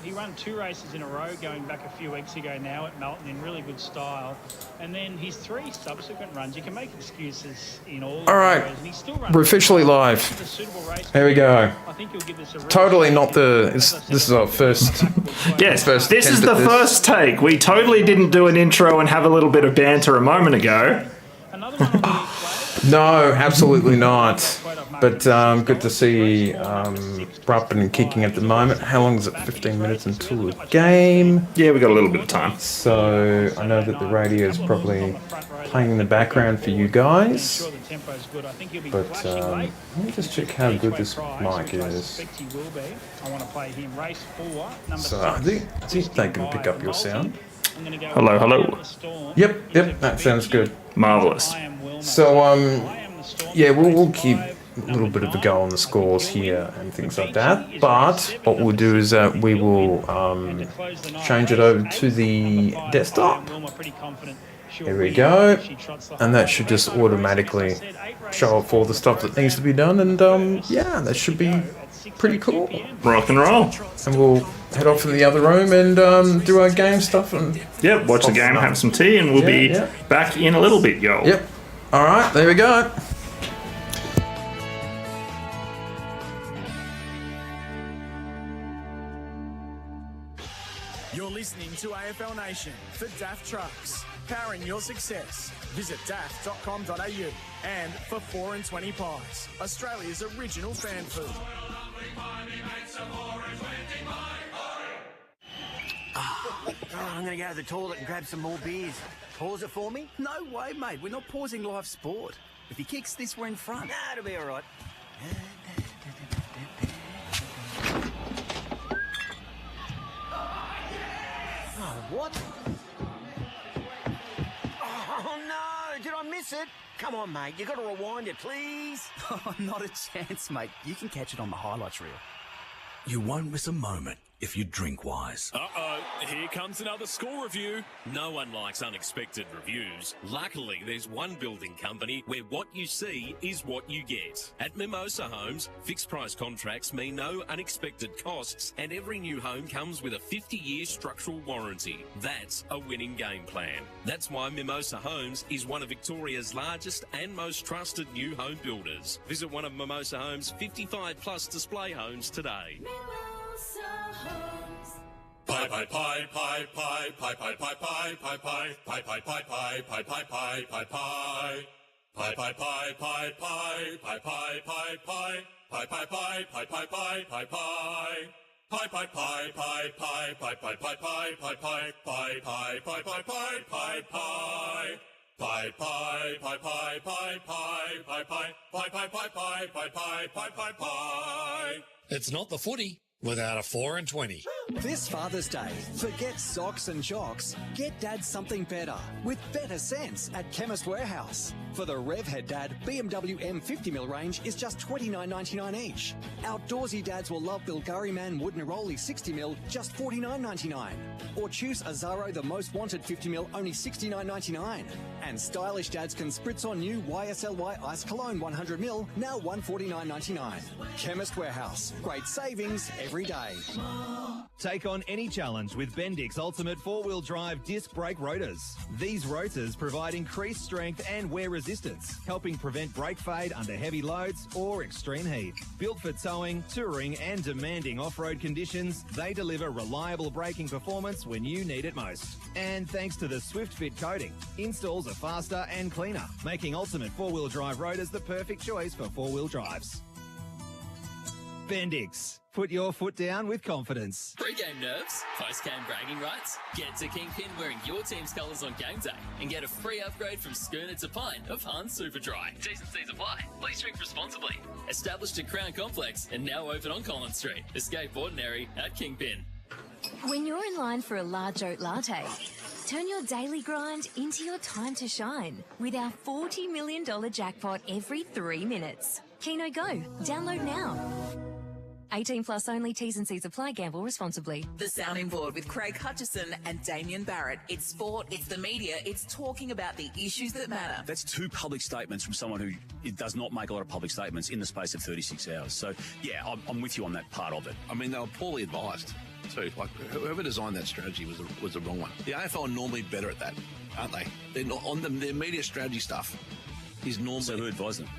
He won 2 races in a row going back a few weeks ago now at Melton in really good style. And then his 3 subsequent runs, you can make excuses in all right, and he's still running. we're officially live. Here we go. I think you'll give this a Totally not the... This is our first... Yes, this is the first take. We totally didn't do an intro and have a little bit of banter a moment ago. No, absolutely not. But good to see up and kicking at the moment. How long is it? 15 minutes until the game. Yeah, we got a little bit of time. So I know that the radio is probably playing in the background for you guys. But let me just check how good this mic is. So I think they can pick up your sound. Hello, hello. Yep, that sounds good. Marvellous. So, yeah, we'll keep a little bit of a go on the scores here and things like that. But what we'll do is we will change it over to the desktop. Here we go. And that should just automatically show up all the stuff that needs to be done. And, yeah, that should be pretty cool. Rock and roll. And we'll head off in the other room and do our game stuff. And yep, watch the game, have some tea, and we'll be back in a little bit, yo. Yep. All right, there we go. You're listening to AFL Nation for DAF Trucks. Powering your success. Visit daft.com.au. And for 4 and 20 pies, Australia's original fan food. I'm going to go to the toilet and grab some more beers. Pause it for me? No way, mate. We're not pausing live sport. If he kicks this, we're in front. Nah, it'll be all right. Oh, what? Oh, no! Did I miss it? Come on, mate. You got to rewind it, please. Oh, not a chance, mate. You can catch it on the highlights reel. You won't miss a moment if you drink wise. Uh-oh, here comes another score review. No one likes unexpected reviews. Luckily, there's one building company where what you see is what you get. At Mimosa Homes, fixed price contracts mean no unexpected costs, and every new home comes with a 50-year structural warranty. That's a winning game plan. That's why Mimosa Homes is one of Victoria's largest and most trusted new home builders. Visit one of Mimosa Homes' 55-plus display homes today. Pie pie pie pie pie pie pie pie pie pie pie pie pie pie pie pie pie pie pie pie. Pie pie pie pie pie pie pie pie pie pie pie pie pie pie pie pie pie. Pie pie pie pie pie pie pie pie pie pie pie pie pie pie pie pie pie pie. Pie pie pie pie pie pie pie pie pie pie pie pie pie pie pie pie pie. It's not the footy without a 4 and 20. This Father's Day, forget socks and jocks. Get Dad something better with better sense at Chemist Warehouse. For the Rev Head Dad, BMW M50mm range is just $29.99 each. Outdoorsy dads will love Bilgari Man Wood Neroli 60mm, just $49.99. Or choose Azaro the Most Wanted 50mm, only $69.99. And stylish dads can spritz on new YSLY Ice Cologne 100ml, now $149.99. Chemist Warehouse, great savings every day. Take on any challenge with Bendix Ultimate 4-wheel drive disc brake rotors. These rotors provide increased strength and wear resistance, helping prevent brake fade under heavy loads or extreme heat. Built for towing, touring and demanding off-road conditions, they deliver reliable braking performance when you need it most. And thanks to the Swift Fit coating, installs are faster and cleaner, making Ultimate 4-wheel drive rotors the perfect choice for 4-wheel drives. Bendix. Put your foot down with confidence. Pre-game nerves? Post-game bragging rights? Get to Kingpin wearing your team's colours on game day and get a free upgrade from schooner to pint of Hans Super Dry. T's and C's apply. Please drink responsibly. Established at Crown Complex and now open on Collins Street. Escape ordinary at Kingpin. When you're in line for a large oat latte, turn your daily grind into your time to shine with our $40 million jackpot every 3 minutes. Keno Go. Download now. 18 plus only. T's and C's apply. Gamble responsibly. The Sounding Board with Craig Hutchison and Damien Barrett. It's sport, it's the media, it's talking about the issues that matter. That's 2 public statements from someone who does not make a lot of public statements in the space of 36 hours. So, yeah, I'm with you on that part of it. I mean, they were poorly advised. too. Like whoever designed that strategy was the wrong one. The AFL are normally better at that, aren't they? They're not on them. Their media strategy stuff is normally. So who advised them?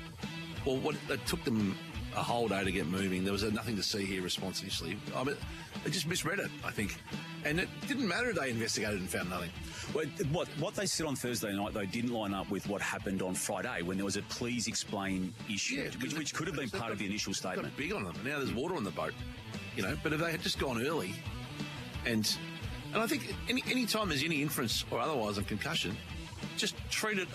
Well, it took them a whole day to get moving. There was nothing to see here responsibly. I mean, they just misread it, I think. And it didn't matter if they investigated and found nothing. Well, what they said on Thursday night, though, didn't line up with what happened on Friday when there was a please explain issue, which could have been part of the initial statement. Got big on them. Now there's water on the boat, you know. But if they had just gone early, and I think any time there's any inference or otherwise on concussion, just treat it,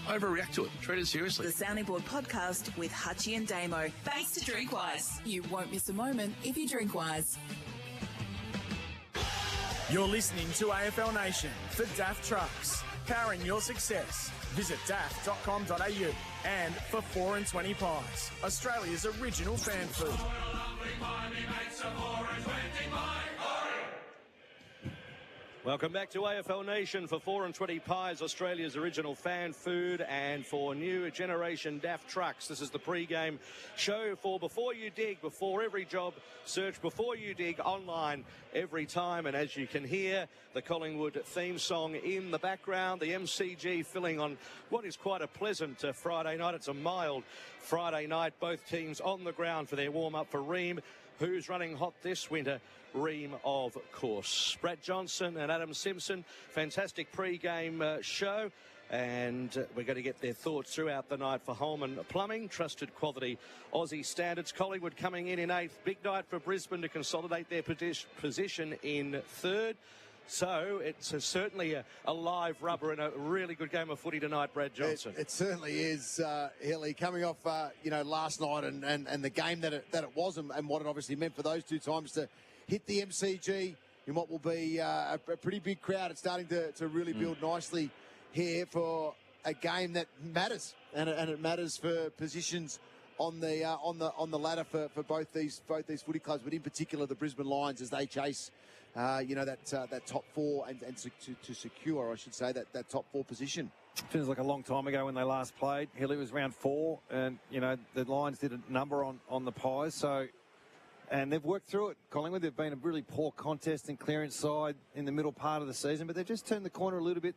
overreact to it, treat it seriously. The Sounding Board podcast with Hutchie and Damo. Thanks to Drinkwise. You won't miss a moment if you drink wise. You're listening to AFL Nation for Daft Trucks. Powering your success. Visit daft.com.au. And for 4 and 20 pies, Australia's original fan food. Welcome back to AFL Nation for 4 and 20 pies, Australia's original fan food, and for new generation Daft Trucks. This is the pre-game show for Before You Dig, before every job. Search Before You Dig online every time. And as you can hear, the Collingwood theme song in the background, the MCG filling on what is quite a pleasant Friday night. It's a mild Friday night. Both teams on the ground for their warm-up for Ream. Who's running hot this winter? Ream, of course. Brad Johnson and Adam Simpson, fantastic pre-game show. And we're going to get their thoughts throughout the night for Holman Plumbing, trusted quality Aussie standards. Collingwood coming in 8th. Big night for Brisbane to consolidate their position in 3rd. So it's certainly a live rubber and a really good game of footy tonight, Brad Johnson. It certainly is, Hilly, coming off, last night and the game that it was and what it obviously meant for those two times to hit the MCG in what will be a pretty big crowd. It's starting to really build nicely here for a game that matters, and it matters for positions on the ladder for both these footy clubs, but in particular the Brisbane Lions as they chase that top 4 and to secure, I should say, that top 4 position. Feels like a long time ago when they last played. Hilly was round 4, and the Lions did a number on the Pies. So, and they've worked through it. Collingwood, they've been a really poor contest and clearance side in the middle part of the season, but they've just turned the corner a little bit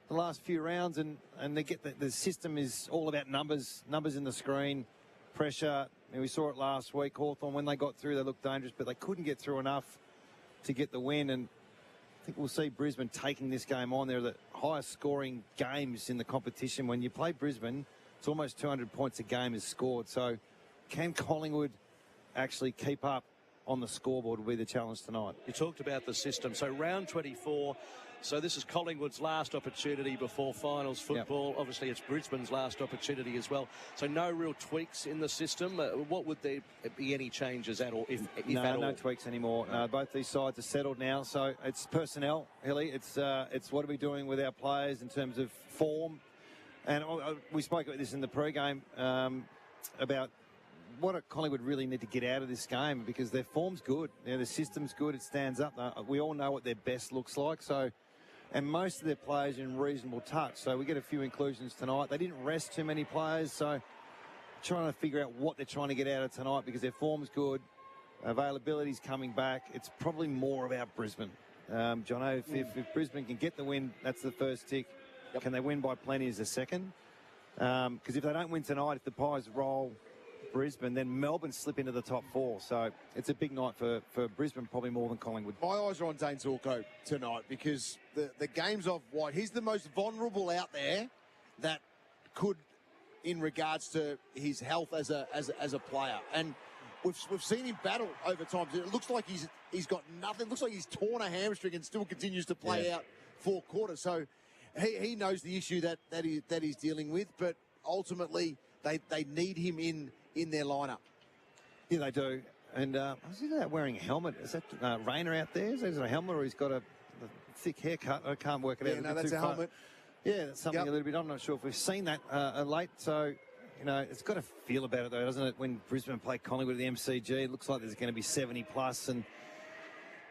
the last few rounds, and they get the system is all about numbers in the screen, pressure. And we saw it last week. Hawthorn, when they got through, they looked dangerous, but they couldn't get through enough to get the win. And I think we'll see Brisbane taking this game on. They're the highest scoring games in the competition. When you play Brisbane, it's almost 200 points a game is scored. So can Collingwood actually keep up on the scoreboard will be the challenge tonight. You talked about the system. So round 24. So this is Collingwood's last opportunity before finals football. Yep. Obviously, it's Brisbane's last opportunity as well. So no real tweaks in the system. What would there be any changes at all, if at all? No tweaks anymore. Both these sides are settled now. So it's personnel, Hilly. It's what are we doing with our players in terms of form. And we spoke about this in the pre-game about what Collingwood really need to get out of this game, because their form's good. The system's good. It stands up. We all know what their best looks like. So, and most of their players are in reasonable touch. So we get a few inclusions tonight. They didn't rest too many players. So trying to figure out what they're trying to get out of tonight, because their form's good. Availability's coming back. It's probably more about Brisbane. Jono, if Brisbane can get the win, that's the first tick. Yep. Can they win by plenty is the second. Because if they don't win tonight, if the Pies roll Brisbane, then Melbourne slip into the top 4. So it's a big night for Brisbane, probably more than Collingwood. My eyes are on Dane Zorko tonight, because the game's off White. He's the most vulnerable out there that could, in regards to his health as a player. And we've seen him battle over time. It looks like he's got nothing. It looks like he's torn a hamstring and still continues to play out 4 quarters. So he knows the issue that he's dealing with, but ultimately they need him in their lineup. Yeah, they do. And I see that wearing a helmet. Is that Rayner out there? Is that a helmet, or he's got a thick haircut? I can't work it out. No, that's a helmet. Yeah, that's something a little bit. I'm not sure if we've seen that late. So, it's got a feel about it, though, doesn't it? When Brisbane play Collingwood at the MCG, it looks like there's going to be 70 plus, and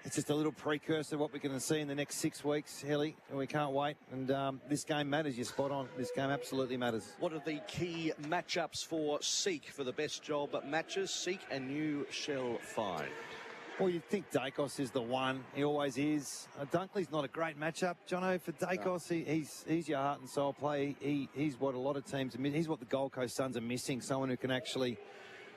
it's just a little precursor of what we're going to see in the next 6 weeks, Helly, and we can't wait. And this game matters. You're spot on. This game absolutely matters. What are the key matchups for Seek for the best job matches? Seek and you shall find. Well, you'd think Dacos is the one. He always is. Dunkley's not a great matchup, Jono, for Dacos. He's your heart and soul play. He's what a lot of teams are missing. He's what the Gold Coast Suns are missing, someone who can actually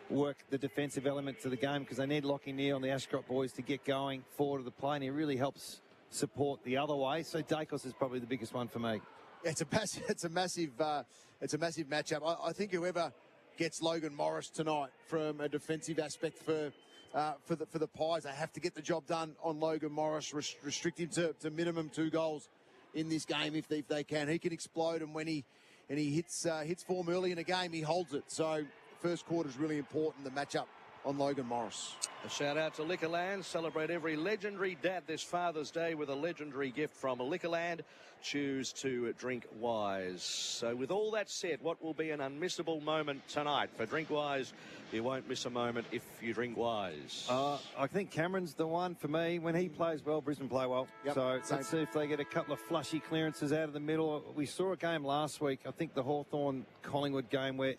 work the defensive element to the game, because they need Lockie Neal and the Ashcroft boys to get going forward of the play, and he really helps support the other way. So Dacos is probably the biggest one for me. It's a massive matchup. I think whoever gets Logan Morris tonight from a defensive aspect for the Pies, they have to get the job done on Logan Morris. Restrict him to minimum 2 goals in this game if they can. He can explode, and when he hits form early in a game, he holds it. So first quarter is really important, the matchup on Logan Morris. A shout out to Liquorland. Celebrate every legendary dad this Father's Day with a legendary gift from Liquorland. Choose to drink wise. So with all that said, what will be an unmissable moment tonight? For Drink Wise, you won't miss a moment if you drink wise. I think Cameron's the one for me. When he plays well, Brisbane play well. Yep, so same. let's see if they get a couple of flushy clearances out of the middle. We saw a game last week, I think the Hawthorn-Collingwood game, where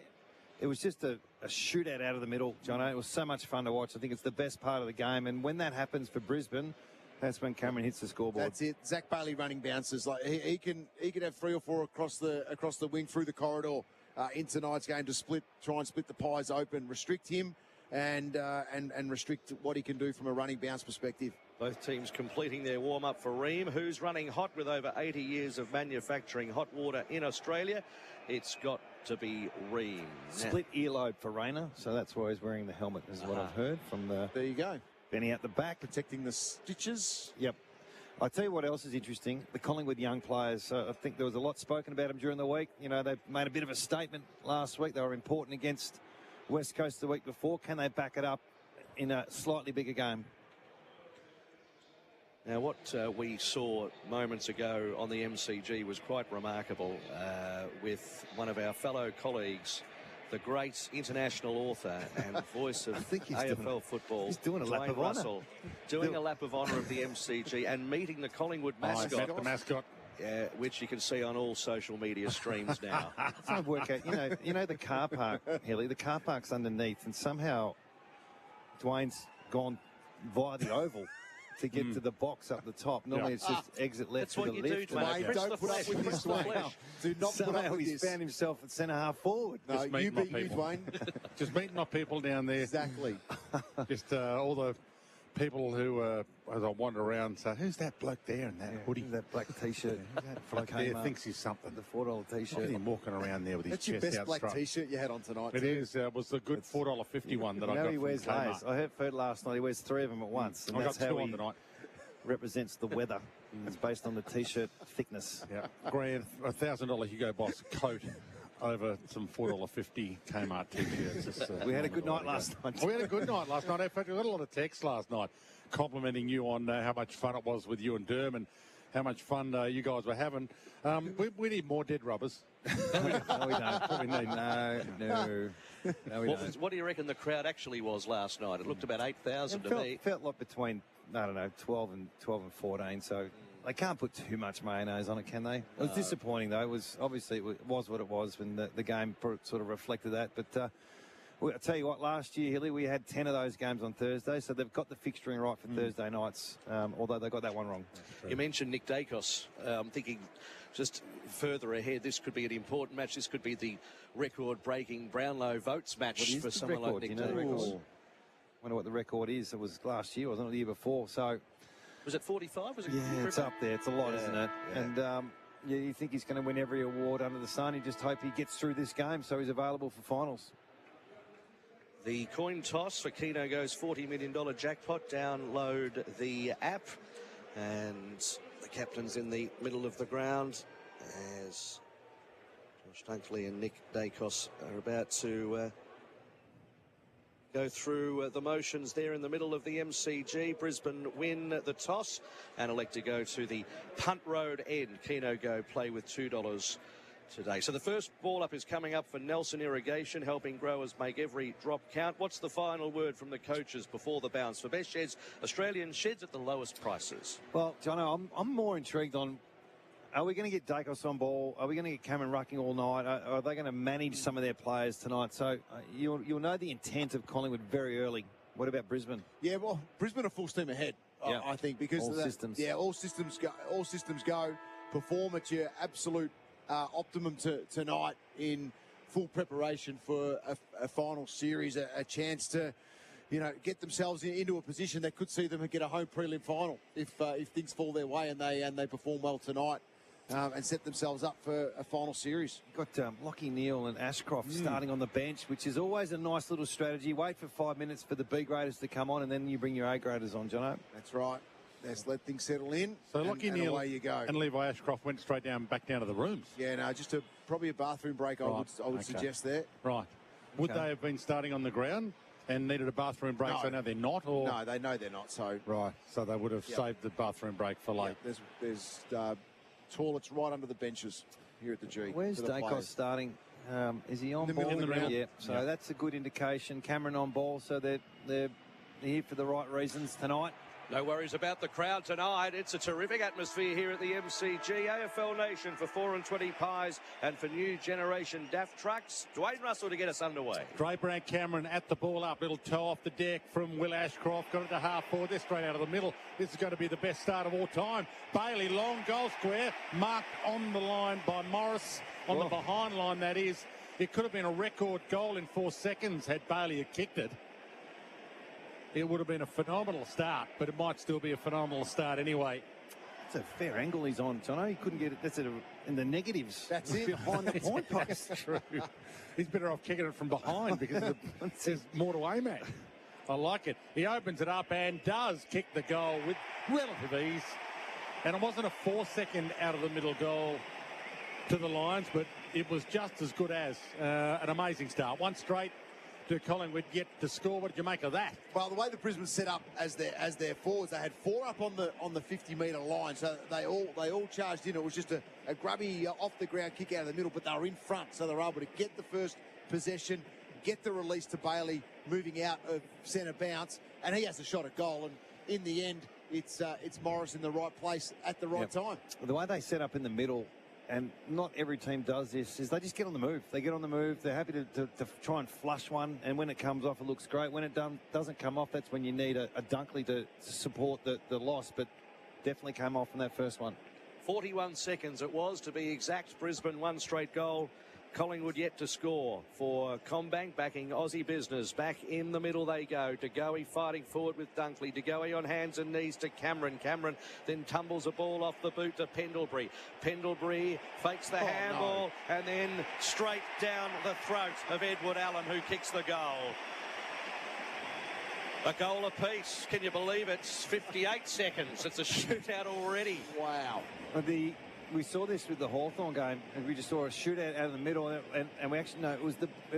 it was just a shootout out of the middle, Jono. It was so much fun to watch. I think it's the best part of the game. And when that happens for Brisbane, that's when Cameron hits the scoreboard. That's it. Zach Bailey running bounces. Like he can have 3 or 4 across the wing through the corridor in tonight's game to try and split the Pies open, restrict him, and restrict what he can do from a running bounce perspective. Both teams completing their warm-up for Ream, who's running hot with over 80 years of manufacturing hot water in Australia. It's got to be Ream. Split earlobe for Rayner, so that's why he's wearing the helmet, is what I've heard from the... There you go. Benny at the back. Protecting the stitches. Yep. I tell you what else is interesting, the Collingwood young players. I think there was a lot spoken about them during the week. You know, they made a bit of a statement last week. They were important against West Coast the week before. Can they back it up in a slightly bigger game? Now, what we saw moments ago on the MCG was quite remarkable with one of our fellow colleagues, the great international author and voice of AFL football, he's doing a lap of Russell, doing a lap of honour of the MCG and meeting the Collingwood mascot. Met the mascot. Which you can see on all social media streams now. It's not work out. You know the car park, Hilly, the car park's underneath, and somehow Dwayne's gone via the oval to get to the box up the top. Normally it's just exit left to the left. That's what you do, Dwayne. Don't put up with this, Dwayne. Do not put up with he's this. found himself at centre half forward. No, you beat you, Dwayne. Just meeting my people down there. Exactly. Just all the people who, as I wander around, say, who's that bloke there in that hoodie? That black T-shirt. That bloke there thinks he's something. The $4 T-shirt. Look at him walking around there with his That's your chest best out black strut. T-shirt you had on tonight. It is. Was the good $4.50 one that I got he from wears Kmart. layers. I heard last night he wears 3 of them at once. And I that's got 2 how on he tonight. represents the weather. It's based on the T-shirt thickness. Yeah, grand $1,000 Hugo Boss coat over some $4.50 Kmart T-shirts. We had a good night last night. We had a good night last night. In fact, we got a lot of texts last night complimenting you on how much fun it was with you and Derm and how much fun you guys were having. We need more dead rubbers. No, we don't. We need. No, we don't. What do you reckon the crowd actually was last night? It looked about 8,000 to me. It felt like between, I don't know, 12 and 14. So they can't put too much mayonnaise on it, can they? It was disappointing, though. It was obviously it was what it was when the game sort of reflected that. But I'll tell you what, last year, Hilly, we had 10 of those games on Thursday, so they've got the fixturing right for Thursday nights, although they got that one wrong. You mentioned Nick Dacos. I'm thinking just further ahead, this could be an important match. This could be the record-breaking Brownlow votes match for someone like Nick Dacos. I wonder what the record is. It was last year, wasn't it, the year before? So was it 45? Was it? Yeah, it's up there. It's a lot, isn't it? Yeah. And you think he's going to win every award under the sun. You just hope he gets through this game so he's available for finals. The coin toss for Keno Go's $40 million jackpot. Download the app. And the captain's in the middle of the ground as Josh Dunkley and Nick Dacos are about to go through the motions there in the middle of the MCG. Brisbane win the toss and elect to go to the punt road end. Keno Go play with $2 today. So the first ball up is coming up for Nelson Irrigation, helping growers make every drop count. What's the final word from the coaches before the bounce? For best sheds, Australian sheds at the lowest prices. Well, Jono, I'm more intrigued on, are we going to get Dacos on ball? Are we going to get Cameron rucking all night? Are they going to manage some of their players tonight? So you'll know the intent of Collingwood very early What about Brisbane? Yeah, well, Brisbane are full steam ahead, Yeah. I think, because All of that. systems. Yeah, all systems go. All systems go. Perform at your absolute optimum tonight in full preparation for a final series, a chance to, get themselves into a position that could see them get a home prelim final if things fall their way and they perform well tonight. And set themselves up for a final series. Got Lockie Neal and Ashcroft starting on the bench, which is always a nice little strategy. Wait for 5 minutes for the B graders to come on, and then you bring your A graders on, Jono. That's right. Let's let things settle in. So Lockie Neal away you go. and Levi Ashcroft went straight back down to the rooms. Yeah, no, just probably a bathroom break. I would suggest there. Right. Would Okay. they have been starting on the ground and needed a bathroom break? No. So now they're not, or No, they know they're not. So right. So they would have Yep. saved the bathroom break for late. there's toilets right under the benches here at the G. Where's for the Dacos players. starting? Is he on In the ball? middle of the ground. Yeah, so Yeah. that's a good indication. Cameron on ball, so they're here for the right reasons tonight. No worries about the crowd tonight. It's a terrific atmosphere here at the MCG. AFL Nation for 4 and 20 pies and for new generation DAF trucks. Dwayne Russell to get us underway. Draper and Cameron at the ball up. Little toe off the deck from Will Ashcroft. Got it to half forward. They're straight out of the middle. This is going to be the best start of all time. Bailey, long goal square. Marked on the line by Morris. On the behind line, that is. It could have been a record goal in 4 seconds had Bailey had kicked it. It would have been a phenomenal start, but it might still be a phenomenal start anyway. It's a fair angle he's on, Jono. He couldn't get it. That's in the negatives. That's it. Behind the point post. That's true. He's better off kicking it from behind because there's more to aim at. I like it. He opens it up and does kick the goal with relative ease. And it wasn't a 4-second out of the middle goal to the Lions, but it was just as good as an amazing start. One straight to Collingwood get the score. What did you make of that? Well, the way the Brisbane set up as their forwards, they had 4 up on the 50-metre line, so they all charged in. It was just a grubby off the ground kick out of the middle, but they were in front, so they were able to get the first possession, get the release to Bailey, moving out of centre bounce, and he has a shot at goal. And in the end, it's Morris in the right place at the right time. The way they set up in the middle, and not every team does this, is they just get on the move. They get on the move. They're happy to try and flush one, and when it comes off, it looks great. When it doesn't come off, that's when you need a Dunkley to support the loss, but definitely came off in that first one. 41 seconds it was, to be exact. Brisbane, one straight goal. Collingwood yet to score for Combank, backing Aussie Business. Back in the middle they go. De Goey fighting forward with Dunkley. De Goey on hands and knees to Cameron. Cameron then tumbles a ball off the boot to Pendlebury. Pendlebury fakes the handball and then straight down the throat of Edward Allen, who kicks the goal. A goal apiece. Can you believe it? It's 58 seconds. It's a shootout already. Wow. We saw this with the Hawthorn game, and we just saw a shootout out of the middle, and we actually know it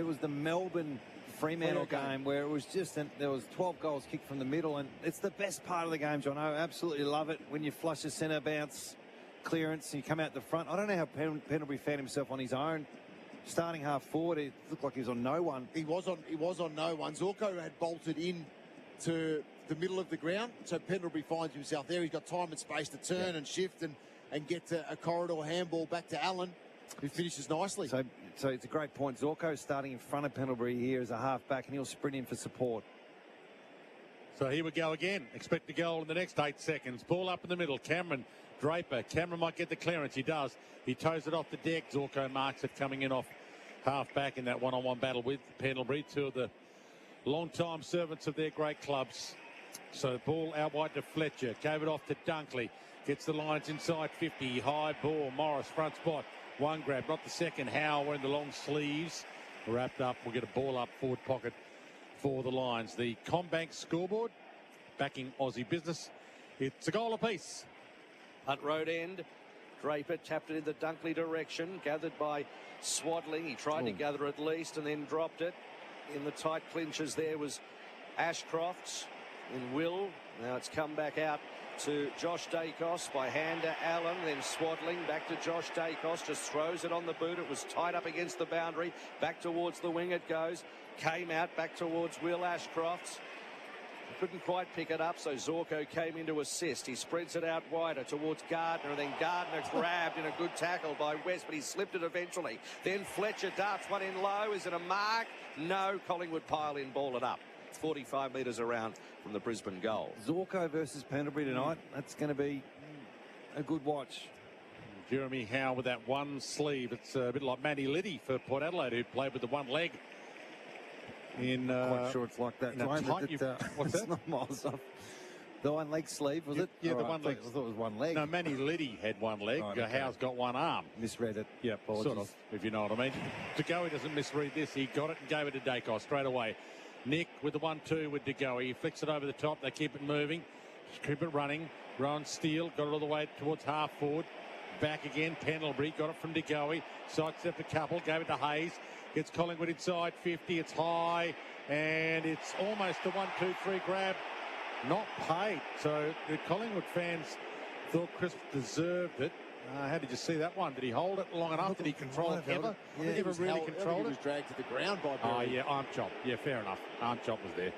was the Melbourne Fremantle game where it was just there was 12 goals kicked from the middle, and it's the best part of the game, John. I absolutely love it when you flush a centre bounce clearance and you come out the front. I don't know how Pendlebury found himself on his own. Starting half forward, it looked like he was on no one. He was on no one. Zorko had bolted in to the middle of the ground, so Pendlebury finds himself there. He's got time and space to turn and shift and get a corridor handball back to Allen, who finishes nicely. So it's a great point. Zorko's starting in front of Pendlebury here as a half-back, and he'll sprint in for support. So here we go again. Expect a goal in the next 8 seconds. Ball up in the middle. Cameron, Draper. Cameron might get the clearance. He does. He toes it off the deck. Zorko marks it coming in off half-back in that one-on-one battle with Pendlebury. Two of the long-time servants of their great clubs. So ball out wide to Fletcher. Gave it off to Dunkley. Gets the Lions inside 50. High ball. Morris front spot. One grab, not the second. Howe wearing the long sleeves. Wrapped up. We'll get a ball up forward pocket for the Lions. The Combank scoreboard backing Aussie Business. It's a goal apiece. Hunt Road end. Draper tapped it in the Dunkley direction. Gathered by Swaddling. He tried to gather at least and then dropped it. In the tight clinches there was Ashcroft and Will. Now it's come back out to Josh Dacos by hand to Allen, then Swaddling back to Josh Dacos, just throws it on the boot. It was tight up against the boundary. Back towards the wing it goes. Came out back towards Will Ashcroft. Couldn't quite pick it up, so Zorko came in to assist. He spreads it out wider towards Gardner, and then Gardner grabbed in a good tackle by West, but he slipped it eventually. Then Fletcher darts one in low. Is it a mark? No. Collingwood pile in, ball it up. 45 metres around from the Brisbane goal. Zorko versus Pendlebury tonight. That's going to be a good watch. Jeremy Howe with that one sleeve. It's a bit like Matty Liddy for Port Adelaide, who played with the one leg. Quite sure it's like that. What's that? Not miles off. The one leg sleeve, was it? Yeah, the one leg. I thought it was one leg. No, Manny Liddy had one leg. Right, okay. Howe's got one arm. Misread it. Yeah, sort of, if you know what I mean. De Goey doesn't misread this. He got it and gave it to Dacos straight away. Nick with the 1-2 with De Goey. He flicks it over the top. They keep it moving. Keep it running. Rowan Steele got it all the way towards half forward. Back again. Pendlebury got it from De Goey. Sidestepped a couple. Gave it to Hayes. Gets Collingwood inside 50. It's high. And it's almost a 1-2-3 grab. Not paid. So the Collingwood fans thought Chris deserved it. How did you see that one? Did he hold it long enough? Did he control it ever? Yeah, Never really controlled it. He was dragged to the ground by Berry. Oh, yeah, arm chop. Yeah, fair enough. Arm chop was there.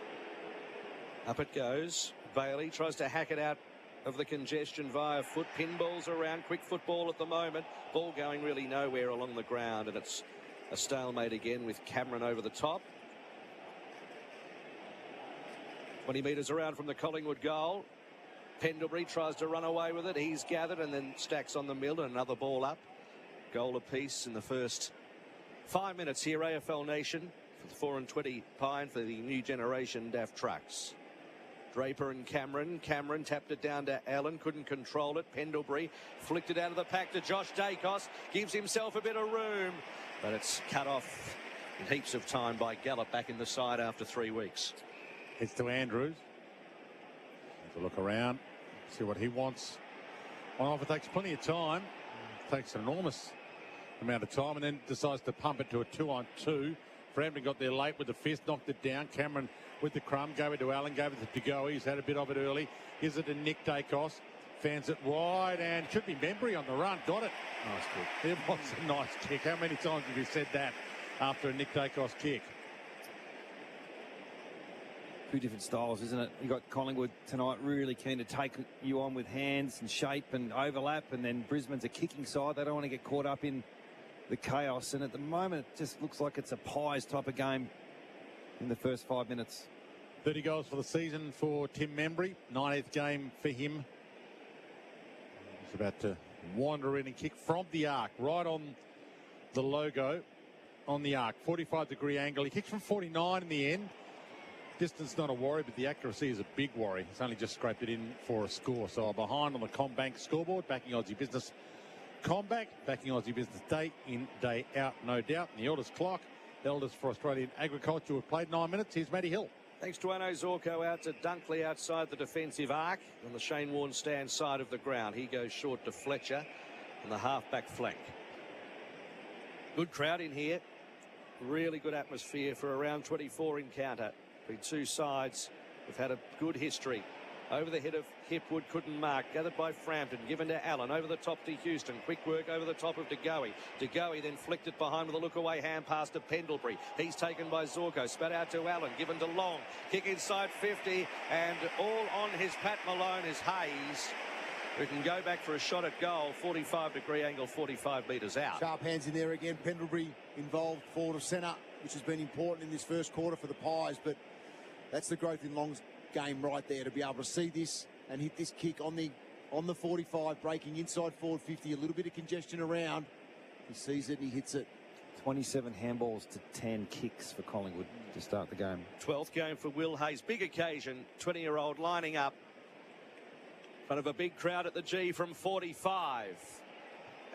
Up it goes. Bailey tries to hack it out of the congestion via foot. Pinballs around. Quick football at the moment. Ball going really nowhere along the ground, and it's a stalemate again with Cameron over the top. 20 metres around from the Collingwood goal. Pendlebury tries to run away with it. He's gathered and then stacks on the mill and another ball up. Goal apiece in the first 5 minutes here, AFL Nation, for the 4 and 20 Pine for the new generation Daft Trucks. Draper and Cameron. Cameron tapped it down to Allen, couldn't control it. Pendlebury flicked it out of the pack to Josh Dacos. Gives himself a bit of room, but it's cut off in heaps of time by Gallup back in the side after 3 weeks. It's to Andrews. Have a look around, see what he wants. On offer takes plenty of time. Takes an enormous amount of time and then decides to pump it to a 2-on-2. Frampton got there late with the fist, knocked it down. Cameron with the crumb, gave it to Allen, gave it to De Goey. He's had a bit of it early. Gives it to Nick Dacos. Fans it wide and should be Membry on the run. Got it. Nice kick. It was a nice kick. How many times have you said that after a Nick Dacos kick? Two different styles, isn't it? You got Collingwood tonight really keen to take you on with hands and shape and overlap, and then Brisbane's a kicking side. They don't want to get caught up in the chaos, and at the moment it just looks like it's a pies type of game in the first 5 minutes. 30 goals for the season for Tim Membry. 90th game for him. He's about to wander in and kick from the arc, right on the logo on the arc. 45-degree angle. He kicks from 49 in the end. Distance not a worry, but the accuracy is a big worry. He's only just scraped it in for a score. So behind on the CommBank scoreboard, backing Aussie business. CommBank, backing Aussie business day in, day out, no doubt. And the elders clock, elders for Australian agriculture, have played 9 minutes. Here's Matty Hill. Thanks to Ano Zorko out to Dunkley outside the defensive arc on the Shane Warne stand side of the ground. He goes short to Fletcher on the half-back flank. Good crowd in here. Really good atmosphere for a round 24 encounter. The two sides have had a good history. Over the head of Hipwood, couldn't mark. Gathered by Frampton, given to Allen. Over the top to Houston. Quick work over the top of De Goey. De Goey then flicked it behind with a look-away hand pass to Pendlebury. He's taken by Zorko. Spat out to Allen. Given to Long. Kick inside 50. And all on his Pat Malone is Hayes, who can go back for a shot at goal. 45-degree angle, 45 metres out. Sharp hands in there again. Pendlebury involved forward of centre, which has been important in this first quarter for the Pies, but that's the growth in Long's game right there, to be able to see this and hit this kick on the 45, breaking inside forward 50, a little bit of congestion around. He sees it and he hits it. 27 handballs to 10 kicks for Collingwood to start the game. 12th game for Will Hayes. Big occasion. 20-year-old lining up in front of a big crowd at the G from 45.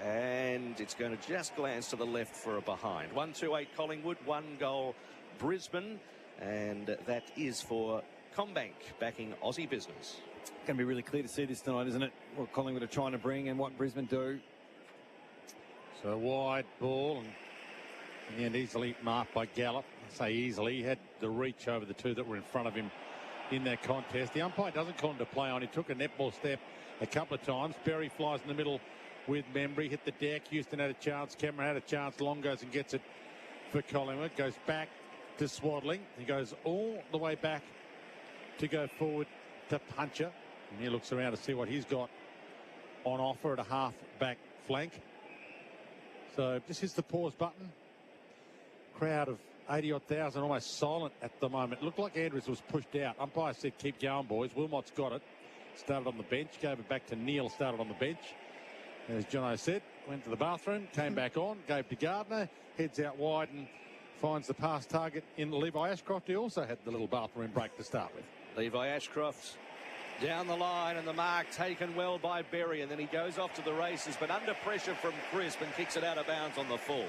And it's going to just glance to the left for a behind. 1-2-8 Collingwood, 1 goal Brisbane. And that is for CommBank, backing Aussie business. It's going to be really clear to see this tonight, isn't it? What Collingwood are trying to bring and what Brisbane do. So wide ball, and in the end easily marked by Gallup. I say easily. He had the reach over the two that were in front of him in that contest. The umpire doesn't call him to play on. He took a netball step a couple of times. Berry flies in the middle with Membry. Hit the deck. Houston had a chance. Cameron had a chance. Long goes and gets it for Collingwood. Goes back to Swaddling. He goes all the way back to go forward to Puncher. And he looks around to see what he's got on offer at a half-back flank. So just hits the pause button. Crowd of 80-odd thousand, almost silent at the moment. Looked like Andrews was pushed out. Umpire said, keep going, boys. Wilmot's got it. Started on the bench, gave it back to Neil, started on the bench. As Jono said, went to the bathroom, came back on, gave to Gardner, heads out wide and finds the pass target in Levi Ashcroft. He also had the little bathroom break to start with. Levi Ashcroft down the line, and the mark taken well by Berry, and then he goes off to the races, but under pressure from Crisp and kicks it out of bounds on the fall.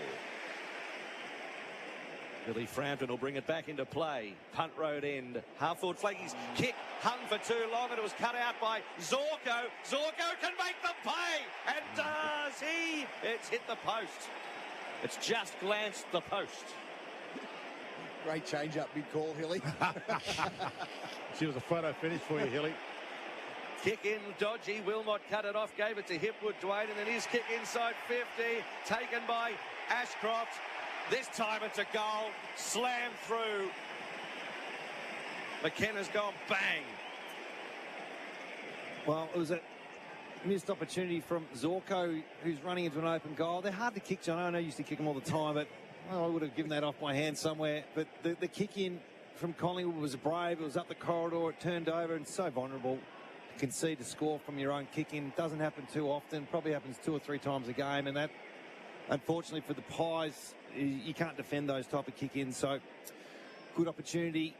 Billy Frampton will bring it back into play. Punt road end. Half-forward flag. His kick hung for too long, and it was cut out by Zorko. Zorko can make the play, and does he? It's hit the post. It's just glanced the post. Great change-up, big call, Hilly. She was a photo finish for you, Hilly. Kick in, dodgy. Wilmot cut it off, gave it to Hipwood, Dwayne, and then his kick inside 50, taken by Ashcroft. This time it's a goal, slammed through. McKenna's gone bang. Well, it was a missed opportunity from Zorko, who's running into an open goal. They're hard to kick, John. I know I used to kick them all the time, but I would have given that off my hand somewhere. But the kick in from Collingwood was brave. It was up the corridor. It turned over, and so vulnerable to concede a score from your own kick in. Doesn't happen too often. Probably happens 2 or 3 times a game, and that, unfortunately for the Pies, you can't defend those type of kick-ins. So good opportunity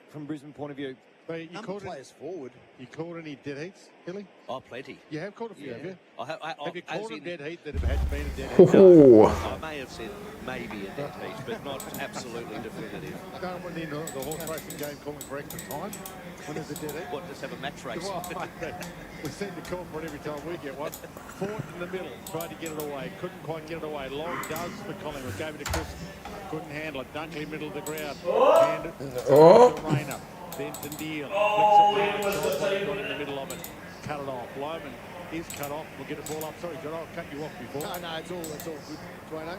from Brisbane point of view. But you called players forward. You called any dead heats, Hilly? Oh, plenty. You have called a few, have you? Have you called a dead heat that had been a dead heat? Oh. I may have said maybe a dead heat, but not absolutely definitive. Don't want in the horse racing game calling for extra time when there's a dead heat. What, just have a match race? Well, we seem to call for it every time we get one. Fought in the middle, tried to get it away, couldn't quite get it away. Long does for Collingwood, gave it to Chris, couldn't handle it. Dunkley, middle of the ground, handed to Rayner. Then to Neil. Got in the middle of it. Cut it off. Loman is cut off. We'll get the ball up. Sorry, John, I'll cut you off before. No, it's all good, Dwayne.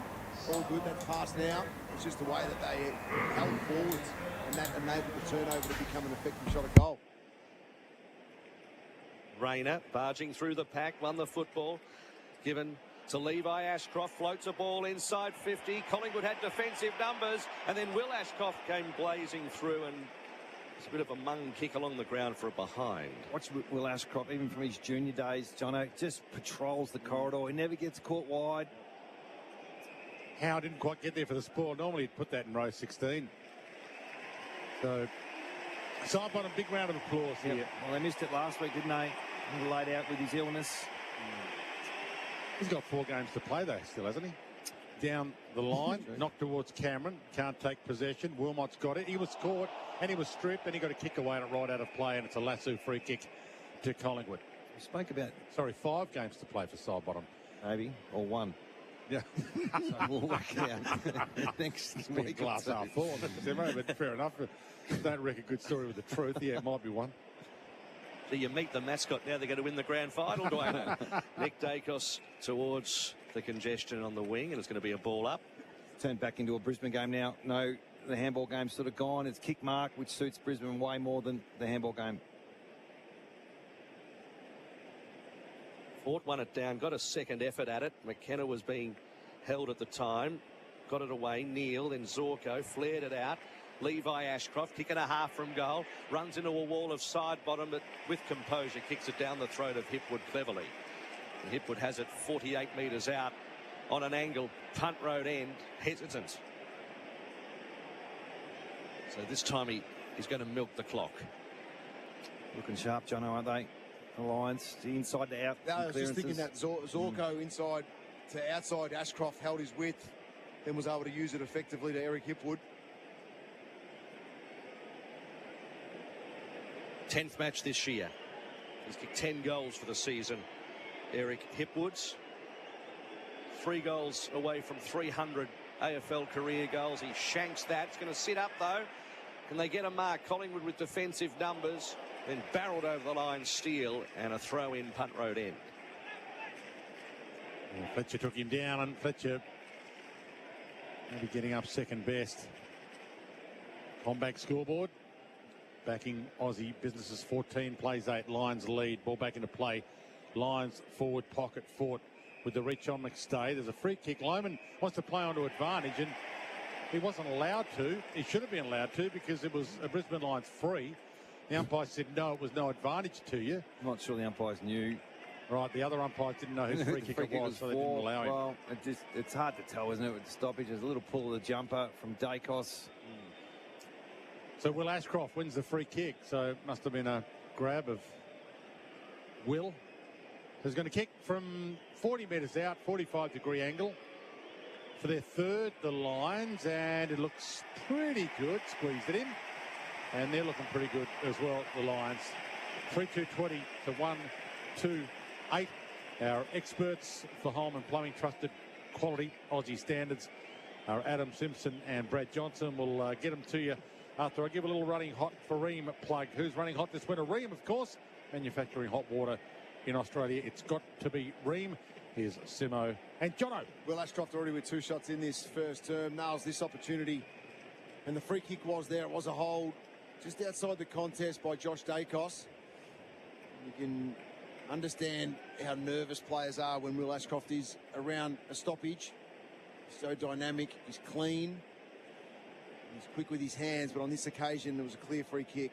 All good. That's past now. It's just the way that they held forwards, and that enabled the turnover to become an effective shot at goal. Rayner barging through the pack, won the football, given to Levi Ashcroft, floats a ball inside 50. Collingwood had defensive numbers, and then Will Ashcroft came blazing through, and it's a bit of a mung kick along the ground for a behind. Watch Will Ashcroft, even from his junior days, Jono, just patrols the corridor. He never gets caught wide. Howe didn't quite get there for the spoil. Normally he'd put that in row 16. So, side bottom, big round of applause here. Well, they missed it last week, didn't they? He was laid out with his illness. He's got 4 games to play though, still, hasn't he? Down the line, knocked towards Cameron, can't take possession. Wilmot's got it. He was caught and he was stripped, and he got a kick away and it right out of play, and it's a lasso free kick to Collingwood. We spoke about... Sorry, 5 games to play for side bottom. Maybe, or 1. Yeah. So we'll work it out next week. Glass half full, but fair enough. Don't wreck a good story with the truth. Yeah, it might be one. Do you meet the mascot now? They're going to win the grand final, do I know? Nick Dacos towards the congestion on the wing, and it's going to be a ball up. Turned back into a Brisbane game now. No, the handball game's sort of gone. It's kick mark, which suits Brisbane way more than the handball game. Fort won it down, got a second effort at it. McKenna was being held at the time. Got it away. Neil, then Zorko, flared it out. Levi Ashcroft, kick and a half from goal. Runs into a wall of side bottom, but with composure kicks it down the throat of Hipwood cleverly. And Hipwood has it 48 metres out on an angle. Punt road end, hesitant. So this time he's going to milk the clock. Looking sharp, Jono, aren't they? The Lions, inside to out. No, I was just thinking that Zorko inside to outside. Ashcroft held his width, then was able to use it effectively to Eric Hipwood. 10th match this year. He's kicked 10 goals for the season. Eric Hipwood's 3 goals away from 300 AFL career goals. He shanks that. It's going to sit up though. Can they get a mark? Collingwood with defensive numbers. Then barreled over the line, Steele, and a throw in punt road end. Well, Fletcher took him down, and Fletcher maybe getting up second best. Combank scoreboard. Backing Aussie Businesses 14, plays 8, Lions lead, ball back into play. Lions forward pocket, Fort with the reach on McStay. There's a free kick. Loman wants to play onto advantage, and He wasn't allowed to. He should have been allowed to because it was a Brisbane Lions free. The umpire said, no, it was no advantage to you. I'm not sure the umpires knew. Right, the other umpires didn't know whose free kick it was, so they didn't allow him. Well, it's hard to tell, isn't it, with the stoppage. There's a little pull of the jumper from Dacos. So Will Ashcroft wins the free kick, so it must have been a grab of Will, who's going to kick from 40 metres out, 45-degree angle. For their third, the Lions, and it looks pretty good. Squeezed it in. And they're looking pretty good as well, the Lions. 3-2-20 to 1-2-8. Our experts for home and plumbing, trusted quality Aussie standards, are Adam Simpson and Brad Johnson. We'll get them to you after I give a little running hot for Ream plug. Who's running hot this winter? Ream, of course, manufacturing hot water in Australia. It's got to be Ream. Here's Simo and Jono. Will Ashcroft already with 2 shots in this first term. Nails this opportunity. And the free kick was there. It was a hold just outside the contest by Josh Dacos. You can understand how nervous players are when Will Ashcroft is around a stoppage. So dynamic. He's clean. He's quick with his hands. But on this occasion, there was a clear free kick.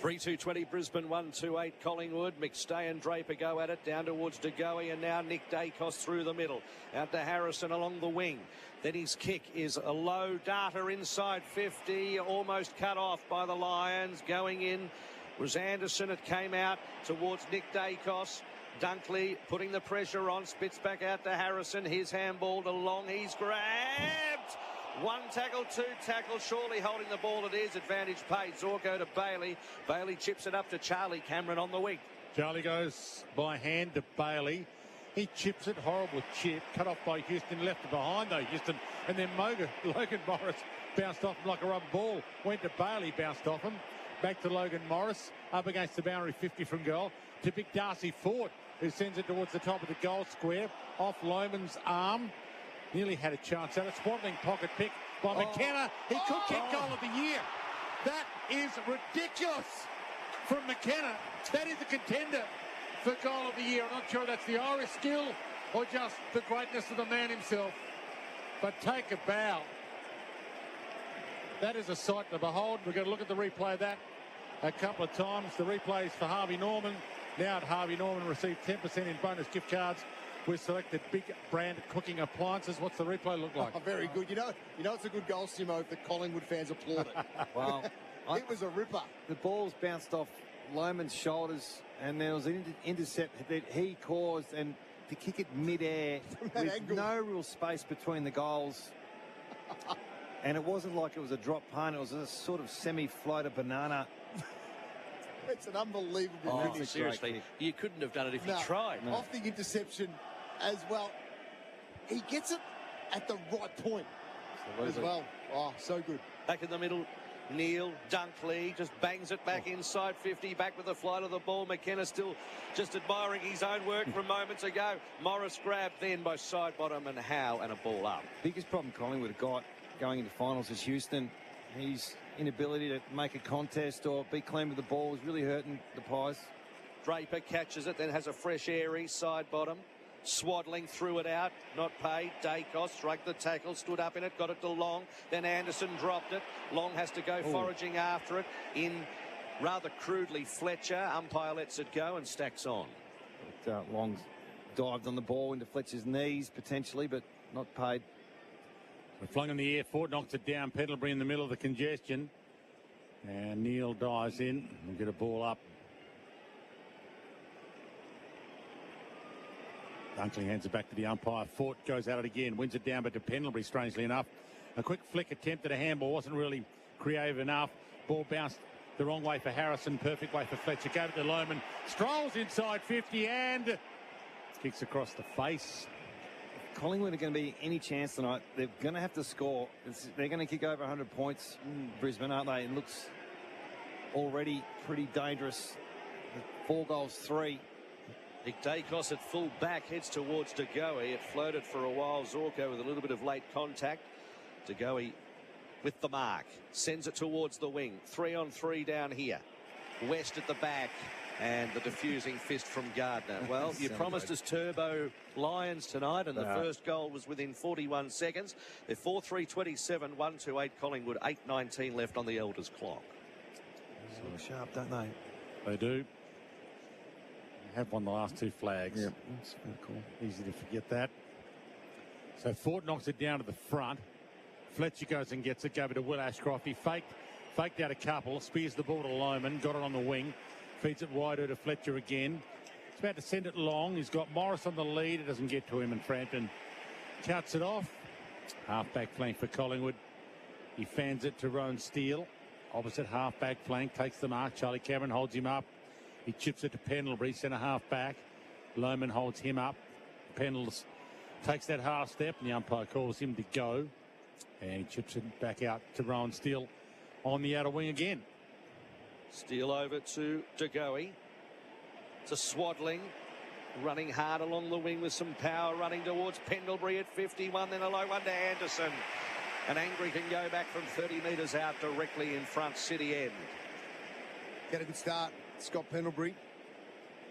3-2-20 Brisbane, 1-2-8 Collingwood. McStay and Draper go at it down towards De Goey, and now Nick Dacos through the middle. Out to Harrison along the wing. Then his kick is a low darter inside 50, almost cut off by the Lions. Going in was Anderson. It came out towards Nick Dacos. Dunkley putting the pressure on, spits back out to Harrison. His handball to Long. He's grabbed. 1 tackle, 2 tackles, surely holding the ball at his advantage paid. Zorko to Bailey. Bailey chips it up to Charlie Cameron on the wing. Charlie goes by hand to Bailey. He chips it, horrible chip, cut off by Houston, left it behind though, Houston. And then Logan Morris bounced off him like a rubber ball. Went to Bailey, bounced off him. Back to Logan Morris, up against the boundary, 50 from goal. To Big Darcy Ford, who sends it towards the top of the goal square. Off Loman's arm. Nearly had a chance at it. Swaddling pocket pick by McKenna. He could kick goal of the year. That is ridiculous from McKenna. That is a contender for goal of the year. I'm not sure that's the Irish skill or just the greatness of the man himself. But take a bow. That is a sight to behold. We're going to look at the replay of that a couple of times. The replays for Harvey Norman. Now at Harvey Norman received 10% in bonus gift cards. We've selected big brand cooking appliances. What's the replay look like? Oh, very good. You know it's a good goal, Simo, if the Collingwood fans applaud it. Well, it was a ripper. The ball's bounced off Loman's shoulders, and there was an intercept that he caused, and to kick it mid-air with angle. No real space between the goals. And it wasn't like it was a drop punt. It was a sort of semi-floater banana. It's an unbelievable finish. Seriously, you couldn't have done it if you tried. Off the interception as well. He gets it at the right point as well. Oh, so good. Back in the middle, Neil Dunkley just bangs it back inside 50, back with the flight of the ball. McKenna still just admiring his own work from moments ago. Morris grabbed then by side bottom and Howe, and a ball up. Biggest problem Collingwood have got going into finals is Houston. His inability to make a contest or be clean with the ball is really hurting the Pies. Draper catches it, then has a fresh airy side bottom. Swaddling threw it out, not paid. Dacos shrugged the tackle, stood up in it, got it to Long. Then Anderson dropped it. Long has to go foraging after it. In rather crudely Fletcher. Umpire lets it go and stacks on. Long's dived on the ball into Fletcher's knees potentially, but not paid. Flung in the air, Ford knocks it down. Pendlebury in the middle of the congestion. And Neil dives in. We'll get a ball up. Dunkley hands it back to the umpire. Fort goes at it again. Wins it down, but to Pendlebury, strangely enough. A quick flick attempt at a handball. Wasn't really creative enough. Ball bounced the wrong way for Harrison. Perfect way for Fletcher. Gave it to Lohman. Strolls inside 50 and kicks across the face. Collingwood are going to be any chance tonight. They're going to have to score. They're going to kick over 100 points, Brisbane, aren't they? It looks already pretty dangerous. 4 goals, 3. Nick Dacos at full back heads towards De Goey. It floated for a while. Zorko with a little bit of late contact. De Goey with the mark. Sends it towards the wing. 3-on-3 down here. West at the back. And the diffusing fist from Gardner. Well, you promised us Turbo Lions tonight, and the first goal was within 41 seconds. They're 4-3-27, 1-2-8 Collingwood, 8:19 left on the Elders clock. Sort of sharp, don't they? They do. They have won the last 2 flags. Yep, that's very cool. Easy to forget that. So Fort knocks it down to the front. Fletcher goes and gets it, over to Will Ashcroft. He faked out a couple, spears the ball to Lohman, got it on the wing, feeds it wider to Fletcher again. He's about to send it long. He's got Morris on the lead. It doesn't get to him, and Frampton cuts it off. Half-back flank for Collingwood. He fans it to Rowan Steele. Opposite half-back flank, takes the mark. Charlie Cameron holds him up. He chips it to Pendlebury, centre half-back. Lohman holds him up. Pendles takes that half step, and the umpire calls him to go. And he chips it back out to Rowan Steele on the outer wing again. Steele over to DeGoey. To Swadling. Running hard along the wing with some power, running towards Pendlebury at 51. Then a low one to Anderson. And Angry can go back from 30 metres out directly in front, City end. Get a good start, Scott Pendlebury.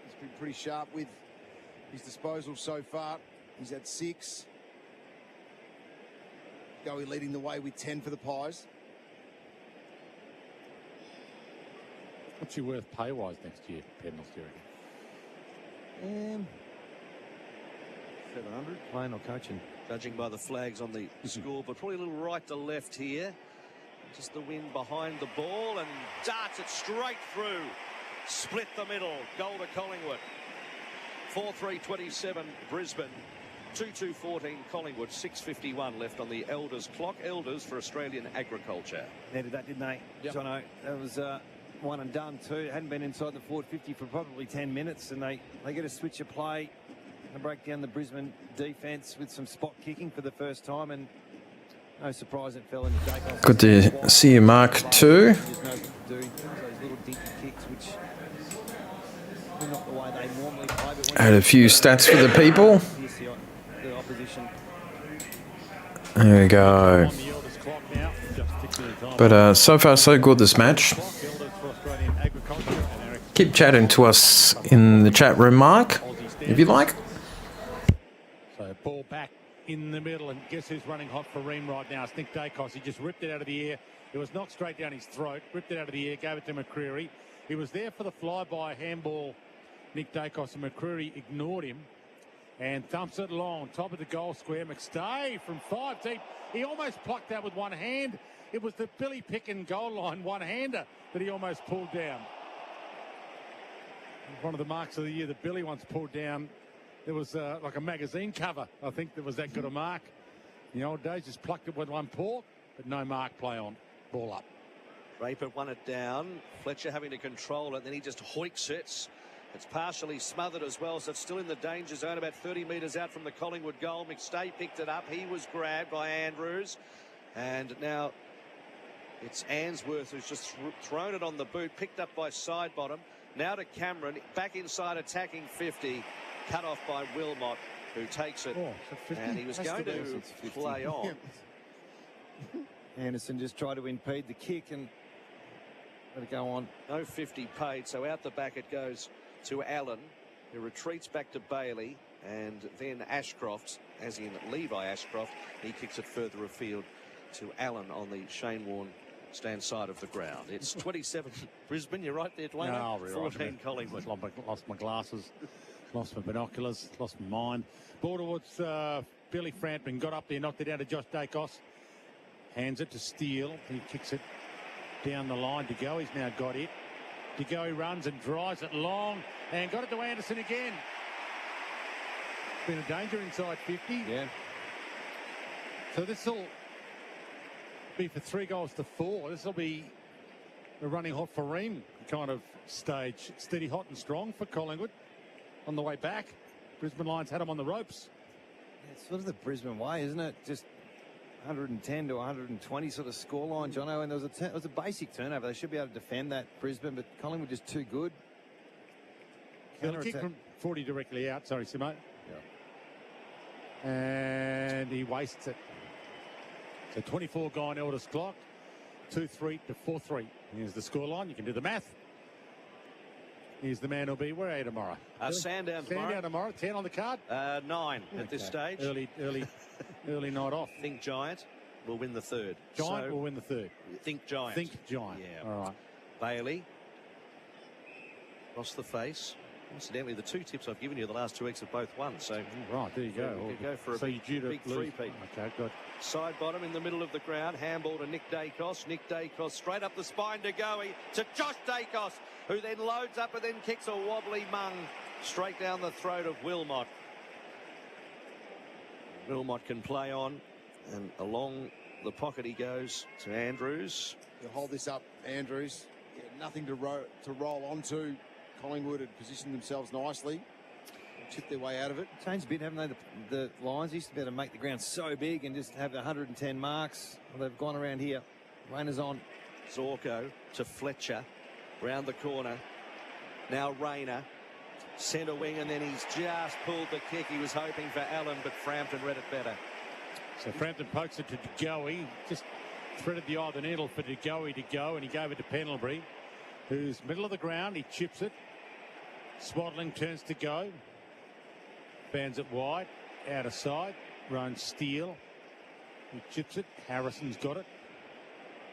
He's been pretty sharp with his disposal so far. He's had 6. Goey leading the way with 10 for the Pies. What's he worth pay-wise next year, Pendles, do you reckon? 700, playing or coaching. Judging by the flags on the score, but probably a little right to left here. Just the wind behind the ball and darts it straight through. Split the middle. Goal to Collingwood. 4-3-27 Brisbane. 2-2-14 Collingwood. 6:51 left on the Elders clock. Elders for Australian Agriculture. They did that, didn't they, Jono? That was one and done too. It hadn't been inside the forward 50 for probably 10 minutes, and they get a switch of play. They break down the Brisbane defence with some spot kicking for the first time, and no surprise it fell into Dacos. Good to see you, Mark, too. Those little dinky kicks, which are not the way they normally play. But Add a few stats for the people. The opposition. There we go. But so far so good this match. Keep chatting to us in the chat room, Mark, if you like. So ball back in the middle, and guess who's running hot for Ream right now? It's Nick Dacos. He just ripped it out of the air. It was knocked straight down his throat, ripped it out of the air, gave it to McCreery. He was there for the flyby handball, Nick Dacos, and McCreery ignored him and thumps it long, top of the goal square. McStay from 5 deep. He almost plucked that with one hand. It was the Billy Picken goal line one-hander that he almost pulled down. One of the marks of the year that Billy once pulled down, it was like a magazine cover. I think there was that good a mark. In the old days, just plucked it with one paw, but no mark play on. Ball up. Draper won it down. Fletcher having to control it, then he just hoiks it. It's partially smothered as well, so it's still in the danger zone, about 30 metres out from the Collingwood goal. McStay picked it up. He was grabbed by Andrews. And now it's Answorth who's just thrown it on the boot, picked up by Sidebottom. Now to Cameron, back inside attacking 50, cut off by Wilmot, who takes it. And he was going to play on. Anderson just tried to impede the kick and let it go on. No 50 paid, so out the back it goes to Allen, who retreats back to Bailey, and then Ashcroft, as in Levi Ashcroft. He kicks it further afield to Allen on the Shane Warne stand side of the ground. It's 27 Brisbane. You're right there, Dwayne. No, 14 Collingwood. Lost my glasses, lost my binoculars, lost my mind. Ball towards Billy Frampton. Got up there, knocked it down to Josh Dacos. Hands it to Steele. He kicks it down the line. DeGoey's now got it. DeGoey runs and drives it long and got it to Anderson again. Been a danger inside 50. Yeah. So this will be for 3-4. This will be a running hot for Ream kind of stage. Steady hot and strong for Collingwood on the way back. Brisbane Lions had them on the ropes. It's sort of the Brisbane way, isn't it? Just 110 to 120 sort of scoreline, Jono, and there was a basic turnover. They should be able to defend that, Brisbane, but Collingwood just too good. Got a kick from 40 directly out. Sorry, Simo. Yeah. And he wastes it. So 24 gone, Elders clock. 2-3 to 4-3. Here's the scoreline. You can do the math. is the man who'll be. Where are you tomorrow? Sandown tomorrow. Sandown tomorrow. 10 on the card. 9 at this stage. Early night off. Think Giant will win the third. Giant will win the third. Think Giant. Think Giant. Yeah. All right. Bailey. Across the face. Incidentally, the 2 tips I've given you the last 2 weeks have both won. So right, there you go. We could go for a so big, you're due to big lose. three-peat. Okay, good. Side bottom in the middle of the ground. Handball to Nick Dacos. Nick Dacos straight up the spine to Goey. To Josh Dacos, who then loads up and then kicks a wobbly mung straight down the throat of Wilmot. Wilmot can play on, and along the pocket he goes to Andrews. You hold this up, Andrews. Yeah, nothing to roll onto. Collingwood had positioned themselves nicely. Chipped their way out of it. Changed a bit, haven't they? The Lions used to be able to make the ground so big and just have 110 marks. Well, they've gone around here. Rayner's on. Zorko to Fletcher. Round the corner. Now Rayner. Centre wing, and then he's just pulled the kick. He was hoping for Allen, but Frampton read it better. So Frampton pokes it to De Goey. Just threaded the eye of the needle for De Goey to go, and he gave it to Pendlebury, who's middle of the ground. He chips it. Swaddling turns to go. Bands it wide. Out of side. Roan Steele. He chips it. Harrison's got it.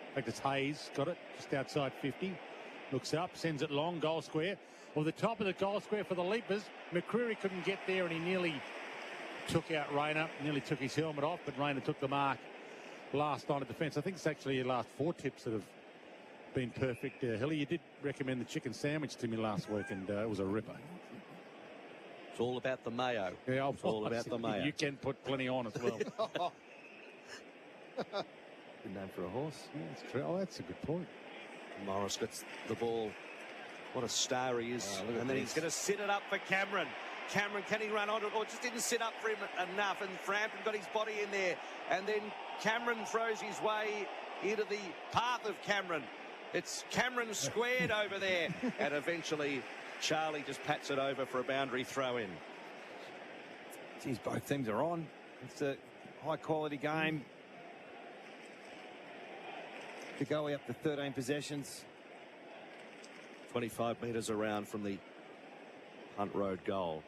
In fact, it's Hayes got it. Just outside 50. Looks up. Sends it long. Goal square. Well, the top of the goal square for the Leapers. McCreary couldn't get there, and he nearly took out Rayner. Nearly took his helmet off, but Rayner took the mark last line of defence. I think it's actually your last 4 tips that have been perfect. Hilly, you did recommend the chicken sandwich to me last week, and it was a ripper. It's all about the mayo. Yeah, it's all about the mayo. You can put plenty on as well. Good name for a horse. Yeah, that's true. Oh, that's a good point. Morris gets the ball. What a star he is. And then he's going to sit it up for Cameron. Cameron, can he run on it, or just didn't sit up for him enough? And Frampton got his body in there. And then Cameron throws his way into the path of Cameron. It's Cameron squared over there. And eventually Charlie just pats it over for a boundary throw in. Geez, both teams are on. It's a high-quality game. To go up to 13 possessions. 25 metres around from the Hunt Road goal.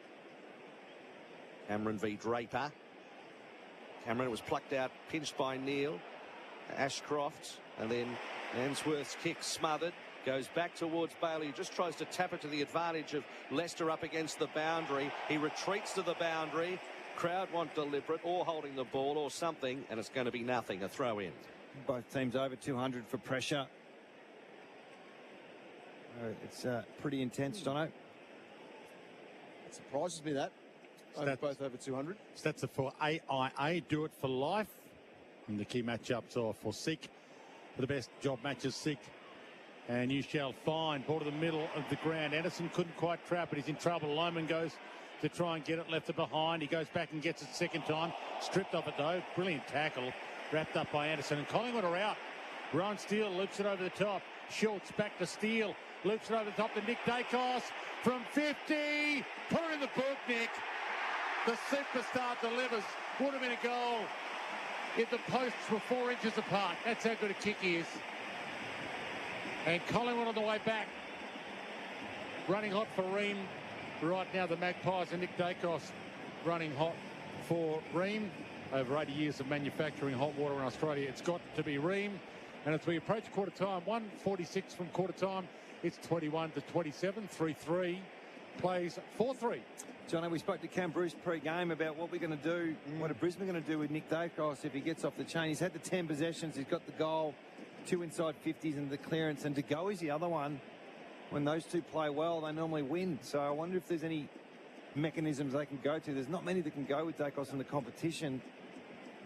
Cameron v Draper. Cameron was plucked out, pinched by Neal. Ashcroft, and then Answorth's kick smothered. Goes back towards Bailey, who just tries to tap it to the advantage of Leicester up against the boundary. He retreats to the boundary. Crowd want deliberate or holding the ball or something, and it's going to be nothing, a throw in. Both teams over 200 for pressure. It's pretty intense, Jono. It surprises me that. Both over 200. Stats are for AIA. Do it for life. And the key matchups are for Seek. For the best job matches, Seek. And you shall find. Ball to the middle of the ground. Anderson couldn't quite trap it. He's in trouble. Loman goes to try and get it, left it behind. He goes back and gets it second time. Stripped off it though. Brilliant tackle. Wrapped up by Anderson. And Collingwood are out. Rowan Steele loops it over the top. Schultz back to Steele. Loops it over the top to Nick Dacos from 50. Put it in the book, Nick. The superstar delivers. Would have been a goal if the posts were 4 inches apart. That's how good a kick he is. And Collingwood on the way back. Running hot for Ream. Right now the Magpies and Nick Dacos running hot for Ream. Over 80 years of manufacturing hot water in Australia. It's got to be Ream. And as we approach quarter time, 1:46 from quarter time, it's 21 to 27. 3-3 plays 4-3. Jono, we spoke to Cam Bruce pre-game about what we're going to do, what are Brisbane going to do with Nick Dacos if he gets off the chain. He's had the 10 possessions, he's got the goal, 2 inside 50s and the clearance, and to go is the other one. When those two play well, they normally win. So I wonder if there's any mechanisms they can go to. There's not many that can go with Dacos in the competition.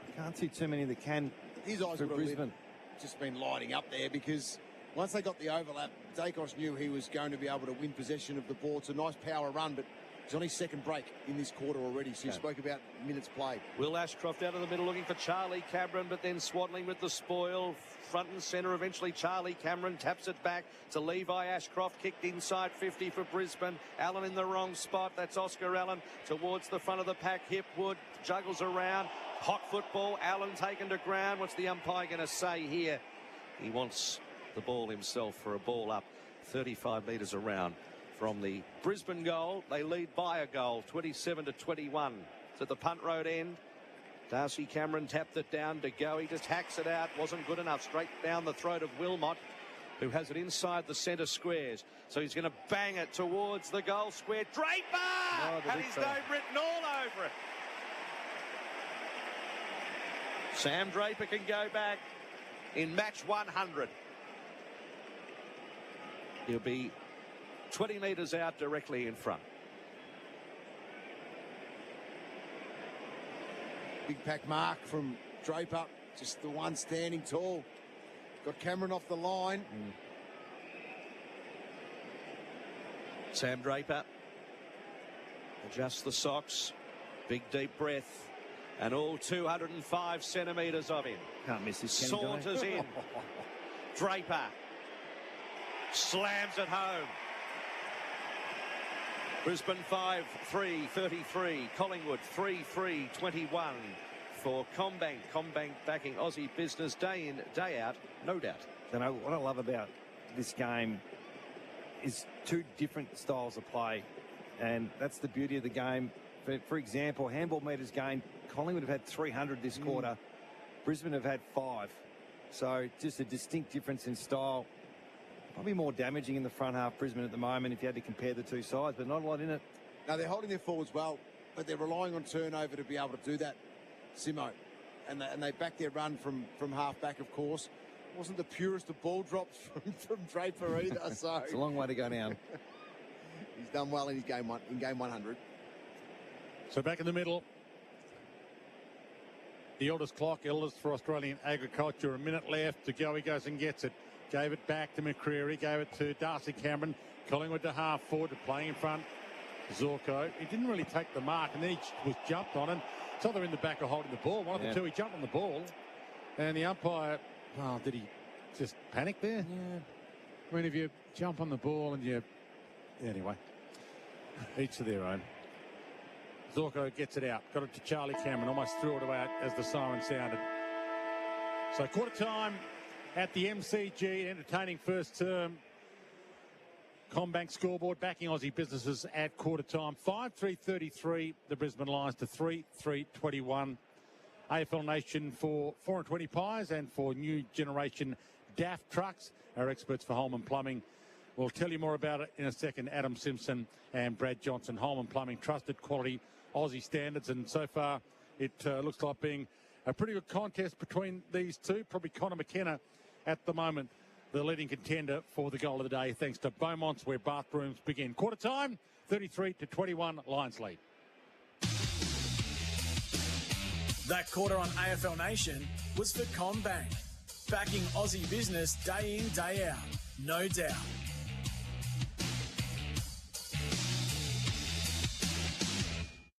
I can't see too many that can. His eyes for would Brisbane. have just been lighting up there, because once they got the overlap, Dacos knew he was going to be able to win possession of the ball. It's a nice power run, but he's on his second break in this quarter already. So you spoke about minutes played. Will Ashcroft out of the middle looking for Charlie Cameron, but then Swaddling with the spoil. Front and centre, eventually Charlie Cameron taps it back to Levi Ashcroft, kicked inside 50 for Brisbane. Allen in the wrong spot. That's Oscar Allen towards the front of the pack. Hipwood juggles around. Hot football. Allen taken to ground. What's the umpire going to say here? He wants the ball himself for a ball up 35 metres around. from the Brisbane goal. They lead by a goal, 27-21. It's at the punt road end. Darcy Cameron tapped it down to go. He just hacks it out. Wasn't good enough. Straight down the throat of Wilmot, who has it inside the centre squares. So he's going to bang it towards the goal square. Draper! Had his name written all over it. Sam Draper can go back in match 100. He'll be 20 metres out directly in front. Big pack mark from Draper, just the one standing tall. Got Cameron off the line. Sam Draper adjusts the socks, big deep breath, and all 205 centimetres of him. Can't miss this. Saunters in. Draper slams it home. Brisbane 5-3-33. Collingwood 3-3-21 for Combank. Combank backing Aussie business day in, day out, no doubt. You know, what I love about this game is two different styles of play, and that's the beauty of the game. For example, handball metres gained, Collingwood have had 300 this quarter. Brisbane have had 5. So just a distinct difference in style. Probably more damaging in the front half, Brisbane at the moment, if you had to compare the two sides, but not a lot in it. Now, they're holding their forwards well, but they're relying on turnover to be able to do that, Simo. And they back their run from half-back, of course. Wasn't the purest of ball drops from Draper either, so... It's a long way to go down. He's done well in his game 100. So back in the middle. The eldest clock, eldest for Australian agriculture. A minute left to go. He goes and gets it. Gave it back to McCreary. Gave it to Darcy Cameron. Collingwood to half forward to play in front. Zorko. He didn't really take the mark, and then he was jumped on. And it's either in the back or holding the ball. One of the two, he jumped on the ball. And the umpire, well, did he just panic there? Yeah. I mean, if you jump on the ball and you... Anyway, each to their own. Zorko gets it out. Got it to Charlie Cameron. Almost threw it out as the siren sounded. So quarter time at the MCG. Entertaining first term. Combank scoreboard backing Aussie businesses at quarter time. 5-3-33. The Brisbane Lions to 3-3-21. AFL Nation for 4 and 20 pies and for new generation DAF trucks. Our experts for Holman Plumbing. We'll tell you more about it in a second. Adam Simpson and Brad Johnson. Holman Plumbing, trusted quality Aussie standards, and so far it looks like being a pretty good contest between these two. Probably Connor McKenna at the moment, the leading contender for the goal of the day, thanks to Beaumont's, where bathrooms begin. Quarter time, 33-21, Lions lead. That quarter on AFL Nation was for Combank, backing Aussie business day in, day out, no doubt.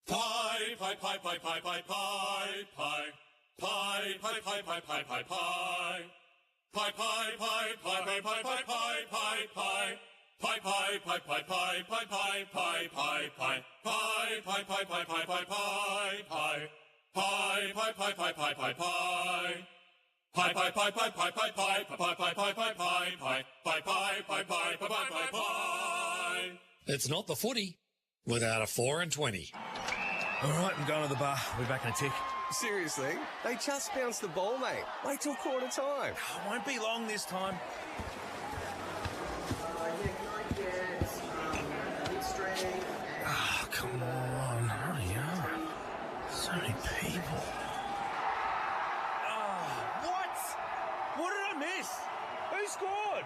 Pie, pie, pie, pie, pie, pie, pie. Pie, pie, pie, pie, pie, pie, pie. Pie, pie, pie, pie, pie, pie, pie, pie, pie. Pie, pie, pie, pie, pie, pie, pie, pie, pie, pie. Pie, pie, pie, pie, pie, pie, pie, pie. Pie, pie, pie, pie, pie, pie, pie. Pie, pie, pie, pie, pie, pie, pie, pie, pie, pie, pie, pie, pie. Pie, pie, pie, pie, pie, pie, pie. It's not the footy without a 4 and 20. All right, I'm going to the bar. We'll be back in a tick. Seriously? They just bounced the ball, mate. Wait till quarter time. Won't be long this time. Oh, come on. Hurry up. So many people. What? What did I miss? Who scored?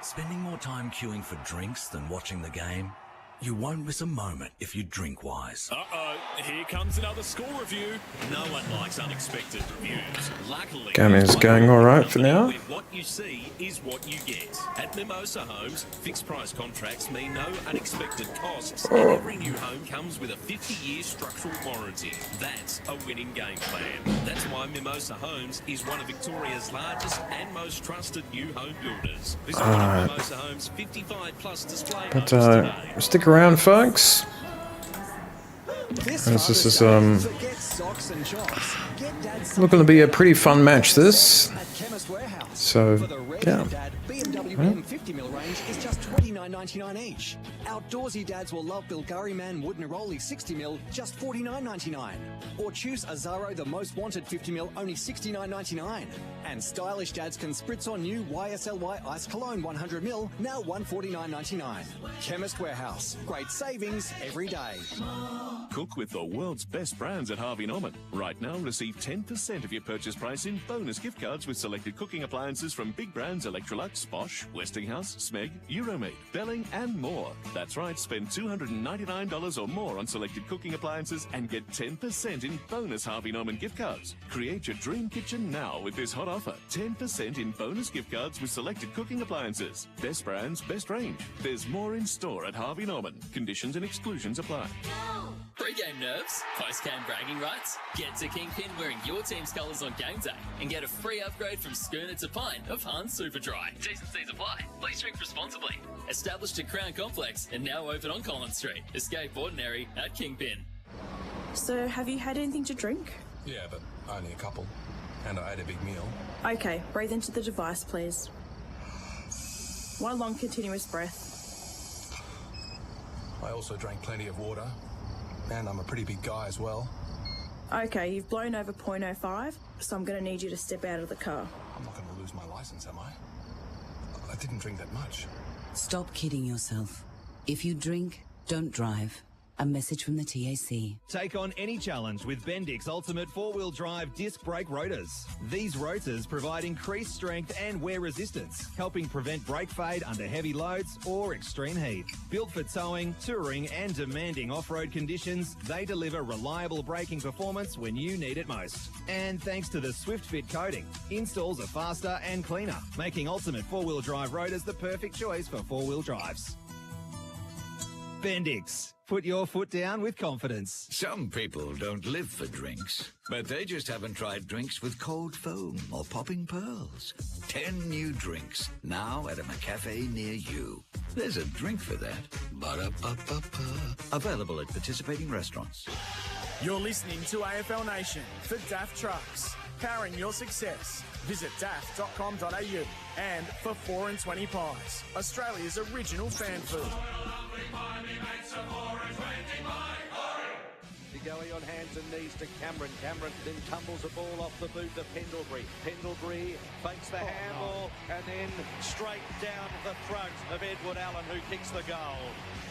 Spending more time queuing for drinks than watching the game? You won't miss a moment if you drink wise. Uh-oh, here comes another score review. No one likes unexpected reviews. Luckily, Game is going all right for now. What you see is what you get. At Mimosa Homes, fixed price contracts mean no unexpected costs, and every new home comes with a 50-year structural warranty. That's a winning game plan. That's why Mimosa Homes is one of Victoria's largest and most trusted new home builders. Visit one of Mimosa Homes' 55+ display homes today. Stick around, folks. This is looking to be a pretty fun match, this. So, yeah. M50ml range is just $29.99 each. Outdoorsy dads will love Bilgari Man Wood Neroli 60ml, just $49.99. Or choose Azaro the most wanted 50ml, only $69.99. And stylish dads can spritz on new YSLY Ice Cologne 100ml, now $149.99. Chemist Warehouse, great savings every day. Cook with the world's best brands at Harvey Norman. Right now, receive 10% of your purchase price in bonus gift cards with selected cooking appliances from big brands Electrolux, Bosch, Westinghouse, Smeg, Euromade, Belling, and more. That's right, spend $299 or more on selected cooking appliances and get 10% in bonus Harvey Norman gift cards. Create your dream kitchen now with this hot offer. 10% in bonus gift cards with selected cooking appliances. Best brands, best range. There's more in store at Harvey Norman. Conditions and exclusions apply. Pre-game nerves? Post-game bragging rights? Get to Kingpin wearing your team's colours on game day and get a free upgrade from schooner to pint of Hans Superdry. T's and C's apply. Please drink responsibly. Established at Crown Complex and now open on Collins Street. Escape ordinary at Kingpin. So, have you had anything to drink? Yeah, but only a couple. And I ate a big meal. Okay, breathe into the device, please. One long continuous breath. I also drank plenty of water. And I'm a pretty big guy as well. Okay, you've blown over 0.05, so I'm going to need you to step out of the car. I'm not going to lose my license, am I? I didn't drink that much. Stop kidding yourself. If you drink, don't drive. A message from the TAC. Take on any challenge with Bendix Ultimate 4-wheel drive disc brake rotors. These rotors provide increased strength and wear resistance, helping prevent brake fade under heavy loads or extreme heat. Built for towing, touring and demanding off-road conditions, they deliver reliable braking performance when you need it most. And thanks to the SwiftFit coating, installs are faster and cleaner, making Ultimate 4-wheel drive rotors the perfect choice for 4-wheel drives. Bendix. Put your foot down with confidence. Some people don't live for drinks, but they just haven't tried drinks with cold foam or popping pearls. 10 new drinks, now at a McCafe near you. There's a drink for that. Ba-da-ba-ba-ba. Available at participating restaurants. You're listening to AFL Nation for Daft Trucks. Powering your success. Visit daft.com.au. And for 4 and 20 pies, Australia's original fan food. Going on hands and knees to Cameron. Cameron then tumbles the ball off the boot to Pendlebury. Pendlebury fakes the handball and then straight down the throat of Edward Allen, who kicks the goal.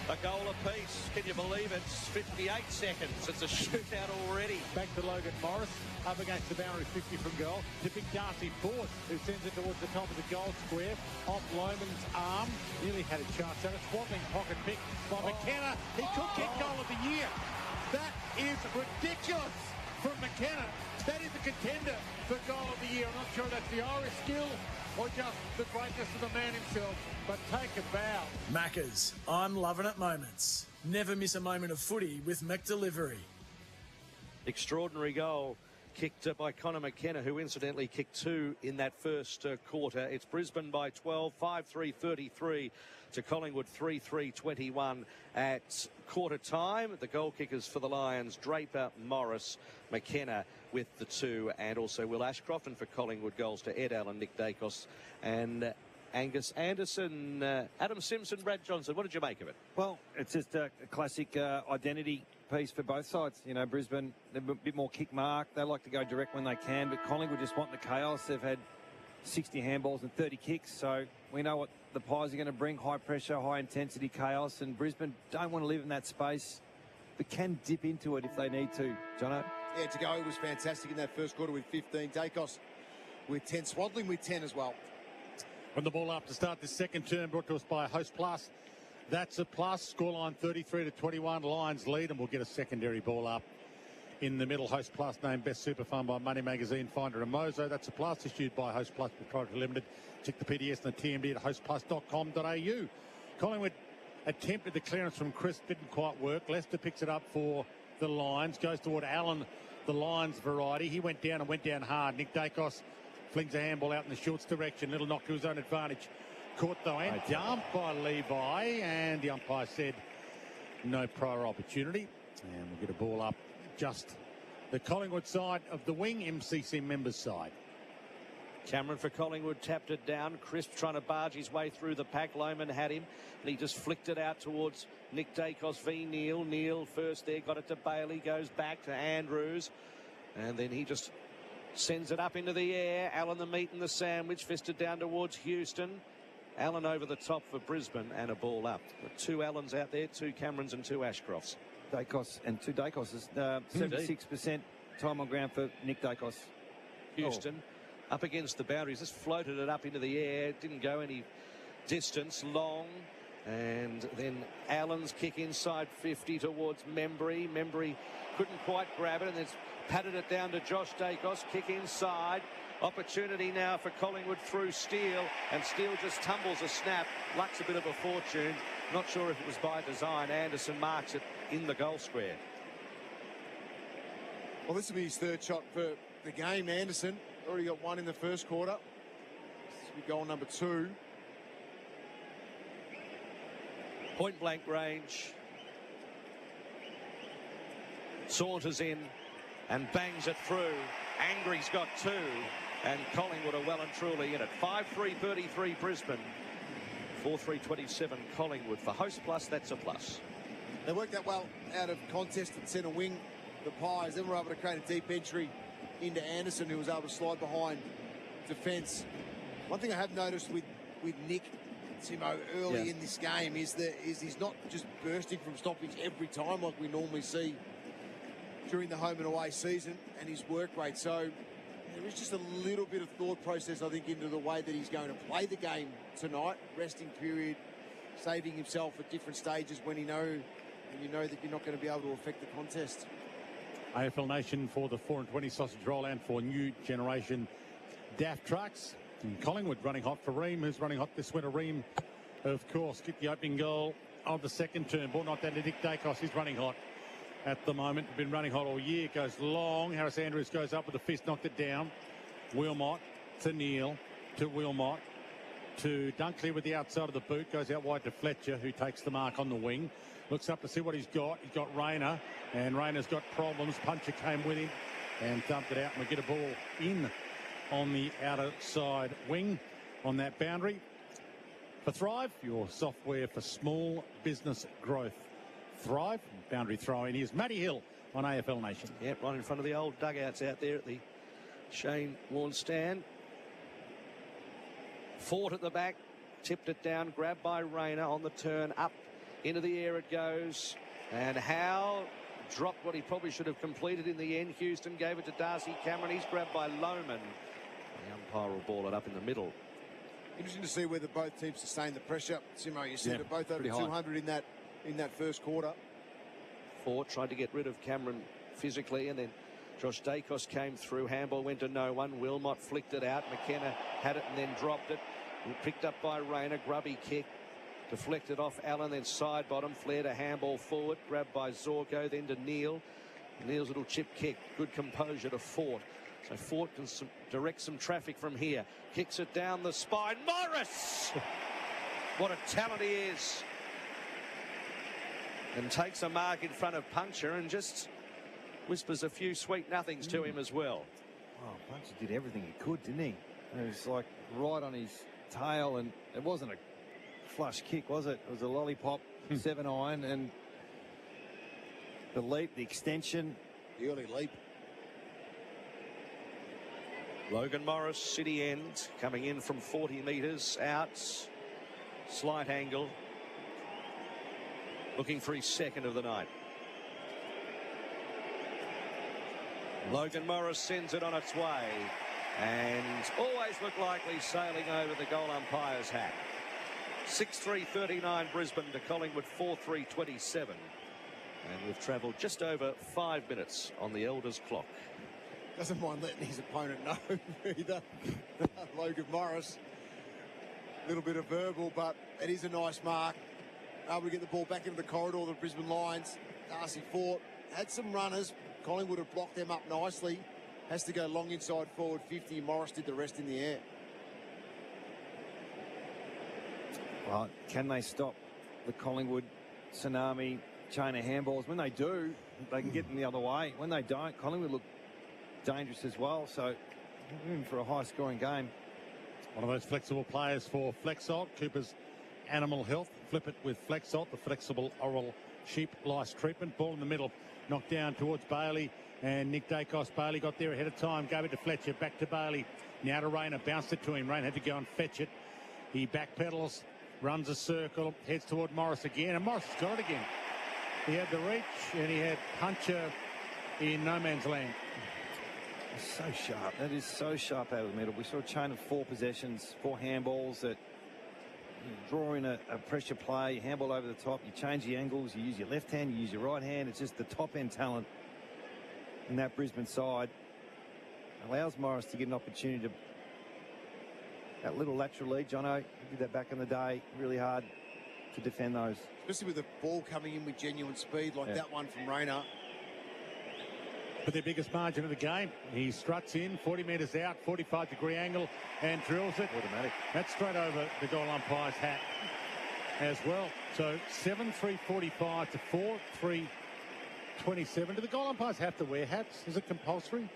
A goal apiece. Can you believe it? It's 58 seconds. It's a shootout already. Back to Logan Morris, up against the boundary, 50 from goal. To big Darcy Ford, who sends it towards the top of the goal square. Off Loman's arm. Nearly had a chance at it. Swaddling pocket pick by McKenna. He could get goal of the year. That is ridiculous from McKenna. That is a contender for goal of the year. I'm not sure that's the Irish skill or just the greatness of the man himself, but take a bow. Maccas, I'm loving it moments. Never miss a moment of footy with McDelivery. Extraordinary goal kicked by Connor McKenna, who incidentally kicked 2 in that first quarter. It's Brisbane by 12, 5-3-33 to Collingwood 3-3-21 at quarter time. The goal kickers for the Lions, Draper, Morris, McKenna with the 2, and also Will Ashcroft, and for Collingwood goals to Ed Allen, Nick Dacos and Angus Anderson. Adam Simpson, Brad Johnson, what did you make of it? Well, it's just a classic identity piece for both sides. You know, Brisbane, they're a bit more kick mark. They like to go direct when they can, but Collingwood just want the chaos. They've had 60 handballs and 30 kicks, so we know what the Pies are going to bring: high pressure, high intensity chaos, and Brisbane don't want to live in that space, but can dip into it if they need to. Jono? Yeah, to go was fantastic in that first quarter with 15. Dacos with 10. Swaddling with 10 as well. From the ball up to start the second term, brought to us by Host Plus. That's a plus. Scoreline 33-21. Lions lead, and we'll get a secondary ball up in the middle. Host Plus named Best Super Fund by Money Magazine, Finder and Mozo. That's a plus issued by Host Plus Proprietary Limited. Check the PDS and the TMD at hostplus.com.au. Collingwood attempted the clearance from Chris, didn't quite work. Lester picks it up for the Lions, goes toward Allen, the Lions variety. He went down and went down hard. Nick Dacos flings a handball out in the shorts direction. Little knock to his own advantage. Caught though and dumped by Levi, and the umpire said no prior opportunity. And we'll get a ball up just the Collingwood side of the wing, MCC members side. Cameron for Collingwood tapped it down. Crisp trying to barge his way through the pack. Lohman had him, and he just flicked it out towards Nick Dacos v Neil. Neil first there, got it to Bailey, goes back to Andrews, and then he just sends it up into the air. Allen the meat and the sandwich, fisted down towards Houston. Allen over the top for Brisbane, and a ball up. Got 2 Allens out there, 2 Camerons and 2 Ashcrofts. Dacos and 2 Dacoses. 76% time on ground for Nick Dacos. Houston up against the boundaries, just floated it up into the air, didn't go any distance, long, and then Allen's kick inside 50 towards Membry. Membry couldn't quite grab it, and then patted it down to Josh Dacos, kick inside. Opportunity now for Collingwood through Steele, and Steele just tumbles a snap. Luck's a bit of a fortune. Not sure if it was by design. Anderson marks it in the goal square. Well, this will be his 3rd shot for the game. Anderson already got 1 in the first quarter. This will be goal number 2. Point blank range. Saunters in and bangs it through. Angry's got 2, and Collingwood are well and truly in it. 5-3-33 Brisbane, 4-3-27 Collingwood. For Host Plus, that's a plus. They worked that well out of contest at centre wing, the Pies. Then were able to create a deep entry into Anderson, who was able to slide behind defence. One thing I have noticed with Nick, Timo, early in this game is he's not just bursting from stoppage every time like we normally see during the home and away season, and his work rate. So there is just a little bit of thought process, I think, into the way that he's going to play the game tonight. Resting period, saving himself at different stages when you know that you're not going to be able to affect the contest. AFL Nation for the 4 and 20 sausage roll and for new generation DAF trucks. And Collingwood running hot for Ream, who's running hot this winter. Ream, of course, get the opening goal of the second term. Ball knocked down to Nick Dacos. He's running hot at the moment. Been running hot all year. Goes long. Harris Andrews goes up with a fist, knocked it down. Wilmot to Neil, to Wilmot, to Dunkley with the outside of the boot. Goes out wide to Fletcher, who takes the mark on the wing. Looks up to see what he's got. He's got Rayner, and Rayner's got problems. Puncher came with him and dumped it out, and we get a ball in on the outer side wing on that boundary. For Thrive, your software for small business growth. Thrive, boundary throw-in. Here's Matty Hill on AFL Nation. Yep, right in front of the old dugouts out there at the Shane Warne stand. Fort at the back, tipped it down, grabbed by Rayner on the turn, up into the air it goes, and Howe dropped what he probably should have completed in the end. Houston gave it to Darcy Cameron. He's grabbed by Lohman. The umpire will ball it up in the middle. Interesting to see whether both teams sustain the pressure. Simo, you said they're both over 200 in that first quarter. Fort tried to get rid of Cameron physically, and then Josh Dacos came through. Handball went to no one. Wilmot flicked it out. McKenna had it and then dropped it. Picked up by Rayner. Grubby kick. Deflected off Allen, then side bottom. Flared a handball forward. Grabbed by Zorko, then to Neil. Neil's little chip kick. Good composure to Fort. So Fort can direct some traffic from here. Kicks it down the spine. Morris! What a talent he is. And takes a mark in front of Puncher and just whispers a few sweet nothings to him as well. Oh, Puncher did everything he could, didn't he? It was like right on his tail, and it wasn't a flush kick, was it? It was a lollipop, 7-iron, and the leap, the extension. The early leap. Logan Morris, city end, coming in from 40 metres out. Slight angle. Looking for his second of the night. Logan Morris sends it on its way, and always looked like he's sailing over the goal umpire's hat. 6-3-39 Brisbane to Collingwood 4-3-27. And we've travelled just over 5 minutes on the Elders clock. Doesn't mind letting his opponent know either. Logan Morris. A little bit of verbal, but it is a nice mark. Able to get the ball back into the corridor of the Brisbane Lions. Darcy Fort had some runners. Collingwood have blocked them up nicely. Has to go long inside forward 50. Morris did the rest in the air. Well, can they stop the Collingwood tsunami chain of handballs? When they do, they can get them the other way. When they don't, Collingwood look dangerous as well. So in for a high-scoring game. One of those flexible players for Flexalt. Cooper's Animal Health. Flip it with Flexalt, the flexible oral sheep lice treatment. Ball in the middle, knocked down towards Bailey. And Nick Dacos. Bailey got there ahead of time. Gave it to Fletcher. Back to Bailey. Now to Rayner. Bounced it to him. Rain had to go and fetch it. He backpedals. Runs a circle. Heads toward Morris again. And Morris has got it again. He had the reach and he had Puncher in no man's land. It's so sharp. That is so sharp out of the middle. We saw a chain of 4 possessions, 4 handballs that draw in a pressure play. You handball over the top. You change the angles. You use your left hand. You use your right hand. It's just the top-end talent in that Brisbane side allows Morris to get an opportunity to that little lateral lead. Jono, he did that back in the day. Really hard to defend those. Especially with the ball coming in with genuine speed like that one from Rayner. But their biggest margin of the game. He struts in, 40 metres out, 45-degree angle, and drills it. Automatic. That's straight over the goal umpire's hat as well. So 7-3-45 to 4-3-27. Do the goal umpires have to wear hats? Is it compulsory?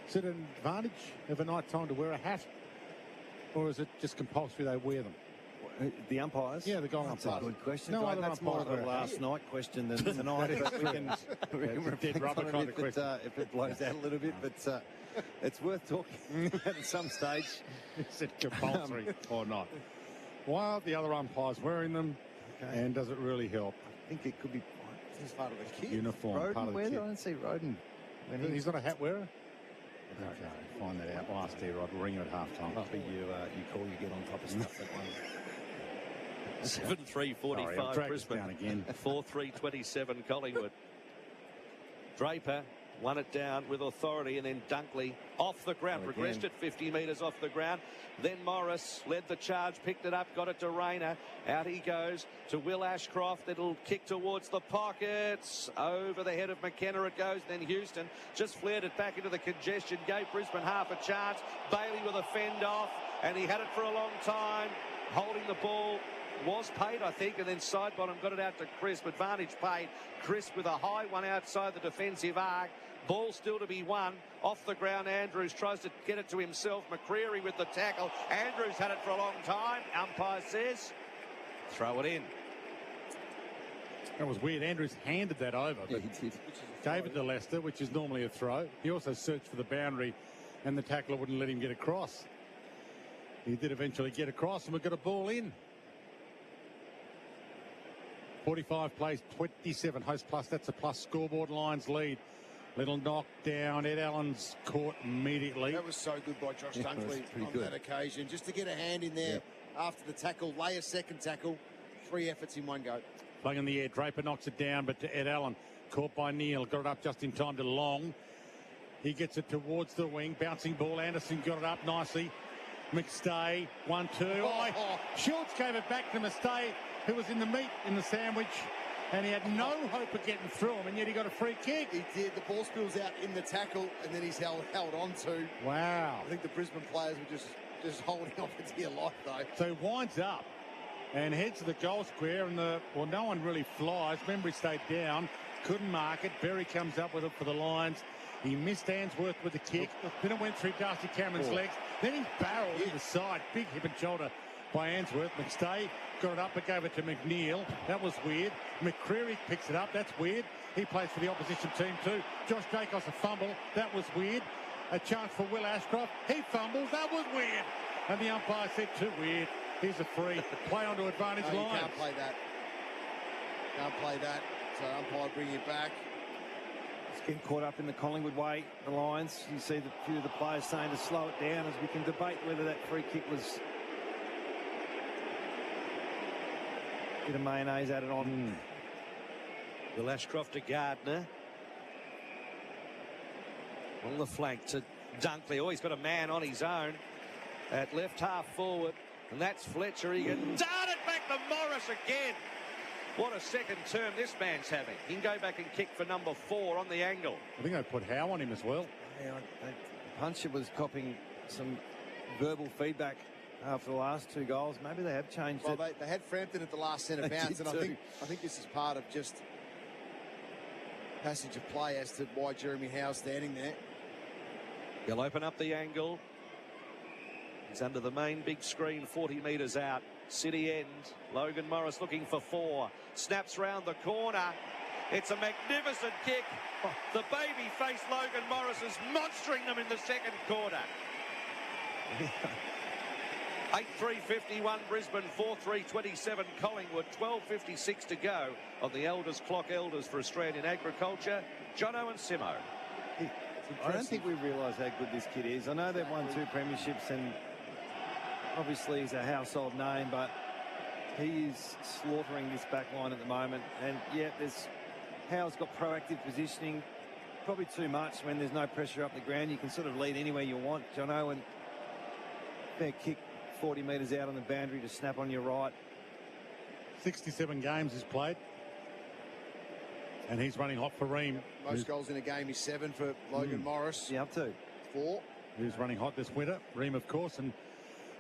Is it an advantage of a night time to wear a hat? Or is it just compulsory they wear them? The umpires? Yeah, the goal That's umpires. a good question. No, That's more of a last night question than tonight. But we can dead rubber kind of question. If it blows out a little bit, but it's worth talking about at some stage. Is it compulsory or not? Why aren't the other umpires wearing them? Okay. And does it really help? I think it could be part of the kit. Uniform, Roden part of the kit. I don't see Roden. He's not a hat wearer? Okay, find that out. Last year, I'd ring you at half-time. But you call, you get on top of stuff that one. 7-3-45 Brisbane. Again. 4-3-27 Collingwood. Draper won it down with authority, and then Dunkley off the ground, progressed it 50 metres off the ground. Then Morris led the charge, picked it up, got it to Rayner. Out he goes to Will Ashcroft. It'll kick towards the pockets. Over the head of McKenna it goes. Then Houston just flared it back into the congestion, gave Brisbane half a chance. Bailey with a fend off, and he had it for a long time, holding the ball. Was paid, I think, and then side bottom got it out to Crisp. Advantage paid. Crisp with a high one outside the defensive arc. Ball still to be won. Off the ground, Andrews tries to get it to himself. McCreary with the tackle. Andrews had it for a long time. Umpire says, throw it in. That was weird. Andrews handed that over. Yeah, he did. Gave it to Lester, which is normally a throw. He also searched for the boundary, and the tackler wouldn't let him get across. He did eventually get across, and we got a ball in. 45 plays 27. Host plus, that's a plus. Scoreboard Lions lead. Little knock down. Ed Allen's caught immediately. That was so good by Josh Dunkley on that occasion. Just to get a hand in there after the tackle, lay a second tackle. 3 efforts in one go. Flung in the air. Draper knocks it down, but to Ed Allen. Caught by Neal. Got it up just in time to Long. He gets it towards the wing. Bouncing ball. Anderson got it up nicely. McStay. 1-2. Oh, Schultz gave it back to McStay, who was in the meat in the sandwich, and he had no hope of getting through him, and yet he got a free kick. He did. The ball spills out in the tackle, and then he's held on to. Wow. I think the Brisbane players were just holding on for dear life, though. So he winds up and heads to the goal square, and no one really flies. Membry stayed down, couldn't mark it. Berry comes up with it for the Lions. He missed Ainsworth with the kick. Then it went through Darcy Cameron's legs. Then he barreled to the side. Big hip and shoulder by Ainsworth. McStay got it up but gave it to McNeil. That was weird. McCreary picks it up. That's weird. He plays for the opposition team too. Josh Dacos a fumble. That was weird. A chance for Will Ashcroft. He fumbles. That was weird. And the umpire said too weird. Here's a free. Play onto advantage No, line. you can't play that. Can't play that. So umpire bringing it back. It's getting caught up in the Collingwood way, the Lions. You see a few of the players saying to slow it down, as we can debate whether that free kick was a bit of mayonnaise added on. Will Ashcroft to Gardner. On the flank to Dunkley. Oh, he's got a man on his own at left half forward, and that's Fletcher. He can dart it back to Morris again. What a second term this man's having. He can go back and kick for number 4 on the angle. I think they put Howe on him as well. Yeah, Puncher was copying some verbal feedback after the last 2 goals. Maybe they have changed it. They had Frampton at the last centre bounce, and I think this is part of just passage of play as to why Jeremy Howe's standing there. He'll open up the angle. He's under the main big screen, 40 metres out. City end. Logan Morris looking for 4. Snaps round the corner. It's a magnificent kick. The baby-faced Logan Morris is monstering them in the second quarter. 8:3:51 Brisbane, 4:3:27 Collingwood, 12:56 to go on the Elders clock. Elders for Australian Agriculture. Jono and Simo. I don't think we realise how good this kid is. I know they've won 2 premierships and obviously he's a household name, but he is slaughtering this back line at the moment. And yeah, Howe's got proactive positioning, probably too much when there's no pressure up the ground. You can sort of lead anywhere you want, Jono, and fair kick 40 metres out on the boundary to snap on your right. 67 games he's played. And he's running hot for Ream. Most goals in a game is 7 for Logan Morris. Yeah, up to 4. Who's running hot this winter. Ream, of course, and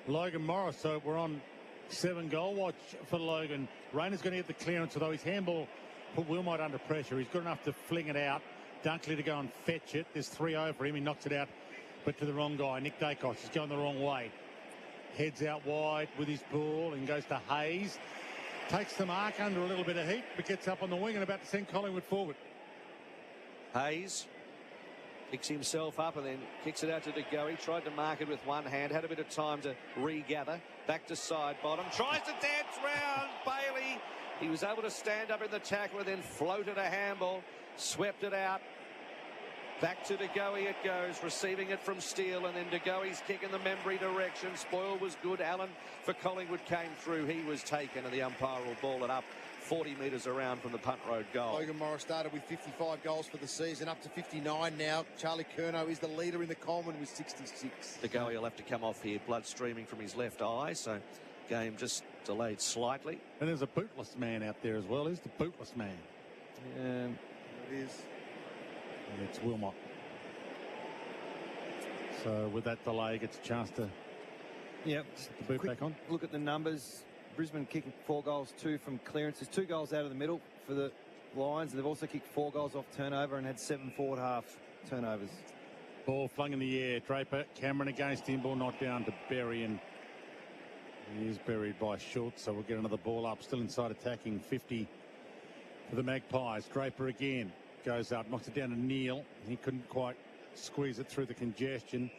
Logan Morris. So we're on 7 goal watch for Logan. Rayner's going to get the clearance, although his handball put Wilmot under pressure. He's good enough to fling it out. Dunkley to go and fetch it. There's 3 over him. He knocks it out, but to the wrong guy. Nick Dacos is going the wrong way. Heads out wide with his ball and goes to Hayes. Takes the mark under a little bit of heat, but gets up on the wing and about to send Collingwood forward. Hayes picks himself up and then kicks it out to De Goey. Tried to mark it with one hand. Had a bit of time to regather. Back to side bottom. Tries to dance round Bailey. He was able to stand up in the tackle and then floated a handball. Swept it out. Back to De Goey it goes, receiving it from Steele, and then De Goey's kick in the Membry direction. Spoil was good. Allen for Collingwood came through. He was taken, and the umpire will ball it up 40 metres around from the punt road goal. Logan Morris started with 55 goals for the season, up to 59 now. Charlie Curnow is the leader in the Coleman with 66. De Goey will have to come off here, blood streaming from his left eye, so game just delayed slightly. And there's a bootless man out there as well. Who's the bootless man? Yeah, it is. And it's Wilmot. So with that delay, gets a chance to get the boot back on. Look at the numbers. Brisbane kicking 4 goals, 2 from clearances, 2 goals out of the middle for the Lions. They've also kicked 4 goals off turnover and had 7 forward half turnovers. Ball flung in the air. Draper, Cameron against him. Ball knocked down to Berry, and he is buried by Schultz. So we'll get another ball up. Still inside attacking. 50 for the Magpies. Draper again. Goes up, knocks it down to Neal. He couldn't quite squeeze it through the congestion.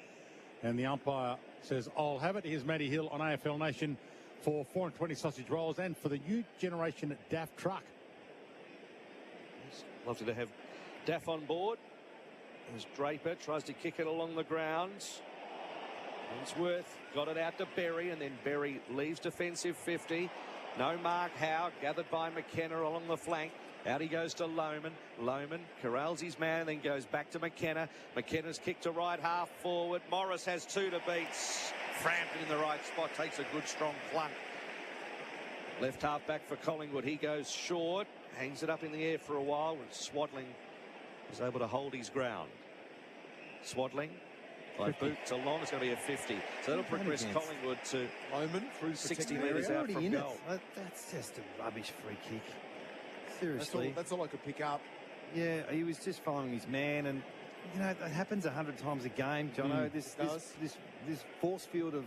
And the umpire says, I'll have it. Here's Matty Hill on AFL Nation for 4 and 20 sausage rolls and for the new generation Daft truck. Lovely to have Daff on board. As Draper tries to kick it along the grounds. Ainsworth got it out to Berry, and then Berry leaves defensive 50. No mark. Howe gathered by McKenna along the flank. Out he goes to Lohman. Lohman corrals his man, then goes back to McKenna. McKenna's kick to right half forward. Morris has 2 to beat. Frampton in the right spot, takes a good strong clunk. Left half back for Collingwood. He goes short, hangs it up in the air for a while, and Swadling was able to hold his ground. Swadling by boot to long. It's going to be a 50. So that'll progress Collingwood to Lohman through 60 metres out from goal. That's just a rubbish free kick. Seriously. That's all I could pick up. Yeah, he was just following his man, and you know, it happens 100 times a game, Jono. This force field of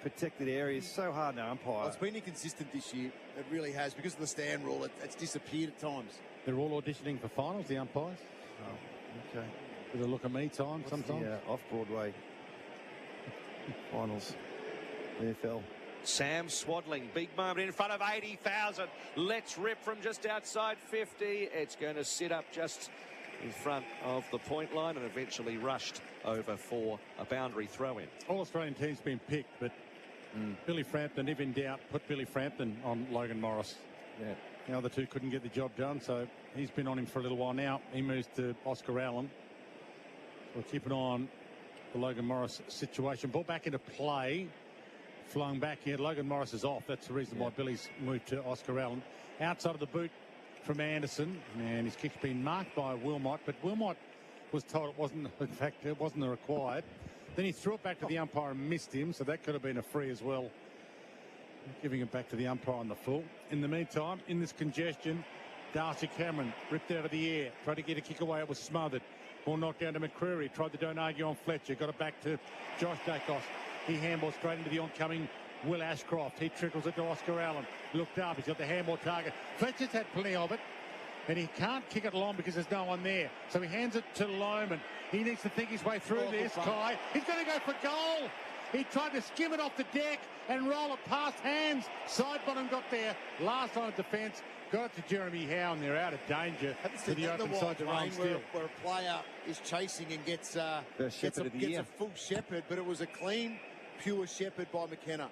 protected area is so hard to umpire. Well, it's been inconsistent this year. It really has. Because of the stand rule, it's disappeared at times. They're all auditioning for finals, the umpires. Oh, okay. With a look at me time sometimes. The, off-Broadway finals. AFL. Sam Swadling, big moment in front of 80,000. Let's rip from just outside 50. It's going to sit up just in front of the point line and eventually rushed over for a boundary throw-in. All Australian teams been picked, but Billy Frampton, if in doubt, put Billy Frampton on Logan Morris. Yeah. The other two couldn't get the job done, so he's been on him for a little while now. He moves to Oscar Allen. We'll keep an eye on the Logan Morris situation. Ball back into play. Flung back here. Logan Morris is off. That's the reason why Billy's moved to Oscar Allen. Outside of the boot from Anderson. And his kick's been marked by Wilmot. But Wilmot was told it wasn't, in fact, it wasn't required. Then he threw it back to the umpire and missed him. So that could have been a free as well. Giving it back to the umpire on the full. In the meantime, in this congestion, Darcy Cameron ripped out of the air. Tried to get a kick away. It was smothered. Ball knocked down to McCreary. Tried to don't argue on Fletcher. Got it back to Josh Dacos. He handballs straight into the oncoming Will Ashcroft. He trickles it to Oscar Allen. Looked up. He's got the handball target. Fletcher's had plenty of it. And he can't kick it long because there's no one there. So he hands it to Lohman. He needs to think his way through this. Kai, he's going to go for goal. He tried to skim it off the deck and roll it past hands. Side bottom got there. Last line of defence. Got it to Jeremy Howe, and they're out of danger to the open side to Ryan Steele. Where a player is chasing and gets a full shepherd, but it was a clean, pure shepherd by McKenna.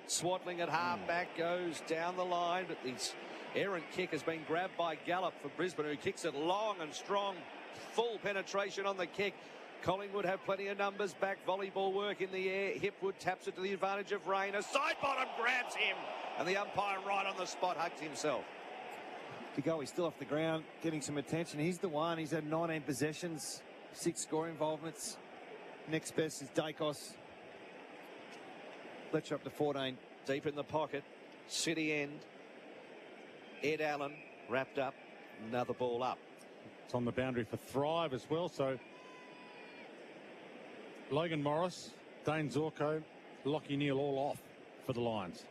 Swaddling at half-back goes down the line, but this errant kick has been grabbed by Gallup for Brisbane, who kicks it long and strong. Full penetration on the kick. Collingwood have plenty of numbers back. Volleyball work in the air. Hipwood taps it to the advantage of Rayner. Side bottom grabs him, and the umpire right on the spot hugs himself. To go, he's still off the ground, getting some attention. He's the one. He's had 19 possessions, 6 score involvements. Next best is Dacos. Fletcher up to 14. Deep in the pocket. City end. Ed Allen wrapped up. Another ball up. It's on the boundary for Thrive as well. So Logan Morris, Dane Zorko, Lockie Neal all off for the Lions.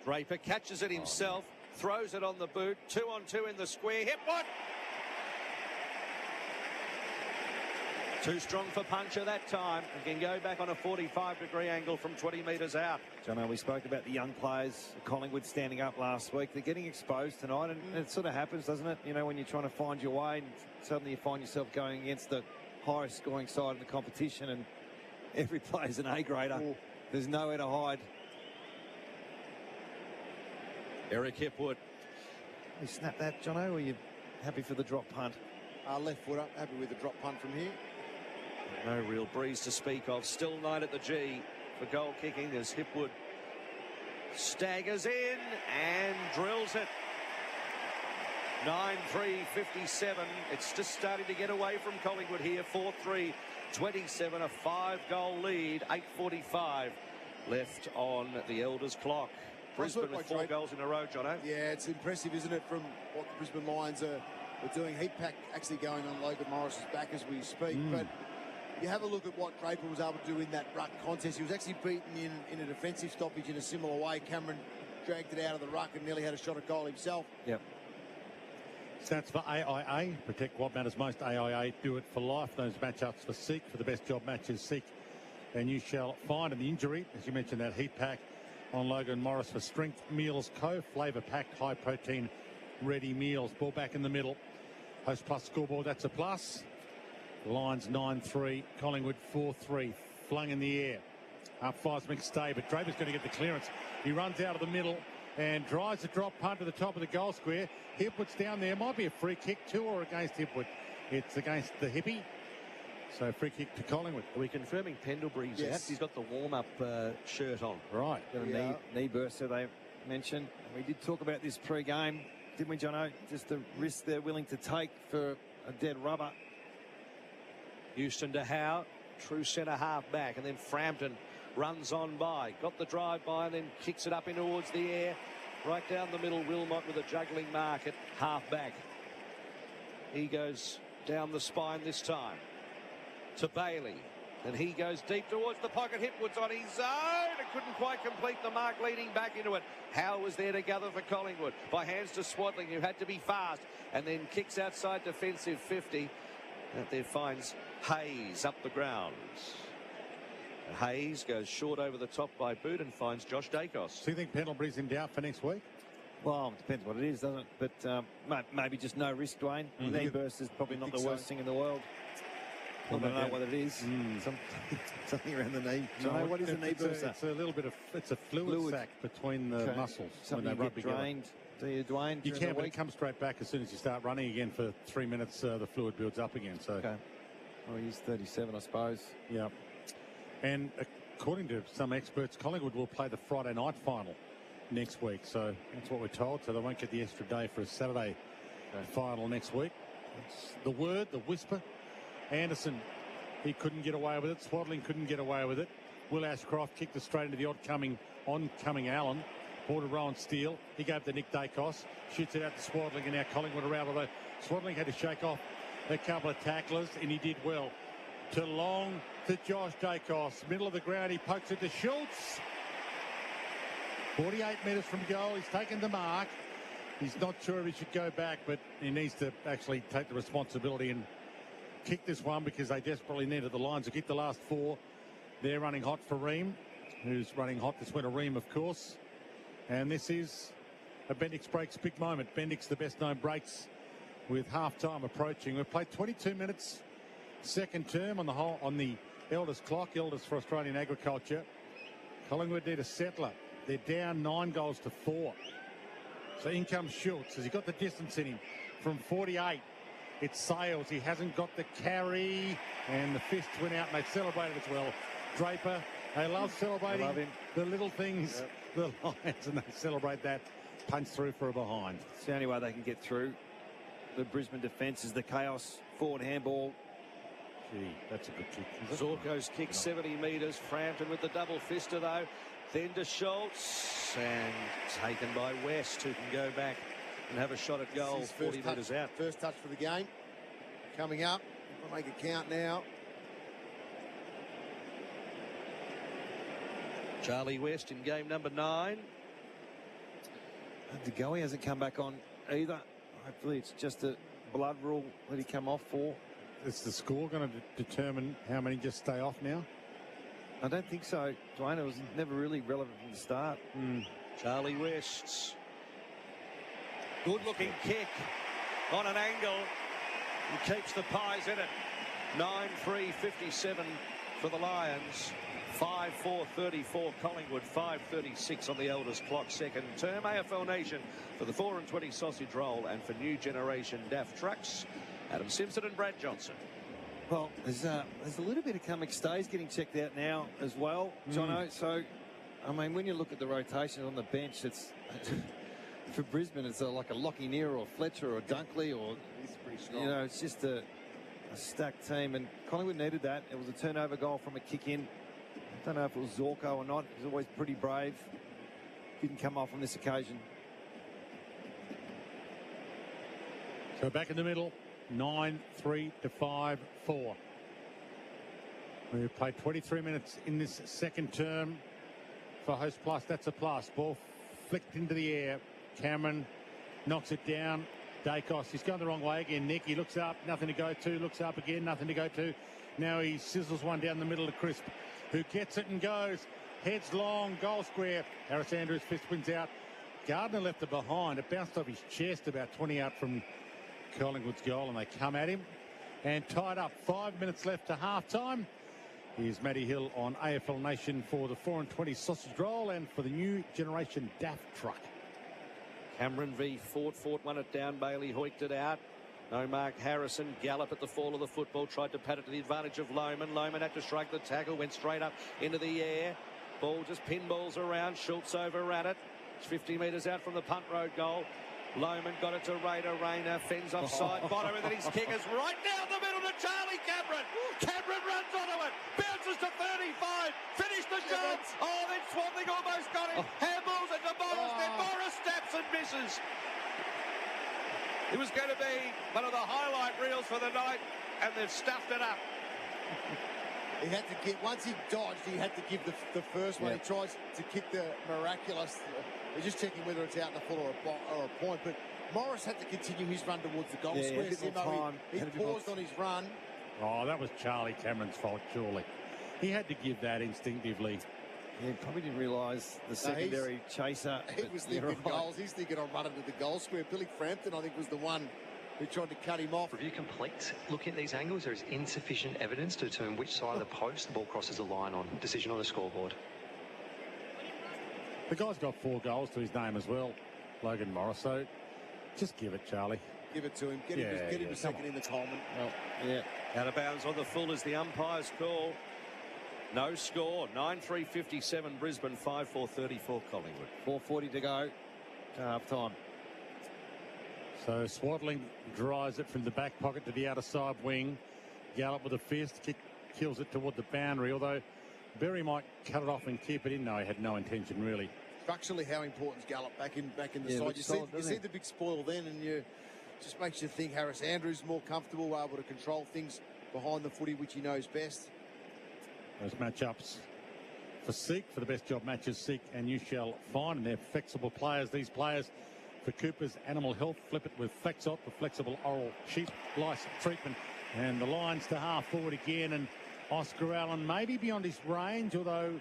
Draper catches it himself. Throws it on the boot. 2-on-2 in the square. Hipwood. Too strong for Puncher that time. And can go back on a 45-degree angle from 20 metres out. Jono, we spoke about the young players, Collingwood standing up last week. They're getting exposed tonight, and it sort of happens, doesn't it? You know, when you're trying to find your way, and suddenly you find yourself going against the highest scoring side of the competition, and every player's an A-grader. There's nowhere to hide. Eric Hipwood. You snap that, Jono, or are you happy for the drop punt? Left foot up, happy with the drop punt from here. No real breeze to speak of. Still 9 at the G for goal kicking as Hipwood staggers in and drills it. 9-3-57. It's just starting to get away from Collingwood here. 4-3-27, a 5-goal lead. 8:45 left on the Elders clock. Brisbane with 4 goals in a row, Jono. Yeah, it's impressive, isn't it, from what the Brisbane Lions are doing. Heat pack actually going on Logan Morris's back as we speak. But you have a look at what Draper was able to do in that ruck contest. He was actually beaten in a defensive stoppage in a similar way. Cameron dragged it out of the ruck and nearly had a shot at goal himself. Yep. Stats for AIA. Protect what matters most. AIA, do it for life. Those matchups for Seek. For the best job matches, Seek. And you shall find an injury, as you mentioned, that heat pack on Logan Morris for Strength Meals Co. Flavour-packed, high-protein, ready meals. Ball back in the middle. Host Plus scoreboard, that's a plus. Lions 9-3, Collingwood 4-3. Flung in the air. Up fires McStay, but Draper's going to get the clearance. He runs out of the middle and drives the drop punt to the top of the goal square. Hipwood's down there. Might be a free kick to or against Hipwood. It's against the hippie. So free kick to Collingwood. Are we confirming Pendlebury's out? He's got the warm-up shirt on. Right. Got a knee burster they mentioned. We did talk about this pre-game, didn't we, Jono? Just the risk they're willing to take for a dead rubber. Houston to Howe, true centre half back, and then Frampton runs on by. Got the drive by and then kicks it up in towards the air. Right down the middle, Wilmot with a juggling mark at half back. He goes down the spine this time to Bailey. And he goes deep towards the pocket. Hipwood's on his own. It couldn't quite complete the mark, leading back into it. Howe was there to gather for Collingwood. By hands to Swaddling, who had to be fast. And then kicks outside defensive 50. That there finds Hayes up the ground. Hayes goes short over the top by boot and finds Josh Dacos. Do you think Pendlebury's in doubt for next week? Well, it depends what it is, doesn't it? But maybe just no risk, Dwayne. Knee burst is probably not the worst thing in the world. I don't know what it is. Something around the knee. No, what is a knee burster? It's a little bit of a fluid sac between the muscles. Something when they rub drained. Do you, Dwayne? You can, but it comes straight back as soon as you start running again for 3 minutes. The fluid builds up again. So. Okay. Well, he's 37, I suppose. Yeah. And according to some experts, Collingwood will play the Friday night final next week. So that's what we're told. So they won't get the extra day for a Saturday final next week. It's the word, the whisper. Anderson, he couldn't get away with it. Swaddling couldn't get away with it. Will Ashcroft kicked it straight into the oncoming Allen. Ball to Rowan Steele. He gave to Nick Dacos. Shoots it out to Swaddling, and now Collingwood around. Although Swaddling had to shake off a couple of tacklers, and he did well. to Long to Josh Dacos. Middle of the ground, he pokes it to Schultz. 48 metres from goal, he's taken the mark. He's not sure if he should go back, but he needs to actually take the responsibility and kick this one because they desperately needed the lines to kick the last 4. They're running hot for Ream, who's running hot this winter, Ream, of course. And this is a Bendix breaks big moment. Bendix, the best known breaks with half-time approaching. We've played 22 minutes, second term on the Elders clock, Elders for Australian Agriculture. Collingwood need a settler. They're down 9 goals to 4. So in comes Schultz. Has he got the distance in him? From 48, it's Sales. He hasn't got the carry. And the fists went out and they celebrated as well. Draper, they love celebrating the little things, the Lions, and they celebrate that. Punch through for a behind. It's the only way they can get through the Brisbane defence is the chaos forward handball. Gee, that's a good kick. Zorko's kick 70 metres. Frampton with the double fister though. Then to Schultz and taken by West, who can go back and have a shot at goal 40 metres out. First touch for the game. Coming up. We'll make it count now. Charlie West in game number 9. And De Goey hasn't come back on either. Hopefully it's just a blood rule that he come off for. Is the score going to determine how many just stay off now? I don't think so, Dwayne. It was never really relevant from the start. Charlie West. Good looking kick on an angle. He keeps the Pies in it. 9-3-57 for the Lions. 5-4-34 Collingwood. 5:36 on the Elders clock. Second term. AFL Nation for the 4 and 20 sausage roll and for new generation DAF trucks. Adam Simpson and Brad Johnson. Well, there's a little bit of Cummings stays getting checked out now as well, Jono. So, I mean, when you look at the rotation on the bench, it's for Brisbane, it's like a Lockie Neer or Fletcher or Dunkley or, you know, it's just a stacked team. And Collingwood needed that. It was a turnover goal from a kick in. I don't know if it was Zorko or not. He was always pretty brave. Didn't come off on this occasion. So back in the middle. 9-3 to 5-4. We've played 23 minutes in this second term for Host Plus. That's a plus. Ball flicked into the air. Cameron knocks it down. Dacos, he's going the wrong way again. Nick, he looks up, nothing to go to. Looks up again, nothing to go to. Now he sizzles one down the middle to Crisp, who gets it and goes. Heads long, goal square. Harris Andrews fist wins out. Gardner left it behind. It bounced off his chest about 20 out from Collingwood's goal, and they come at him and tied up. 5 minutes left to half-time. Here's Matty Hill on AFL Nation for the 4 and 20 sausage roll and for the new generation DAF truck. Cameron v. Fort won it down. Bailey hoiked it out. No mark. Harrison Gallop at the fall of the football. Tried to pat it to the advantage of Lohman. Lohman had to strike the tackle. Went straight up into the air. Ball just pinballs around. Schultz overran it. It's 50 metres out from the punt road goal. Lohman got it to Rayner fends offside bottom, and then his kick is right down the middle to Charlie Cameron. Cameron runs onto it, bounces to 35, finished the job. Oh, then Swanling almost got him. Handballs it to Morris, then Morris steps and misses. It was going to be one of the highlight reels for the night, and they've stuffed it up. He had to get, once he dodged, he had to give the first one. He tries to kick the miraculous. We're just checking whether it's out in the full or a point. But Morris had to continue his run towards the goal square. He paused on his run. Oh, that was Charlie Cameron's fault, surely. He had to give that instinctively. Yeah, probably didn't realise the secondary chaser. He was thinking goals. He's thinking on running to the goal square. Billy Frampton, I think, was the one who tried to cut him off. Review complete. Looking at these angles, there is insufficient evidence to determine which side of the post the ball crosses the line on. Decision on the scoreboard. The guy's got 4 goals to his name as well, Logan Morris. So just give it, Charlie. Give it to him. Get him a second in the Coleman. Well, out of bounds on the full is the umpire's call. No score. 9-3-57 Brisbane. 5-4-34 Collingwood. 4:40 to go to half time. So Swaddling drives it from the back pocket to the outer side wing. Gallop with a fist, kills it toward the boundary, although Berry might cut it off and keep it in. No, he had no intention, really. Structurally, how important is Gallop back in the side? You see the big spoil then, and you just makes you think Harris Andrews more comfortable, able to control things behind the footy, which he knows best. Those matchups for Seek, for the best job matches, Seek and you shall find. And they're flexible players. These players for Cooper's Animal Health, flip it with Flexop, the flexible oral sheep lice treatment. And the lines to half forward again. And Oscar Allen maybe beyond his range, although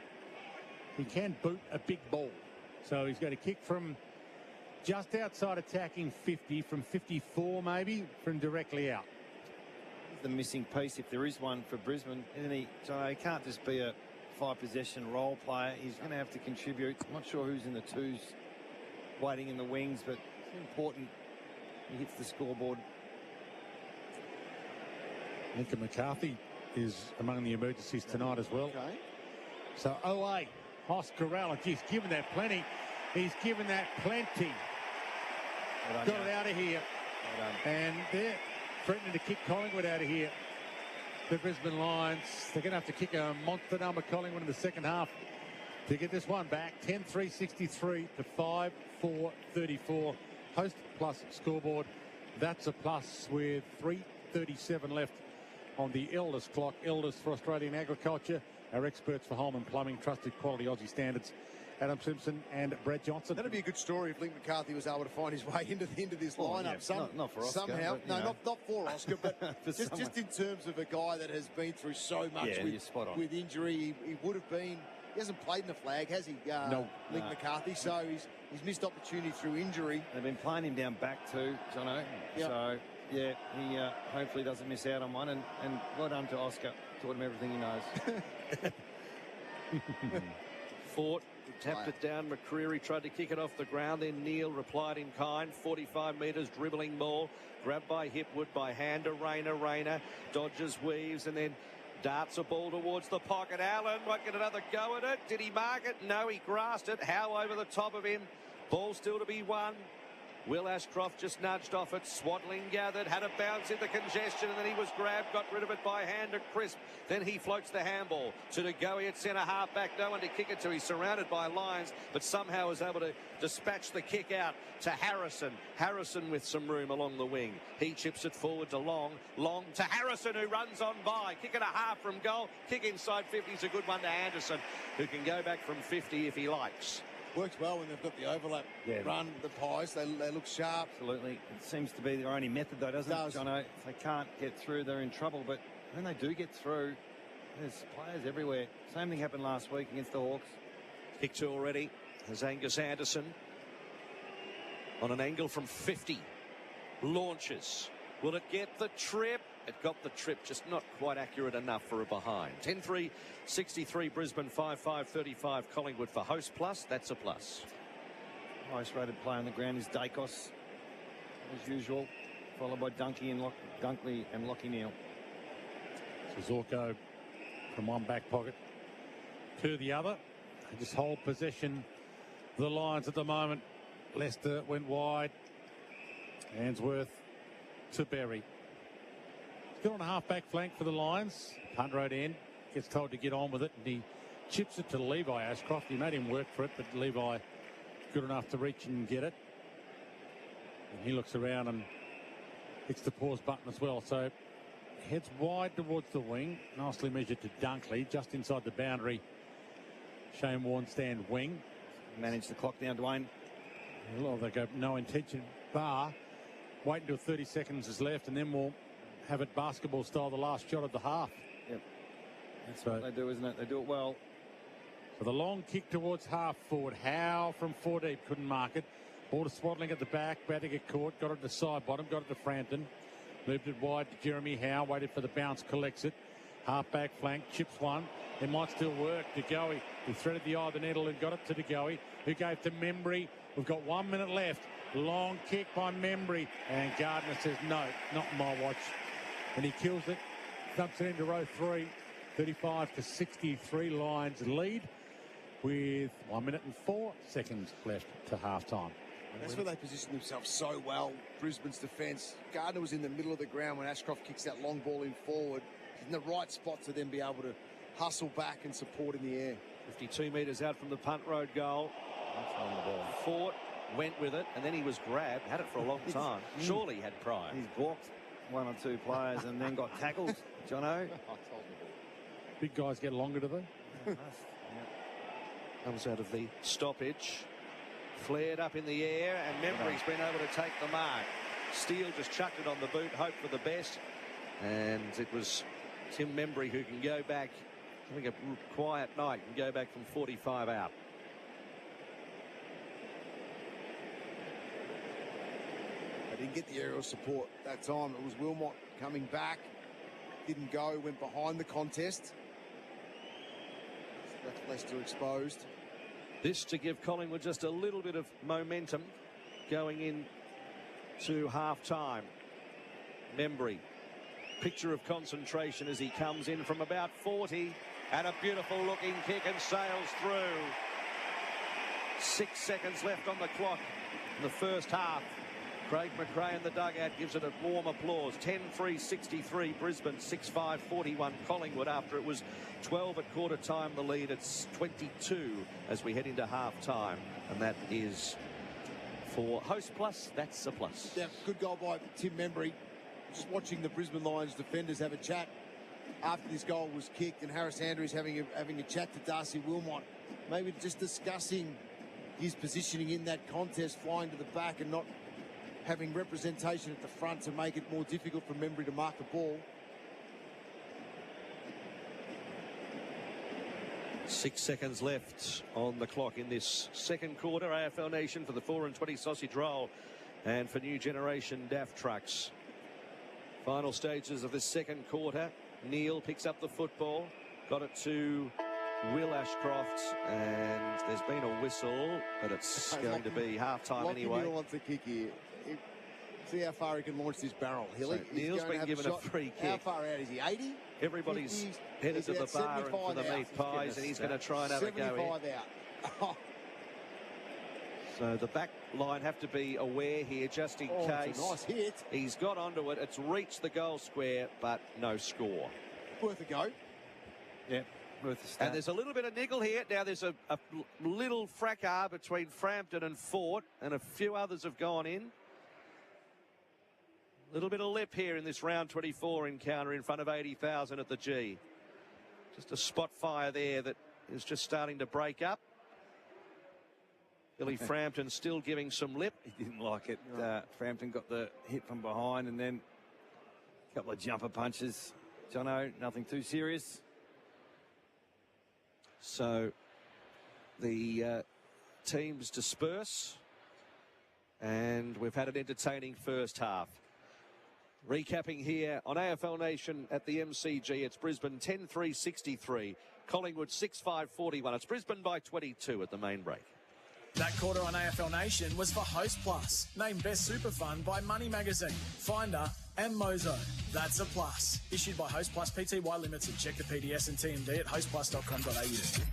he can boot a big ball. So he's going to kick from just outside attacking 50, from 54 maybe, from directly out. The missing piece, if there is one for Brisbane, isn't he? So he can't just be a 5-possession role player. He's going to have to contribute. I'm not sure who's in the twos waiting in the wings, but it's important he hits the scoreboard. Lincoln McCarthy is among the emergencies tonight as well. Okay. So 08, Oscar Allen, he's given that plenty. He's given that plenty. Got it out of here. And they're threatening to kick Collingwood out of here. The Brisbane Lions, they're going to have to kick a monster number Collingwood in the second half to get this one back. 10-3-63 to 5-4-34. Host plus scoreboard. That's a plus with 3:37 left on the Elders clock. Elders for Australian agriculture. Our experts for Holman Plumbing, trusted quality Aussie standards. Adam Simpson and Brett Johnson. That'd be a good story if Lincoln McCarthy was able to find his way into this lineup. Yeah, not for Oscar, somehow. But, no, not for Oscar, but just in terms of a guy that has been through so much with injury. He would have been. He hasn't played in the flag, has he? No. Lincoln McCarthy. So he's missed opportunity through injury. They've been playing him down back too, Jono. Yep. So yeah, he hopefully doesn't miss out on one. And well done to Oscar. Taught him everything he knows. Fort tapped it down. McCreery tried to kick it off the ground. Then Neal replied in kind. 45 metres dribbling ball. Grabbed by Hipwood, by hand to Rayner. Dodges, weaves, and then darts a ball towards the pocket. Allen might get another go at it. Did he mark it? No, he grasped it. Howe over the top of him. Ball still to be won. Will Ashcroft just nudged off it. Swaddling gathered, had a bounce in the congestion, and then he was grabbed, got rid of it by hand to Crisp. Then he floats the handball to Ngoe at centre half back. No one to kick it to. He's surrounded by Lions, but somehow is able to dispatch the kick out to Harrison. Harrison with some room along the wing. He chips it forward to Long. Long to Harrison, who runs on by. Kick and a half from goal. Kick inside 50 is a good one to Anderson, who can go back from 50 if he likes. Works well when they've got the overlap run, the Pies. They look sharp. Absolutely. It seems to be their only method, though, doesn't it, Jono? If they can't get through, they're in trouble. But when they do get through, there's players everywhere. Same thing happened last week against the Hawks. Kick two already. There's Angus Anderson on an angle from 50. Launches. Will it get the trip? It got the trip, just not quite accurate enough for a behind. 10-3-63 Brisbane, 5-5-35 Collingwood for host plus. That's a plus. Highest rated player on the ground is Dacos, as usual, followed by Dunkley and Lockie Neal. So Zorko from one back pocket to the other. They just hold possession. The Lions at the moment. Leicester went wide. Answorth to Berry. Still on a half-back flank for the Lions. Punt road end. Gets told to get on with it, and he chips it to Levi Ashcroft. He made him work for it, but Levi good enough to reach and get it. And he looks around and hits the pause button as well. So heads wide towards the wing. Nicely measured to Dunkley, just inside the boundary. Shane Warne stand wing. Manage the clock down, Dwayne. Well, they go no intention bar. Wait until 30 seconds is left, and then we'll have it basketball style, the last shot of the half. Yep. That's what they do, isn't it? They do it well. So the long kick towards half forward. Howe from 4 deep couldn't mark it. Ball to Swaddling at the back. About to get caught. Got it to side bottom. Got it to Frampton. Moved it wide to Jeremy Howe. Waited for the bounce. Collects it. Half back flank. Chips one. It might still work. De Goey, who threaded the eye of the needle and got it to De Goey, who gave to Membry. We've got 1 minute left. Long kick by Membry. And Gardner says, no, not my watch. And he kills it. Dumps it into row 3. 35-63 Lions lead with 1 minute and 4 seconds left to half-time. That's where they positioned themselves so well. Brisbane's defence. Gardner was in the middle of the ground when Ashcroft kicks that long ball in forward. He's in the right spot to then be able to hustle back and support in the air. 52 metres out from the punt road goal. Fort went with it, and then he was grabbed. Had it for a long time. Surely had pride. He's balked. one or two players and then got tackled, Jono. Big guys get longer, do they? Comes out of the stoppage. Flared up in the air, and Membry's been able to take the mark. Steele just chucked it on the boot, hoped for the best. And it was Tim Membry who can go back, having a quiet night, and go back from 45 out. They didn't get the aerial support that time. It was Wilmot coming back. Didn't go, went behind the contest. Left Leicester exposed. This to give Collingwood just a little bit of momentum going in to half-time. Membry, picture of concentration as he comes in from about 40, and a beautiful looking kick and sails through. 6 seconds left on the clock in the first half. Craig McRae in the dugout gives it a warm applause. 10-3-63 Brisbane, 6-5-41 Collingwood. After it was 12 at quarter time, the lead it's 22 as we head into half time, and that is for Host Plus. That's a plus. Yeah, good goal by Tim Membry. Just watching the Brisbane Lions defenders have a chat after this goal was kicked, and Harris Andrews having a chat to Darcy Wilmot, maybe just discussing his positioning in that contest, flying to the back and not having representation at the front to make it more difficult for Membry to mark the ball. 6 seconds left on the clock in this second quarter. AFL Nation for the 4 and 20 sausage roll, and for New Generation Daft Trucks. Final stages of this second quarter. Neil picks up the football, got it to Will Ashcroft, and there's been a whistle, but it's going to be half-time anyway. Neil wants a kick here. See how far he can launch this barrel, Hilly. So Neil's been given a free kick. How far out is he? 80? Everybody's 50s? headed to the bar and for the out. meat pies, and he's going to try and have a go 75 here. out. So the back line have to be aware here just in case. It's a nice hit. He's got onto it. It's reached the goal square, but no score. Worth a go. Yeah, worth a stat. And there's a little bit of niggle here. Now there's a little fracas between Frampton and Fort, and a few others have gone in. Little bit of lip here in this round 24 encounter in front of 80,000 at the G. Just a spot fire there that is just starting to break up. Billy Frampton still giving some lip. He didn't like it. Frampton got the hit from behind and then a couple of jumper punches. Jono, nothing too serious. So the teams disperse, and we've had an entertaining first half. Recapping here on AFL Nation at the MCG, it's Brisbane 10-3-63, Collingwood 6-5-41. It's Brisbane by 22 at the main break. That quarter on AFL Nation was for Host Plus, named Best Super Fund by Money Magazine, Finder and Mozo. That's a plus. Issued by Host Plus Pty Limited. Check the PDS and TMD at hostplus.com.au.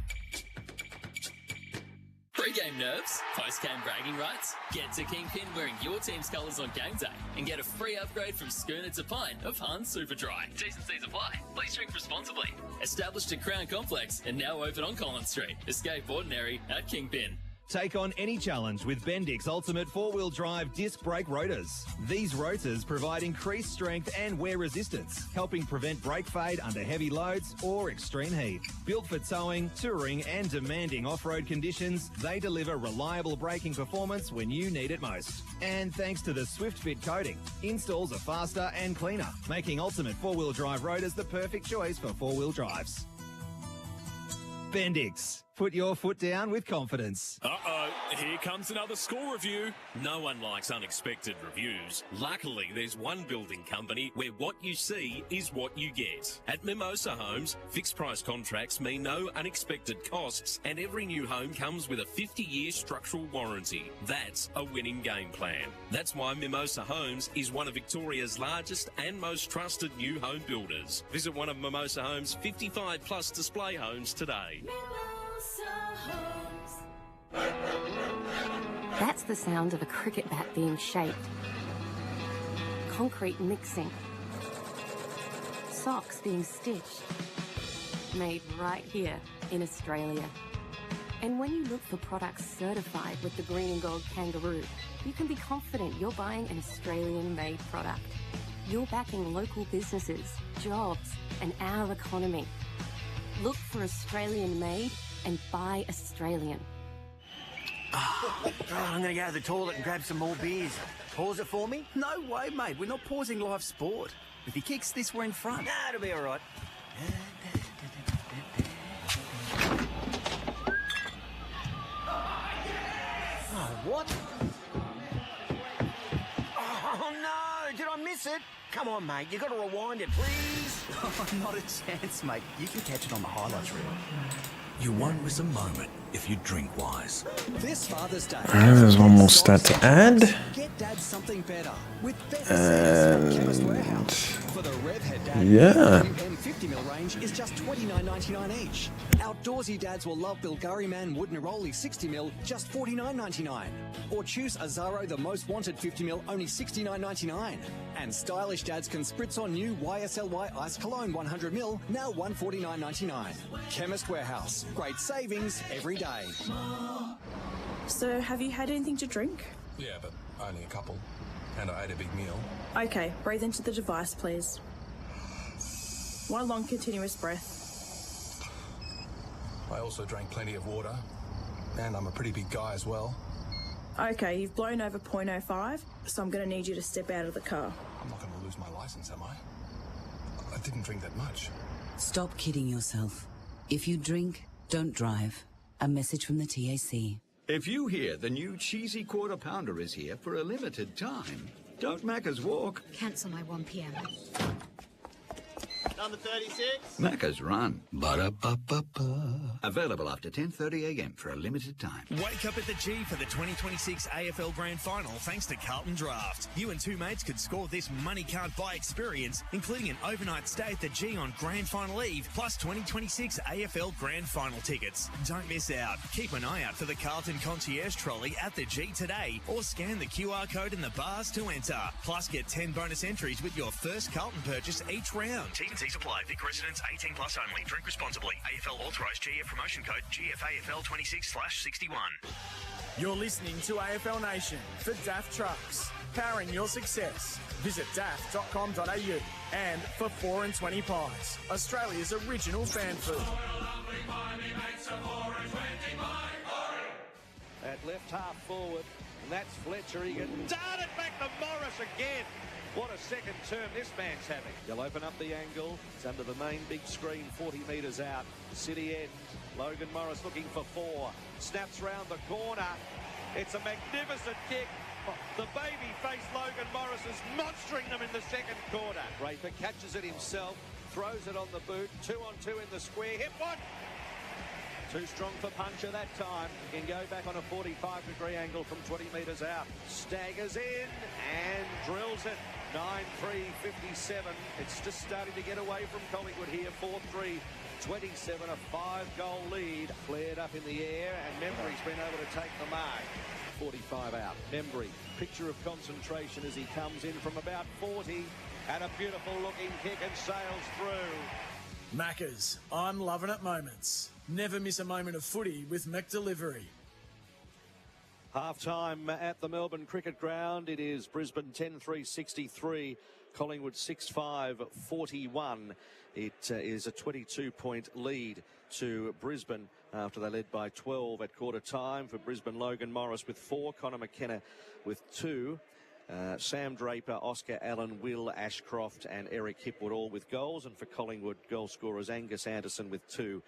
Pre-game nerves? Post-game bragging rights? Get to Kingpin wearing your team's colours on game day and get a free upgrade from schooner to pint of Hans Superdry. T's and C's apply. Please drink responsibly. Established at Crown Complex and now open on Collins Street. Escape ordinary at Kingpin. Take on any challenge with Bendix Ultimate 4-wheel drive disc brake rotors. These rotors provide increased strength and wear resistance, helping prevent brake fade under heavy loads or extreme heat. Built for towing, touring and demanding off-road conditions, they deliver reliable braking performance when you need it most. And thanks to the SwiftFit coating, installs are faster and cleaner, making Ultimate 4-wheel drive rotors the perfect choice for 4-wheel drives. Bendix. Put your foot down with confidence. Uh-oh, here comes another score review. No one likes unexpected reviews. Luckily, there's one building company where what you see is what you get. At Mimosa Homes, fixed price contracts mean no unexpected costs, and every new home comes with a 50-year structural warranty. That's a winning game plan. That's why Mimosa Homes is one of Victoria's largest and most trusted new home builders. Visit one of Mimosa Homes' 55-plus display homes today. That's the sound of a cricket bat being shaped. Concrete mixing. Socks being stitched. Made right here in Australia. And when you look for products certified with the green and gold kangaroo, you can be confident you're buying an Australian-made product. you're backing local businesses, jobs, and our economy. Look for Australian made and buy Australian. I'm going to go to the toilet and grab some more beers. Pause it for me? No way, mate. We're not pausing live sport. If he kicks this, we're in front. Nah, it'll be all right. Oh, what? Oh, no! Did I miss it? Come on, mate. You got to rewind it, please. Oh, not a chance, mate. You can catch it on the highlights reel. You won't miss a moment if you drink wise. This Father's Day. There's one more stat to add. Get Dad something better with better sense from Chemist Warehouse. For the Revhead Dad, Yeah. M50ml range is just $29.99 each. Outdoorsy dads will love Bilgari Man Wood Neroli 60ml, just $49.99. Or choose Azaro the most wanted 50ml, only $69.99. And stylish dads can spritz on new YSLY Ice Cologne 100ml, now $149.99. Chemist Warehouse, great savings every day. So, have you had anything to drink? Yeah, but only a couple. And I ate a big meal. Okay, breathe into the device, please. One long continuous breath. I also drank plenty of water. And I'm a pretty big guy as well. Okay, you've blown over 0.05, so I'm going to need you to step out of the car. I'm not going to lose my license, am I? I didn't drink that much. Stop kidding yourself. If you drink, don't drive. A message from the TAC. If you hear the new cheesy quarter pounder is here for a limited time, don't Macca's walk. Cancel my 1 p.m. Number 36. Macca's run. Ba-da-ba-ba-ba. Available after 10:30 a.m. for a limited time. Wake up at the G for the 2026 AFL Grand Final thanks to Carlton Draft. You and two mates could score this money can't buy experience, including an overnight stay at the G on Grand Final Eve, plus 2026 AFL Grand Final tickets. Don't miss out. Keep an eye out for the Carlton Concierge Trolley at the G today, or scan the QR code in the bars to enter. Plus, get 10 bonus entries with your first Carlton purchase each round. T&Cs apply. Vic residents 18 plus only. Drink responsibly. AFL authorised. GF promotion code GFAFL26/61. You're listening to AFL Nation for Daft Trucks, powering your success. Visit daft.com.au and for 4 and 20 pies, Australia's original fan food. At left half forward, and that's Fletcher. He can dart it back to Morris again. What a second term this man's having. They'll open up the angle. It's under the main big screen, 40 metres out. City end. Logan Morris looking for 4. Snaps round the corner. It's a magnificent kick. The baby-faced Logan Morris is monstering them in the second quarter. Draper catches it himself, throws it on the boot. 2-on-2 in the square. Hit one. Too strong for Puncher that time. He can go back on a 45-degree angle from 20 metres out. Staggers in and drills it. 9-3-57. It's just starting to get away from Collingwood here. 4-3-27. A 5-goal lead. Flared up in the air, and Membry's been able to take the mark. 45 out. Membry, picture of concentration as he comes in from about 40. And a beautiful looking kick and sails through. Macca's, I'm loving it moments. Never miss a moment of footy with McDelivery. Half-time at the Melbourne Cricket Ground. It is Brisbane 10-3-63, Collingwood 6-5-41. It is a 22-point lead to Brisbane after they led by 12 at quarter time. For Brisbane, Logan Morris with 4, Connor McKenna with 2. Sam Draper, Oscar Allen, Will Ashcroft and Eric Hipwood all with goals. And for Collingwood, goal scorers Angus Anderson with 2.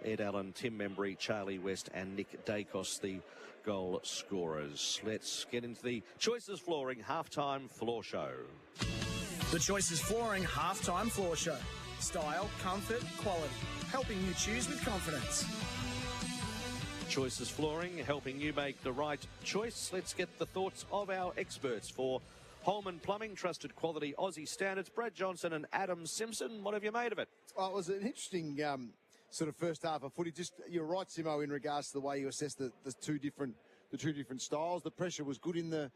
Ed Allen, Tim Membry, Charlie West and Nick Dacos, the goal scorers. Let's get into the Choices Flooring halftime floor show. The Choices Flooring halftime floor show. Style, comfort, quality. Helping you choose with confidence. Choices Flooring, helping you make the right choice. Let's get the thoughts of our experts for Holman Plumbing, trusted quality Aussie standards. Brad Johnson and Adam Simpson, what have you made of it? Oh, it was an interesting sort of first half of footy. Just you're right, Simo, in regards to the way you assess the two different styles. The pressure was good in the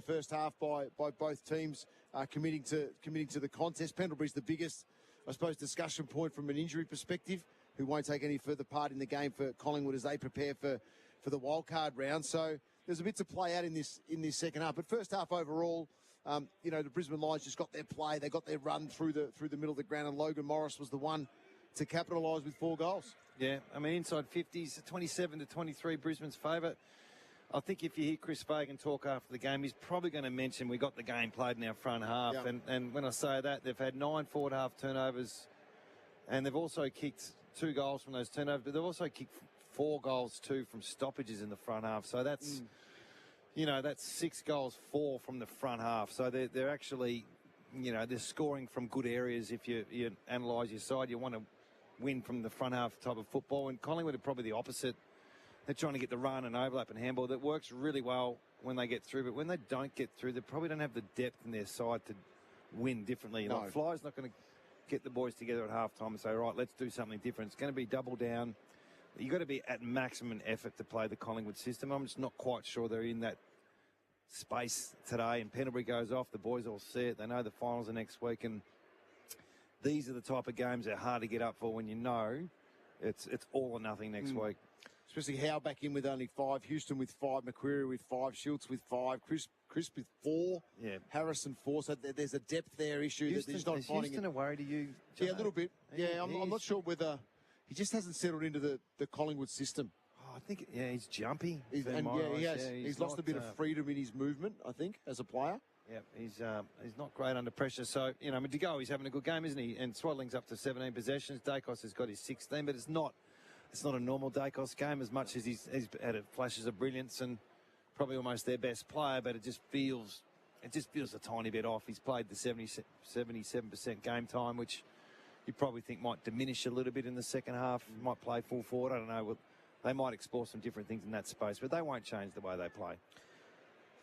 first half by both teams committing to the contest. Pendlebury's the biggest, I suppose, discussion point from an injury perspective, who won't take any further part in the game for Collingwood as they prepare for the wildcard round. So there's a bit to play out in this second half. But first half overall, The Brisbane Lions just got their play. They got their run through the middle of the ground, and Logan Morris was the one to capitalise with 4 goals. Yeah, I mean, inside 50s, 27-23, Brisbane's favourite. I think if you hear Chris Fagan talk after the game, he's probably going to mention we got the game played in our front half. Yep. And when I say that, they've had 9 forward-half turnovers, and they've also kicked 2 goals from those turnovers, but they've also kicked 4 goals too from stoppages in the front half. So that's, that's 6 goals, 4 from the front half. So they're actually, they're scoring from good areas. If you analyse your side, you want to win from the front half type of football. And Collingwood are probably the opposite. They're trying to get the run and overlap and handball. That works really well when they get through, but when they don't get through, they probably don't have the depth in their side to win differently. No. Like Fly's not going to get the boys together at halftime and say, right, let's do something different. It's going to be double down. You've got to be at maximum effort to play the Collingwood system. I'm just not quite sure they're in that space today. And Pendlebury goes off. The boys all see it. They know the finals are next week. And these are the type of games that are hard to get up for when you know it's all or nothing next week. Especially Howe back in with only 5, Houston with 5, McQuarrie with 5, Schultz with 5, Chris with 4, Harrison 4. So there's a depth there issue that he's not finding. Houston a worry to you, John? Yeah, a little bit. Yeah, I'm not sure whether he just hasn't settled into the Collingwood system. Oh, I think, he's jumpy. He has. He's lost a bit of freedom in his movement, I think, as a player. Yeah, he's not great under pressure. So, to go, he's having a good game, isn't he? And Swaddling's up to 17 possessions. Dacos has got his 16, but it's not a normal Dacos game as much as he's had flashes of brilliance and probably almost their best player, but it just feels a tiny bit off. He's played the 77% game time, which you probably think might diminish a little bit in the second half. Might play full forward. I don't know. They might explore some different things in that space, but they won't change the way they play.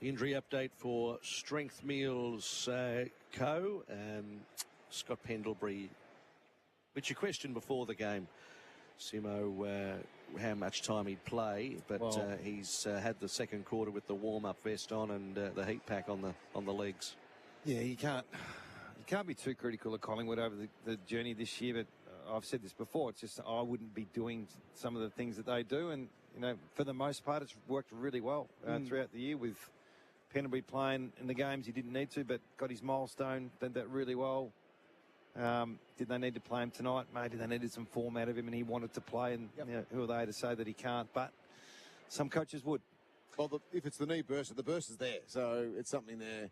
The injury update for Strength Meals Co. Scott Pendlebury, which you questioned before the game, Simo, how much time he'd play, but he's had the second quarter with the warm-up vest on and the heat pack on the legs. Yeah, you can't be too critical of Collingwood over the journey this year, but I've said this before, it's just I wouldn't be doing some of the things that they do, and for the most part it's worked really well throughout the year with Pendlebury playing in the games he didn't need to, but got his milestone, did that really well. Did they need to play him tonight? Maybe they needed some form out of him and he wanted to play, and who are they to say that he can't? But some coaches would. Well, if it's the knee burst, the burst is there, so it's something they're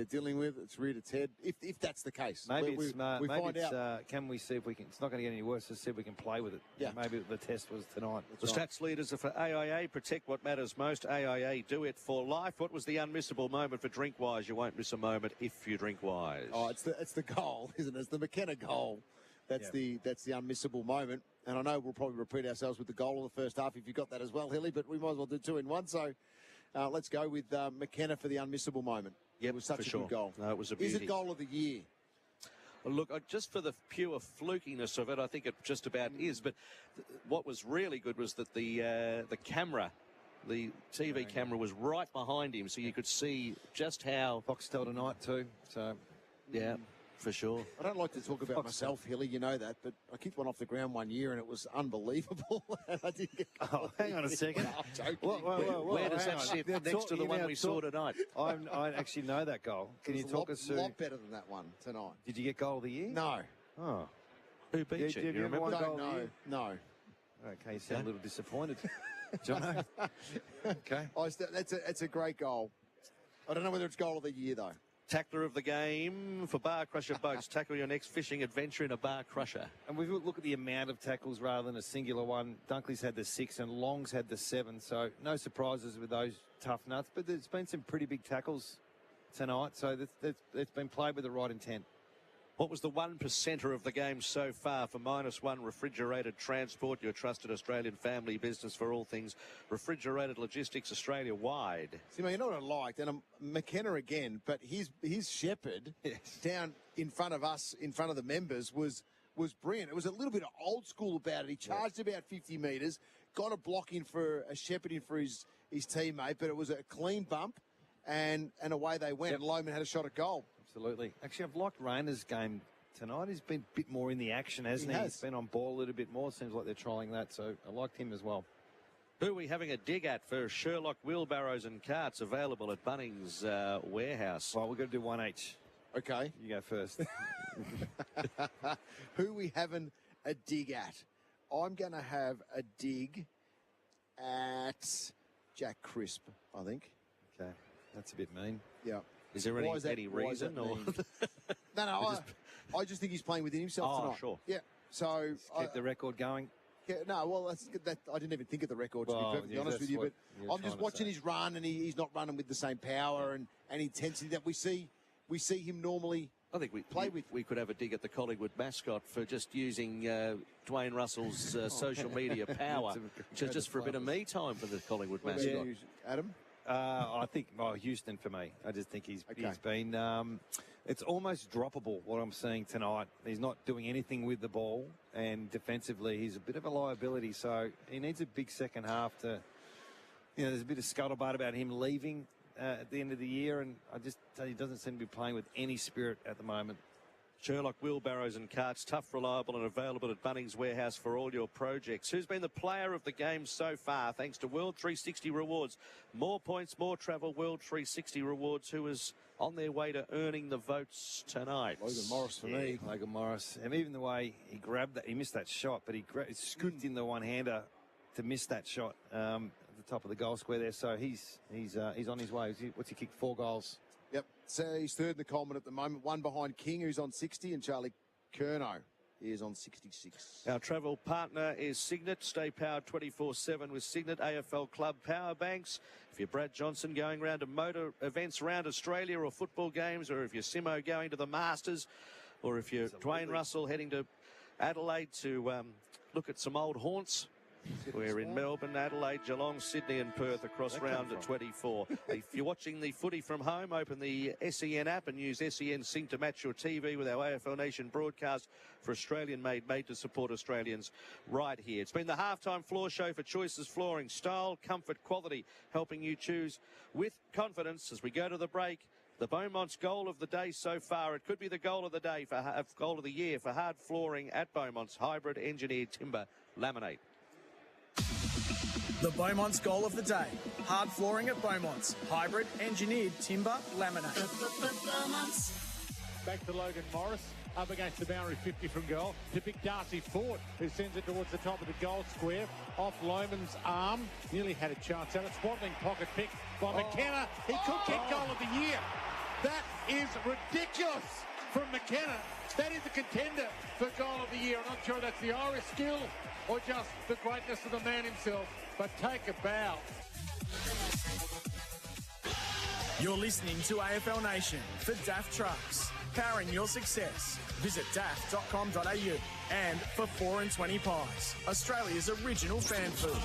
dealing with. It's rear to Ted, if that's the case. Maybe we find out. Can we see if we can? It's not going to get any worse. Let's see if we can play with it. Yeah. Maybe the test was tonight. The stats leaders are for AIA. Protect what matters most. AIA, do it for life. What was the unmissable moment for Drinkwise? You won't miss a moment if you drink wise. Oh, it's the goal, isn't it? It's the McKenna goal. That's the unmissable moment. And I know we'll probably repeat ourselves with the goal in the first half if you got that as well, Hilly, but we might as well do 2 in 1. So let's go with McKenna for the unmissable moment. Yep, it was such a sure. good goal. No, it was a beauty. Is it goal of the year? Well, look, just for the pure flukiness of it, I think it just about is. But what was really good was that the camera, the TV camera, was right behind him, so you could see just how Foxtel tonight too. So yeah. For sure. I don't like to talk about myself, Hilly, you know that, but I kicked one off the ground one year and it was unbelievable. And I didn't get hang on a second. I'm joking. Where does that sit next to the one we saw tonight? I actually know that goal. Can you talk us through? A lot better than that one tonight. Did you get goal of the year? No. Oh. Who beat you? You remember Don't goal of the year? No. Okay, you sound a little disappointed. Jono. Okay. It's a great goal. I don't know whether it's goal of the year, though. Tackler of the game for Bar Crusher Boats. Tackle your next fishing adventure in a Bar Crusher. And we've looked at the amount of tackles rather than a singular one. Dunkley's had the 6 and Long's had the 7. So no surprises with those tough nuts. But there's been some pretty big tackles tonight. So it's been played with the right intent. What was the 1%er of the game so far for -1 Refrigerated Transport, your trusted Australian family business for all things refrigerated logistics Australia-wide? See, you know what I liked? And McKenna again, but his shepherd down in front of us, in front of the members, was brilliant. It was a little bit of old school about it. He charged about 50 metres, got a block in for a shepherd in for his teammate, but it was a clean bump, and away they went. And Loman had a shot at goal. Absolutely. Actually, I've liked Rayner's game tonight. He's been a bit more in the action, hasn't he? He's been on ball a little bit more. Seems like they're trying that, so I liked him as well. Who are we having a dig at for Sherlock wheelbarrows and carts available at Bunnings Warehouse? Well, we're going to do one each. Okay. You go first. Who we having a dig at? I'm going to have a dig at Jack Crisp, I think. Okay. That's a bit mean. Yeah. Is there any reason? Or No, I just think he's playing within himself tonight. Sure. Yeah. So keep the record going. Yeah, no, well, that I didn't even think of the record, to be perfectly honest with you. But I'm just watching his run, and he's not running with the same power and intensity that we see him normally. I think we could have a dig at the Collingwood mascot for just using Dwayne Russell's social media power, just for a bit of me time for the Collingwood mascot. Adam? I think Houston for me. I just think he's been. It's almost droppable what I'm seeing tonight. He's not doing anything with the ball, and defensively he's a bit of a liability. So he needs a big second half to. There's a bit of scuttlebutt about him leaving at the end of the year, and he doesn't seem to be playing with any spirit at the moment. Sherlock wheelbarrows and carts, tough, reliable and available at Bunnings Warehouse for all your projects. Who's been the player of the game so far thanks to World 360 Rewards? More points, more travel, World 360 Rewards. Who is on their way to earning the votes tonight? Logan Morris for me. Logan Morris. And even the way he grabbed that, he missed that shot, but he scooped in the one-hander to miss that shot at the top of the goal square there. So he's on his way. What's he kicked? 4 goals. Yep. So he's third in the Coleman at the moment. One behind King, who's on 60, and Charlie Curnow is on 66. Our travel partner is Signet. Stay powered 24/7 with Signet AFL Club Power Banks. If you're Brad Johnson going around to motor events around Australia or football games, or if you're Simo going to the Masters, or if you're Dwayne Russell heading to Adelaide to look at some old haunts, we're in Melbourne, Adelaide, Geelong, Sydney and Perth across round to 24. If you're watching the footy from home, open the SEN app and use SEN Sync to match your TV with our AFL Nation broadcast for Australian-made, made to support Australians right here. It's been the halftime floor show for Choices Flooring. Style, comfort, quality, helping you choose with confidence as we go to the break. The Beaumont's goal of the day so far. It could be the goal of the day goal of the year for hard flooring at Beaumont's hybrid engineered timber laminate. The Beaumont's goal of the day. Hard flooring at Beaumont's. Hybrid, engineered, timber, laminate. Back to Logan Morris. Up against the boundary 50 from goal. To pick Darcy Ford, who sends it towards the top of the goal square. Off Loman's arm. Nearly had a chance at it. Swaddling pocket pick by McKenna. He could get goal of the year. That is ridiculous from McKenna. That is a contender for goal of the year. I'm not sure that's the Irish skill or just the greatness of the man himself. But take a bow. You're listening to AFL Nation for Daft Trucks. Powering your success. Visit daft.com.au. And for 4 and 20 Pies, Australia's original fan food.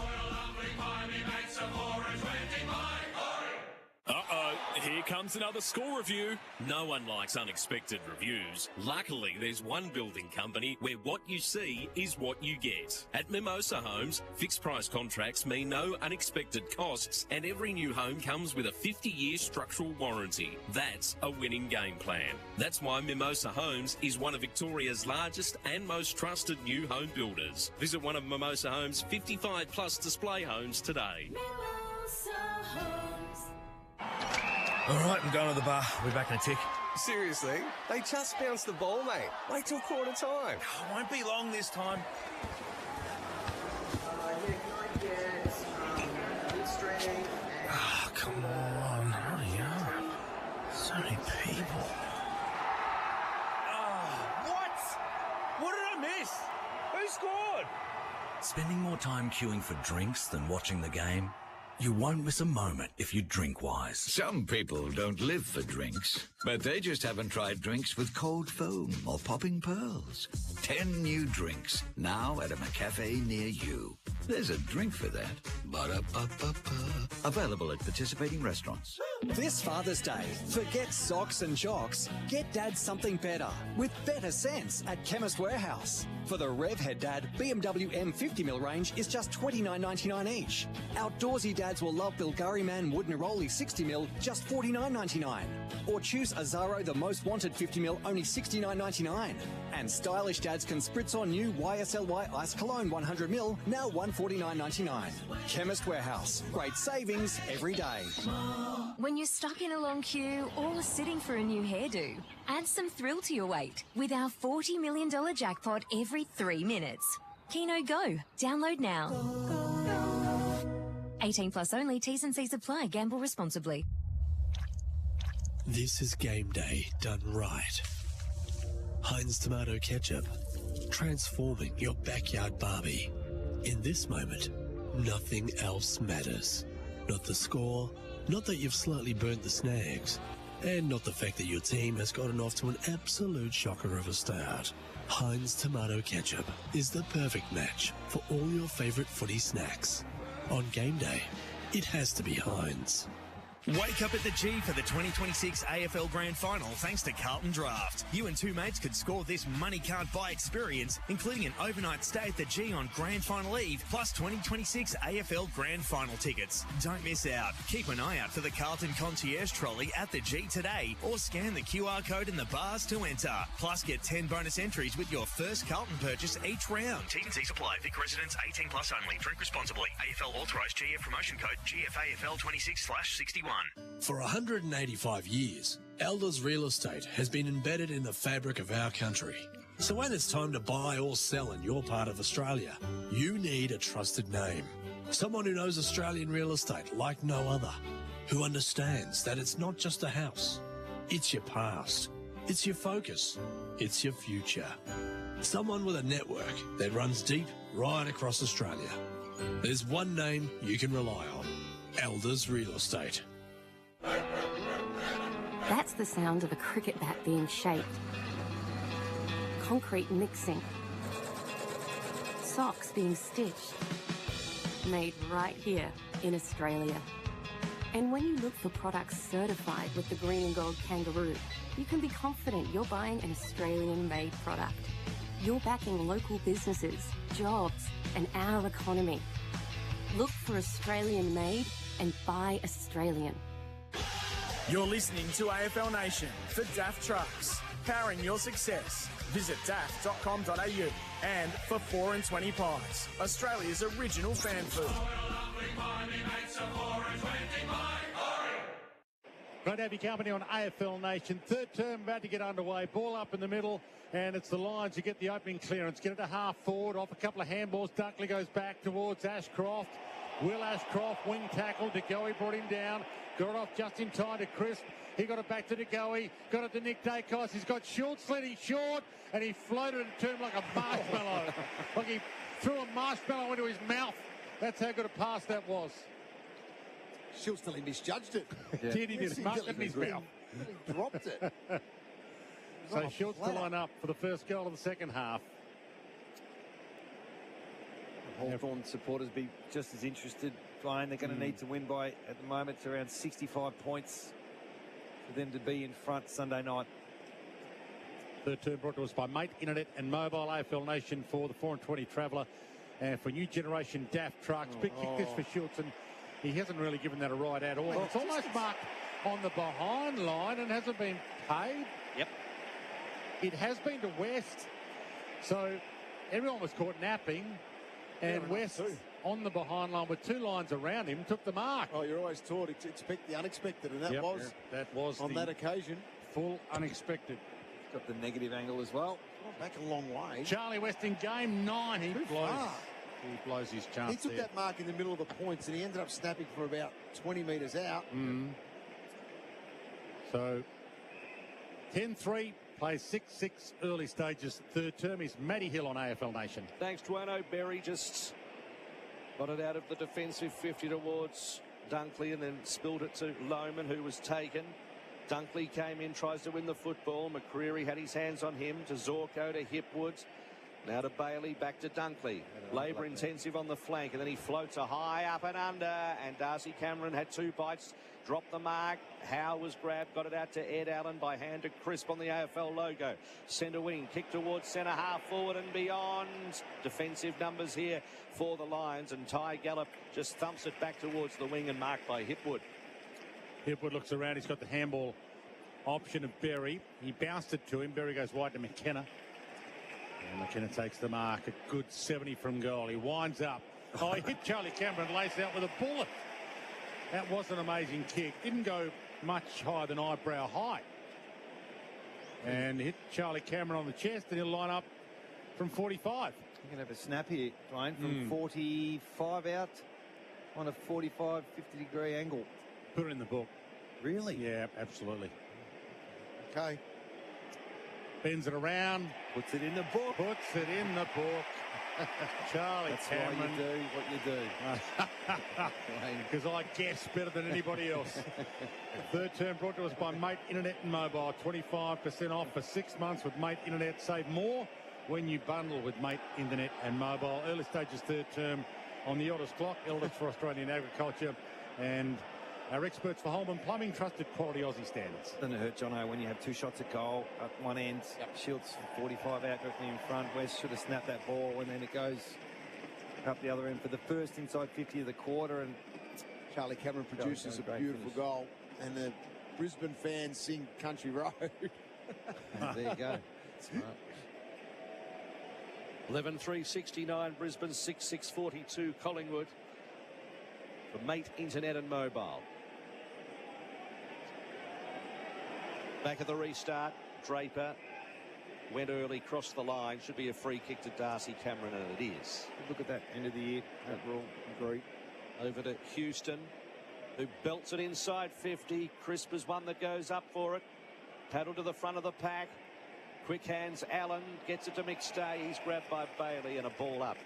Uh-oh, here comes another score review. No one likes unexpected reviews. Luckily, there's one building company where what you see is what you get. At Mimosa Homes, fixed price contracts mean no unexpected costs, and every new home comes with a 50-year structural warranty. That's a winning game plan. That's why Mimosa Homes is one of Victoria's largest and most trusted new home builders. Visit one of Mimosa Homes' 55-plus display homes today. All right, I'm going to the bar. We're back in a tick. Seriously? They just bounced the ball, mate. Wait till quarter time. Won't be long this time. Oh, come on. Hurry up. So many people. What? What did I miss? Who scored? Spending more time queuing for drinks than watching the game? You won't miss a moment if you drink wise. Some people don't live for drinks, but they just haven't tried drinks with cold foam or popping pearls. 10 new drinks, now at a McCafe near you. There's a drink for that. Ba-da-ba-ba-ba. Available at participating restaurants. This Father's Day, forget socks and jocks. Get Dad something better with better sense at Chemist Warehouse. For the Rev Head Dad, BMW M50mm range is just $29.99 each. Outdoorsy dads will love Bulgari Man Wood Neroli 60mm, just $49.99. Or choose Azaro the Most Wanted 50mm, only $69.99. And stylish dads can spritz on new YSLY Ice Cologne 100ml, now $149.99. Chemist Warehouse, great savings every day. When you're stuck in a long queue or sitting for a new hairdo, add some thrill to your wait with our $40 million jackpot every 3 minutes. Keno Go. Download now. 18 plus only. T's and C's apply. Gamble responsibly. This is game day done right. Heinz tomato ketchup, transforming your backyard barbie. In this moment, nothing else matters. Not the score, not that you've slightly burnt the snags, and not the fact that your team has gotten off to an absolute shocker of a start. Heinz tomato ketchup is the perfect match for all your favourite footy snacks. On game day, it has to be Heinz. Wake up at the G for the 2026 AFL Grand Final thanks to Carlton Draft. You and two mates could score this money can't buy experience, including an overnight stay at the G on Grand Final Eve, plus 2026 AFL Grand Final tickets. Don't miss out. Keep an eye out for the Carlton Concierge Trolley at the G today, or scan the QR code in the bars to enter. Plus, get 10 bonus entries with your first Carlton purchase each round. T&Cs apply. Vic residents 18 plus only. Drink responsibly. AFL authorised. GF promotion code GFAFL 26/61. For 185 years, Elders Real Estate has been embedded in the fabric of our country. So when it's time to buy or sell in your part of Australia, you need a trusted name. Someone who knows Australian real estate like no other, who understands that it's not just a house, it's your past, it's your focus, it's your future. Someone with a network that runs deep right across Australia. There's one name you can rely on, Elders Real Estate. That's the sound of a cricket bat being shaped. Concrete mixing. Socks being stitched. Made right here in Australia. And when you look for products certified with the green and gold kangaroo, you can be confident you're buying an Australian-made product. You're backing local businesses, jobs, and our economy. Look for Australian-made and buy Australian. You're listening to AFL Nation for Daft Trucks, powering your success. Visit daft.com.au and for 4 and 20 pies, Australia's original fan food. Great to have your company on AFL Nation. Third term about to get underway. Ball up in the middle, and it's the Lions who get the opening clearance. Get it to half forward, off a couple of handballs. Dunkley goes back towards Ashcroft. Will Ashcroft, wing tackle. DeGoey brought him down. Got it off just in time to Crisp. He got it back to DeGoey. Got it to Nick Dacos. He's got Schultz leading short, and he floated and turned like a marshmallow. Like he threw a marshmallow into his mouth. That's how good a pass that was. Schultz nearly misjudged it. Yeah. Did he did mark it in his mouth. He dropped it. So Schultz to line up for the first goal of the second half. Hawthorn supporters be just as interested, Brian. They're going to need to win by, at the moment, it's around 65 points for them to be in front Sunday night. Third term brought to us by Mate Internet and Mobile. AFL Nation for the 4 and 20 Traveller and for new generation Daft Trucks. Big kick this for Schultz, and he hasn't really given that a ride at all. It's almost marked on the behind line and hasn't been paid. Yep. It has been to West, so everyone was caught napping. And West on the behind line with 2 lines around him took the mark. Oh, you're always taught to expect the unexpected, and that was on that occasion full unexpected. Got the negative angle as well. Back a long way. Charlie West in game 9. He blows his chance. He took that mark in the middle of the points, and he ended up snapping from about 20 metres out. So 10-3. Plays 6-6 early stages. Third term is Matty Hill on AFL Nation. Thanks, Duano. Berry just got it out of the defensive 50 towards Dunkley and then spilled it to Lohman, who was taken. Dunkley came in, tries to win the football. McCreery had his hands on him, to Zorko, to Hipwood. Now to Bailey, back to Dunkley. Labour intensive on the flank, and then he floats a high up and under, and Darcy Cameron had 2 bites, dropped the mark. Howe was grabbed, got it out to Ed Allen by hand to Crisp on the AFL logo. Centre wing, kick towards centre half, forward and beyond. Defensive numbers here for the Lions, and Ty Gallop just thumps it back towards the wing and marked by Hipwood. Hipwood looks around, he's got the handball option of Berry. He bounced it to him. Berry goes wide to McKenna. And McKenna takes the mark. A good 70 from goal. He winds up. Oh, he hit Charlie Cameron, lays out with a bullet. That was an amazing kick. Didn't go much higher than eyebrow height. And hit Charlie Cameron on the chest, and he'll line up from 45. You can have a snap here, Dwayne, from 45 out on a 45, 50-degree angle. Put it in the book. Really? Yeah, absolutely. Okay. Bends it around. Puts it in the book. Puts it in the book. Charlie That's Cameron. why you do what you do. Because I guess better than anybody else. Third term brought to us by Mate Internet and Mobile. 25% off for 6 months with Mate Internet. Save more when you bundle with Mate Internet and Mobile. Early stages third term on the Elders Clock. Elders for Australian Agriculture. And our experts for Holman Plumbing, trusted quality Aussie standards. Doesn't it hurt, Jono, when you have 2 shots at goal at one end, Shields 45 out directly in front. West should have snapped that ball, and then it goes up the other end for the first inside 50 of the quarter. And Charlie Cameron produces a beautiful goal, and the Brisbane fans sing Country Road. There you go. That's right. 11-3-69, Brisbane 6-6-42, Collingwood. For Mate Internet and Mobile. Back at the restart, Draper went early, crossed the line. Should be a free kick to Darcy Cameron, and it is. Look at that end of the year. That rule. Agree. Over to Houston, who belts it inside 50. Crisp is one that goes up for it. Paddle to the front of the pack. Quick hands, Allen gets it to McStay. He's grabbed by Bailey, and a ball up.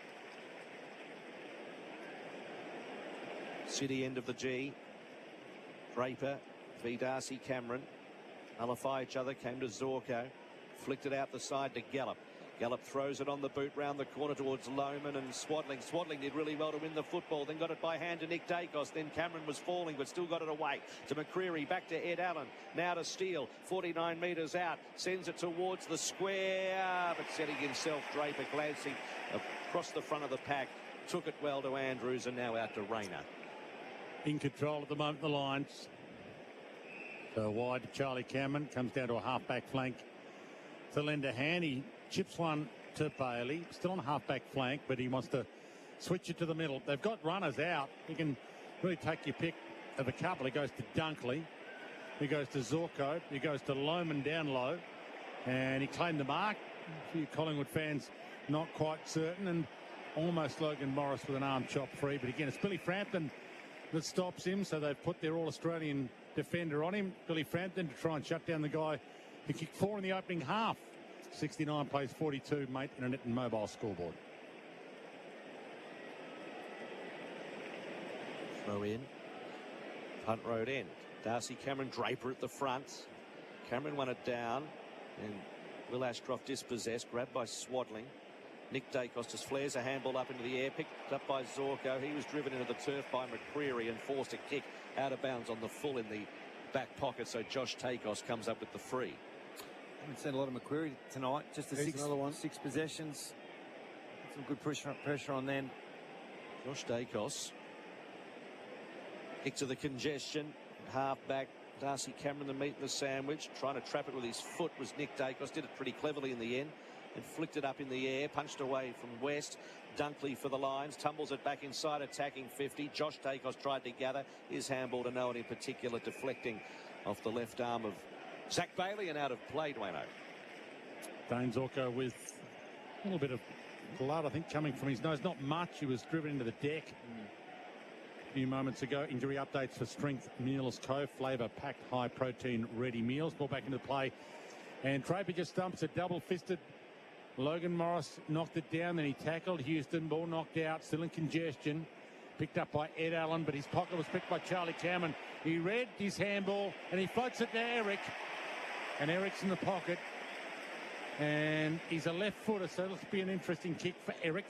City end of the G. Draper v Darcy Cameron. Nullify each other, came to Zorko. Flicked it out the side to Gallop. Gallop throws it on the boot round the corner towards Lohman and Swadling. Swadling did really well to win the football, then got it by hand to Nick Dacos. Then Cameron was falling, but still got it away to McCreary. Back to Ed Allen. Now to Steele. 49 metres out. Sends it towards the square, but setting himself. Draper glancing across the front of the pack. Took it well to Andrews, and now out to Rayner. In control at the moment, the Lions. So wide to Charlie Cameron. Comes down to a half-back flank to Lenderhan. He chips one to Bailey. Still on a half-back flank, but he wants to switch it to the middle. They've got runners out. You can really take your pick of a couple. He goes to Dunkley. He goes to Zorko. He goes to Lohman down low. And he claimed the mark. A few Collingwood fans not quite certain. And almost Logan Morris with an arm chop free. But again, it's Billy Frampton that stops him, so they've put their All-Australian defender on him, Billy Frampton, to try and shut down the guy who kicked 4 in the opening half. 69 plays 42, Mate Internet and Mobile scoreboard. Throw in. Punt road end. Darcy Cameron, Draper at the front. Cameron won it down, and Will Ashcroft dispossessed, grabbed by Swadling. Nick Dacos just flares a handball up into the air, picked up by Zorko. He was driven into the turf by McCreary and forced a kick out of bounds on the full in the back pocket. So Josh Dacos comes up with the free. I haven't seen a lot of McCreary tonight. Just the six possessions. Some good pressure on them. Josh Dacos. Kick to the congestion. Half back. Darcy Cameron, the meat in the sandwich. Trying to trap it with his foot was Nick Dacos. Did it pretty cleverly in the end. And flicked it up in the air, punched away from West. Dunkley for the Lions, tumbles it back inside, attacking 50. Josh Dacos tried to gather his handball to no one in particular, deflecting off the left arm of Zach Bailey and out of play, Dwayno. Dane Zorko with a little bit of blood, I think, coming from his nose. Not much. He was driven into the deck a few moments ago. Injury updates for Strength Meals Co. Flavour-packed, high-protein, ready meals. Ball back into play. And Draper just stumps it, double-fisted. Logan Morris knocked it down, then he tackled Houston. Ball knocked out, still in congestion. Picked up by Ed Allen, but his pocket was picked by Charlie Cameron. He read his handball, and he floats it to Eric. And Eric's in the pocket. And he's a left footer, so it'll be an interesting kick for Eric.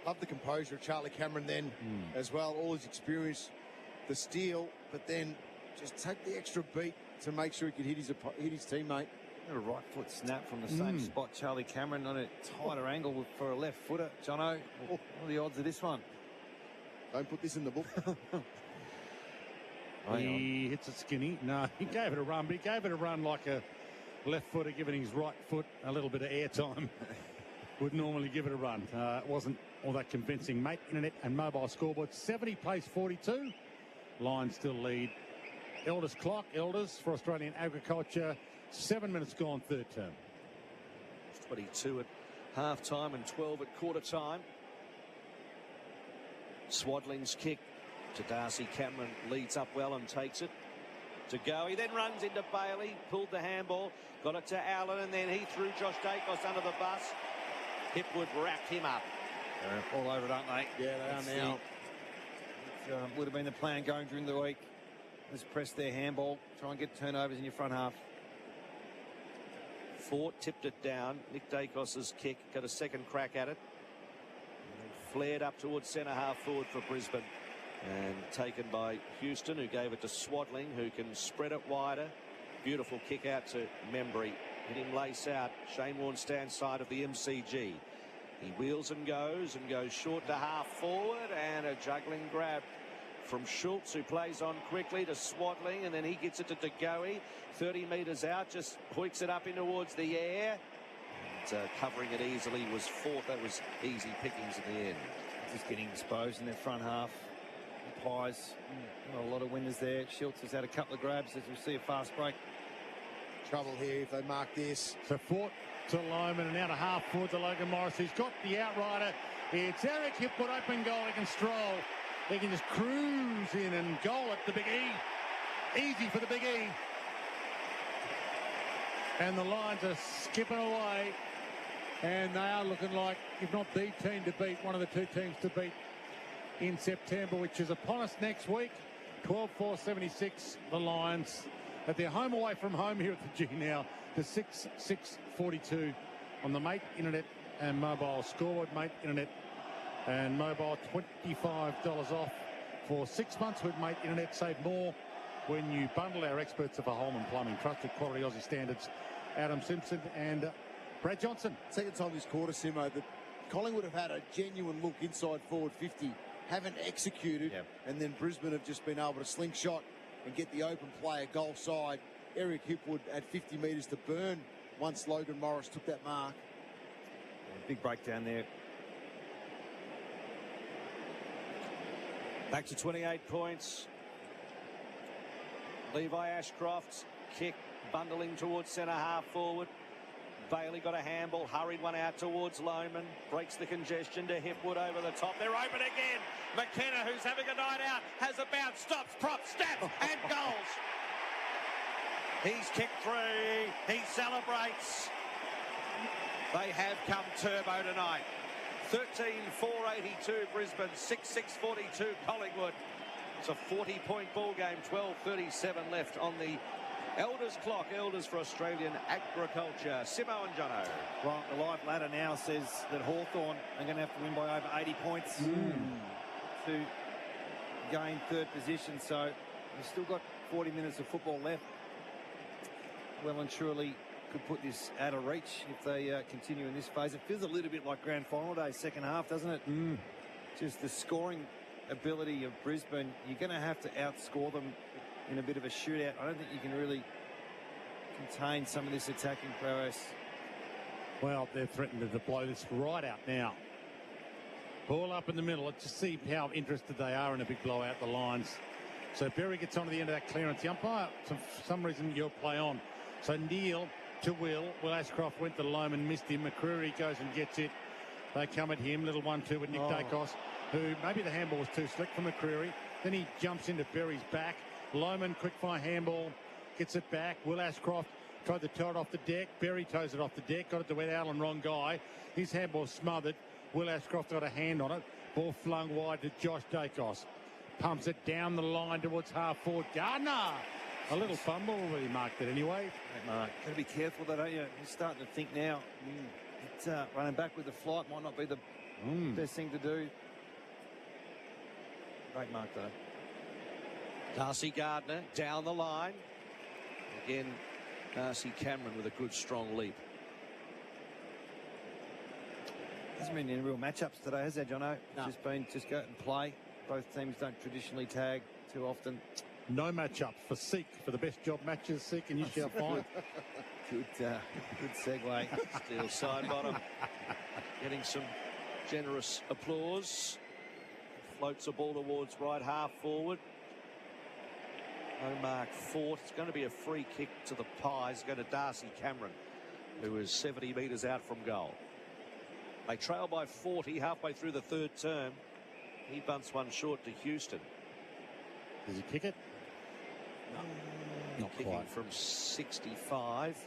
Love the composure of Charlie Cameron then as well. All his experience, the steal, but then just take the extra beat to make sure he could hit his teammate. A right foot snap from the same spot. Charlie Cameron on a tighter angle for a left footer. Jono, what are the odds of this one? Don't put this in the book. He hits it skinny. No, he gave it a run, but he gave it a run like a left footer, giving his right foot a little bit of airtime. Would normally give it a run. It wasn't all that convincing. Mate, internet and mobile scoreboard. 70 plays 42. Lions still lead. Elders clock. Elders for Australian agriculture. 7 minutes gone, third term. 22 at half time and 12 at quarter time. Swadling's kick to Darcy Cameron leads up well and takes it to go. He then runs into Bailey, pulled the handball, got it to Allen, and then he threw Josh Dacos under the bus. Hipwood wrapped him up. They're all over it, aren't they? Yeah, they are now. It would have been the plan going during the week. Just press their handball, try and get turnovers in your front half. Fort tipped it down. Nick Dacos's kick got a second crack at it. And flared up towards centre half forward for Brisbane. And taken by Houston, who gave it to Swadling, who can spread it wider. Beautiful kick out to Membry. Hit him lace out. Shane Warne stands side of the MCG. He wheels and goes short to half forward, and a juggling grab from Schultz, who plays on quickly to Swadling, and then he gets it to DeGoey. 30 metres out, just hoiks it up in towards the air. And, covering it easily was Fort. That was easy pickings at the end. Just getting exposed in their front half. The Pies, not a lot of winners there. Schultz has had a couple of grabs as we see a fast break. Trouble here if they mark this. So Fort to Loman and now to half forward to Logan Morris, who's got the outrider. It's Eric Hipwood, open goal. He can stroll. He can just cruise in and goal at the Big E. Easy for the Big E. And the Lions are skipping away. And they are looking like, if not the team to beat, one of the two teams to beat in September, which is upon us next week. 12-4-76, the Lions at their home away from home here at the G now to 6-6-42 on the Mate Internet and Mobile scoreboard. Mate Internet and Mobile, $25 off for 6 months with Mate Internet. Save more when you bundle our experts of Holman Plumbing, trusted quality Aussie standards. Adam Simpson and Brad Johnson. Second time this quarter, Simo, that Collingwood have had a genuine look inside forward 50, haven't executed, and then Brisbane have just been able to slingshot and get the open player goal side. Eric Hipwood at 50 metres to burn once Logan Morris took that mark. Big breakdown there. Back to 28 points. Levi Ashcroft's kick bundling towards centre half forward. Bailey got a handball, hurried one out towards Loman, breaks the congestion to Hipwood over the top. They're open again. McKenna, who's having a night out, has a bounce, stops, props, stabs, and goals. He's kicked free. He celebrates. They have come turbo tonight. 13-4-82 Brisbane, 6-6-42 Collingwood. It's a 40-point ball game, 12:37 left on the Elders clock. Elders for Australian agriculture. Simo and Jono. Well, the live ladder now says that Hawthorn are going to have to win by over 80 points to gain third position. So we've still got 40 minutes of football left. Well and truly could put this out of reach if they continue in this phase. It feels a little bit like grand final day, second half, doesn't it? Just the scoring ability of Brisbane. You're going to have to outscore them in a bit of a shootout. I don't think you can really contain some of this attacking prowess. Well, they're threatening to blow this right out now. Ball up in the middle. Let's just see how interested they are in a big blowout, the Lions. So Berry gets onto the end of that clearance. The umpire, for some reason, you'll play on. So Neil to Will. Will Ashcroft went to Loman, missed him. McCreary goes and gets it. They come at him. Little 1-2 with Nick Dacos, who maybe the handball was too slick for McCreary. Then he jumps into Berry's back. Loman, quick fire handball, gets it back. Will Ashcroft tried to tow it off the deck. Berry tows it off the deck, got it to Ed Allen, wrong guy. His handball smothered. Will Ashcroft got a hand on it. Ball flung wide to Josh Dacos. Pumps it down the line towards half forward. Gardner A little fumble, but he marked it anyway. Mark, got to be careful though, don't you? You're starting to think now. Running back with the flight might not be the best thing to do. Great mark though. Darcy Gardner down the line. Again, Darcy Cameron with a good strong leap. Hasn't been any real matchups today, has there, Jono? No. Just go out and play. Both teams don't traditionally tag too often. No matchups for Seek, for the best job matches, Seek, and you shall find. Good segue. Steel side bottom. Getting some generous applause. Floats a ball towards right half forward. No mark, fourth. It's going to be a free kick to the Pies. Go to Darcy Cameron, who is 70 metres out from goal. They trail by 40 halfway through the third term. He bunts one short to Houston. Does he kick it? No. Not Kicking quite. from 65.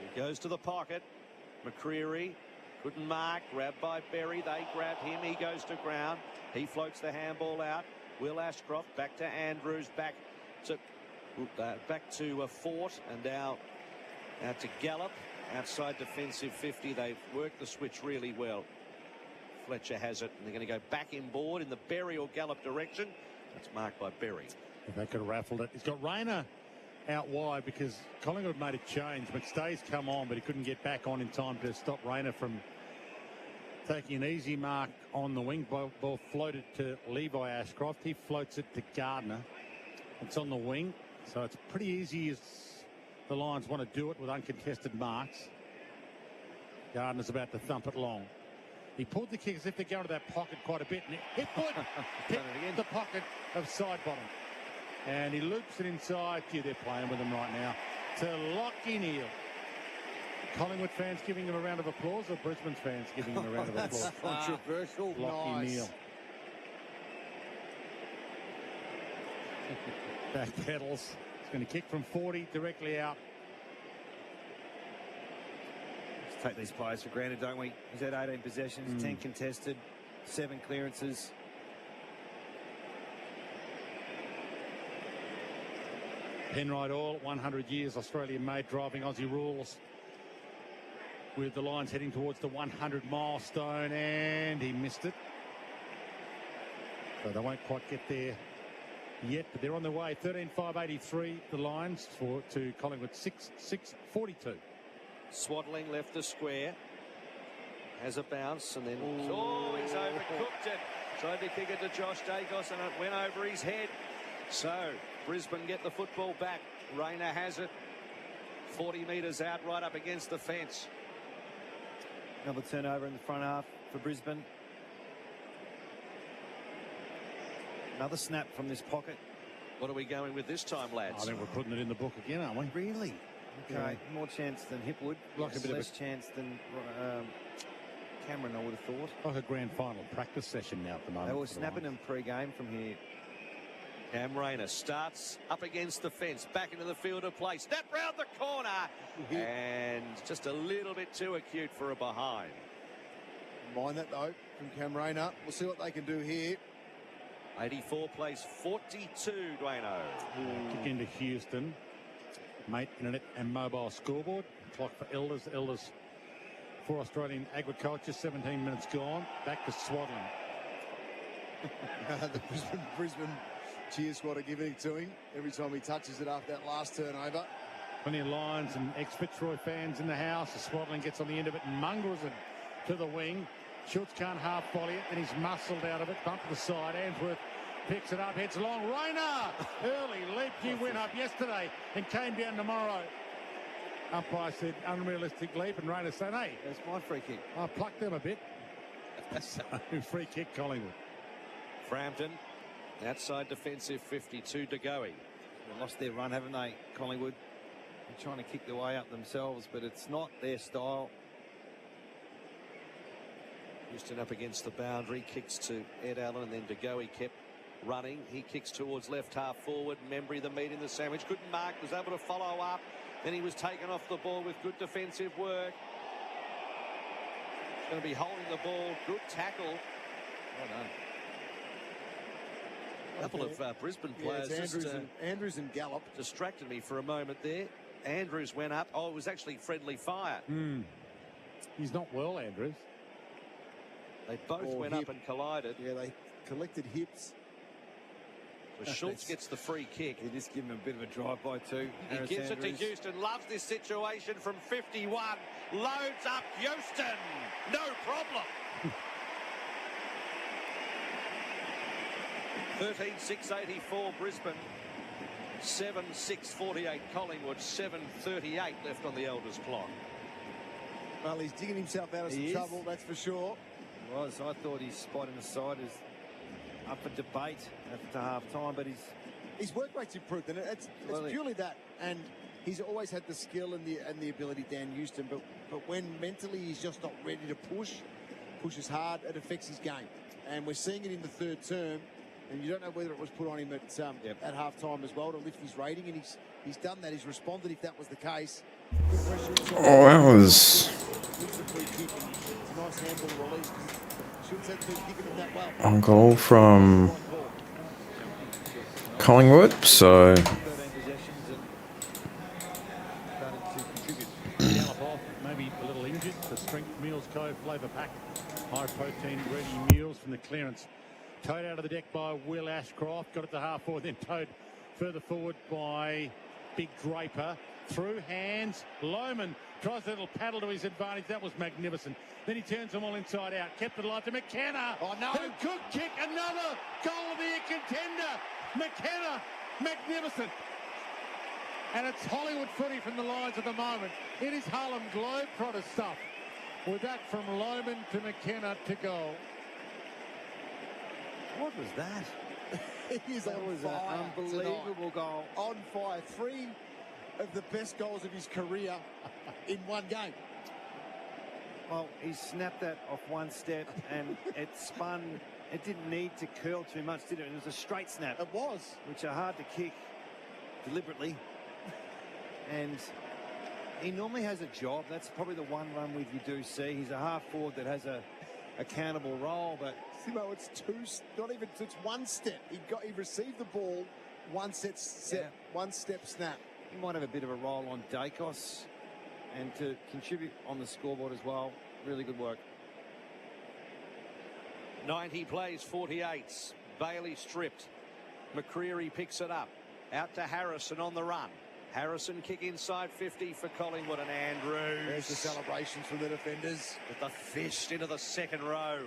He goes to the pocket. McCreery couldn't mark. Grabbed by Berry. They grab him. He goes to ground. He floats the handball out. Will Ashcroft back to Andrews. Back to Fort. And now out to Gallup. Outside defensive 50. They've worked the switch really well. Fletcher has it, and they're going to go back inboard in the Berry or Gallup direction. That's marked by Berry. If they could have raffled it. He's got Rayner out wide because Collingwood made a change. McStay's come on, but he couldn't get back on in time to stop Rayner from taking an easy mark on the wing. Ball floated to Levi Ashcroft. He floats it to Gardner. It's on the wing, so it's pretty easy as the Lions want to do it with uncontested marks. Gardner's about to thump it long. He pulled the kick as if they're going to that pocket quite a bit. And hit foot, hit the pocket of side bottom. And he loops it inside. Gee, they're playing with him right now. To Lockie Neal. Collingwood fans giving him a round of applause, or Brisbane fans giving him a round of applause? That's controversial. Lockie Neal. Back pedals. He's going to kick from 40 directly out. Let's take these players for granted, don't we? He's had 18 possessions, 10 contested, 7 clearances. Penrite Oil, 100 years, Australia-made driving Aussie rules. With the Lions heading towards the 100 milestone, and he missed it. So they won't quite get there yet, but they're on their way. 13.583 the Lions to Collingwood 6.642. Swaddling left the square. Has a bounce and then he's overcooked it. Tried to kick it to Josh Dacos and it went over his head. So Brisbane get the football back. Rayner has it. 40 metres out, right up against the fence. Another turnover in the front half for Brisbane. Another snap from this pocket. What are we going with this time, lads? I think we're putting it in the book again, aren't we? Really? Okay, more chance than Hipwood. Like a bit less chance than Cameron, I would have thought. Like a grand final practice session now at the moment. They were snapping him pre-game from here. Cam Rayner starts up against the fence, back into the field of play. Snap round the corner, and just a little bit too acute for a behind. Mind that, though, from Cam Rayner. We'll see what they can do here. 84 plays 42, Dwayno. Kick into Houston. Mate, internet and mobile scoreboard. Clock for Elders. Elders for Australian Agriculture. 17 minutes gone. Back to Swaddling. The Brisbane cheer squad are giving it to him every time he touches it after that last turnover. Plenty of Lions and ex-Fitzroy fans in the house. The Swaddling gets on the end of it and mongrels it to the wing. Schultz can't half volley it, then he's muscled out of it. Bump to the side. Answorth picks it up, heads along. Rayner! Early leap. He went up yesterday and came down tomorrow. Umpire said unrealistic leap, and Rayner said, hey, that's my free kick. I plucked them a bit. So, free kick, Collingwood. Frampton, outside defensive 52 to go. They lost their run, haven't they, Collingwood? They're trying to kick their way up themselves, but it's not their style. Houston up against the boundary, kicks to Ed Allen, and then DeGoey kept running. He kicks towards left half forward. Membry, the meat in the sandwich, couldn't mark, was able to follow up. Then he was taken off the ball with good defensive work. Going to be holding the ball. Good tackle. Well done. couple of Brisbane players. Andrews and Gallop distracted me for a moment there. Andrews went up. Oh, it was actually friendly fire. He's not well, Andrews. They both went up and collided. Yeah, they collected hips. So Schultz gets the free kick. He just give him a bit of a drive-by too. He gives it to Houston. Loves this situation from 51. Loads up Houston. No problem. 13-6-84 Brisbane. 7-6-48 Collingwood. 7:38 left on the Elders clock. Well, he's digging himself out of some trouble, that's for sure. Was. I thought his spot in the side is up for debate after half-time, but his work rate's improved, and it's purely that. And he's always had the skill and the ability, Dan Houston, but when mentally he's just not ready to pushes hard, it affects his game. And we're seeing it in the third term, and you don't know whether it was put on him at half-time as well to lift his rating, and he's done that. He's responded if that was the case. Oh, that was... a goal from Collingwood, so... Maybe a little injured. The Strength Meals Cove flavour pack. High protein ready meals from the clearance. Towed out of the deck by Will Ashcroft. Got it to half forward, then towed further forward by Big Draper. Through hands. Lohmann tries a little paddle to his advantage. That was magnificent. Then he turns them all inside out. Kept it alive to McKenna. Oh, no. Who could kick another goal of the year contender. McKenna. Magnificent. And it's Hollywood footy from the Lions at the moment. It is Harlem Globetrotter stuff. With that from Lohmann to McKenna to goal. What was that? That was an unbelievable goal. On fire. 3 of the best goals of his career in one game. Well, he snapped that off one step and it spun. It didn't need to curl too much, did it? It was a straight snap. It was. Which are hard to kick deliberately. And he normally has a job. That's probably the one run with you do see. He's a half forward that has a accountable role, but Simo, it's it's one step. He received the ball, one step snap. He might have a bit of a role on Dacos and to contribute on the scoreboard as well. Really good work. 90 plays 48. Bailey stripped. McCreery picks it up. Out to Harrison on the run. Harrison kick inside 50 for Collingwood, and Andrews. There's the celebrations from the defenders. With the fist into the second row.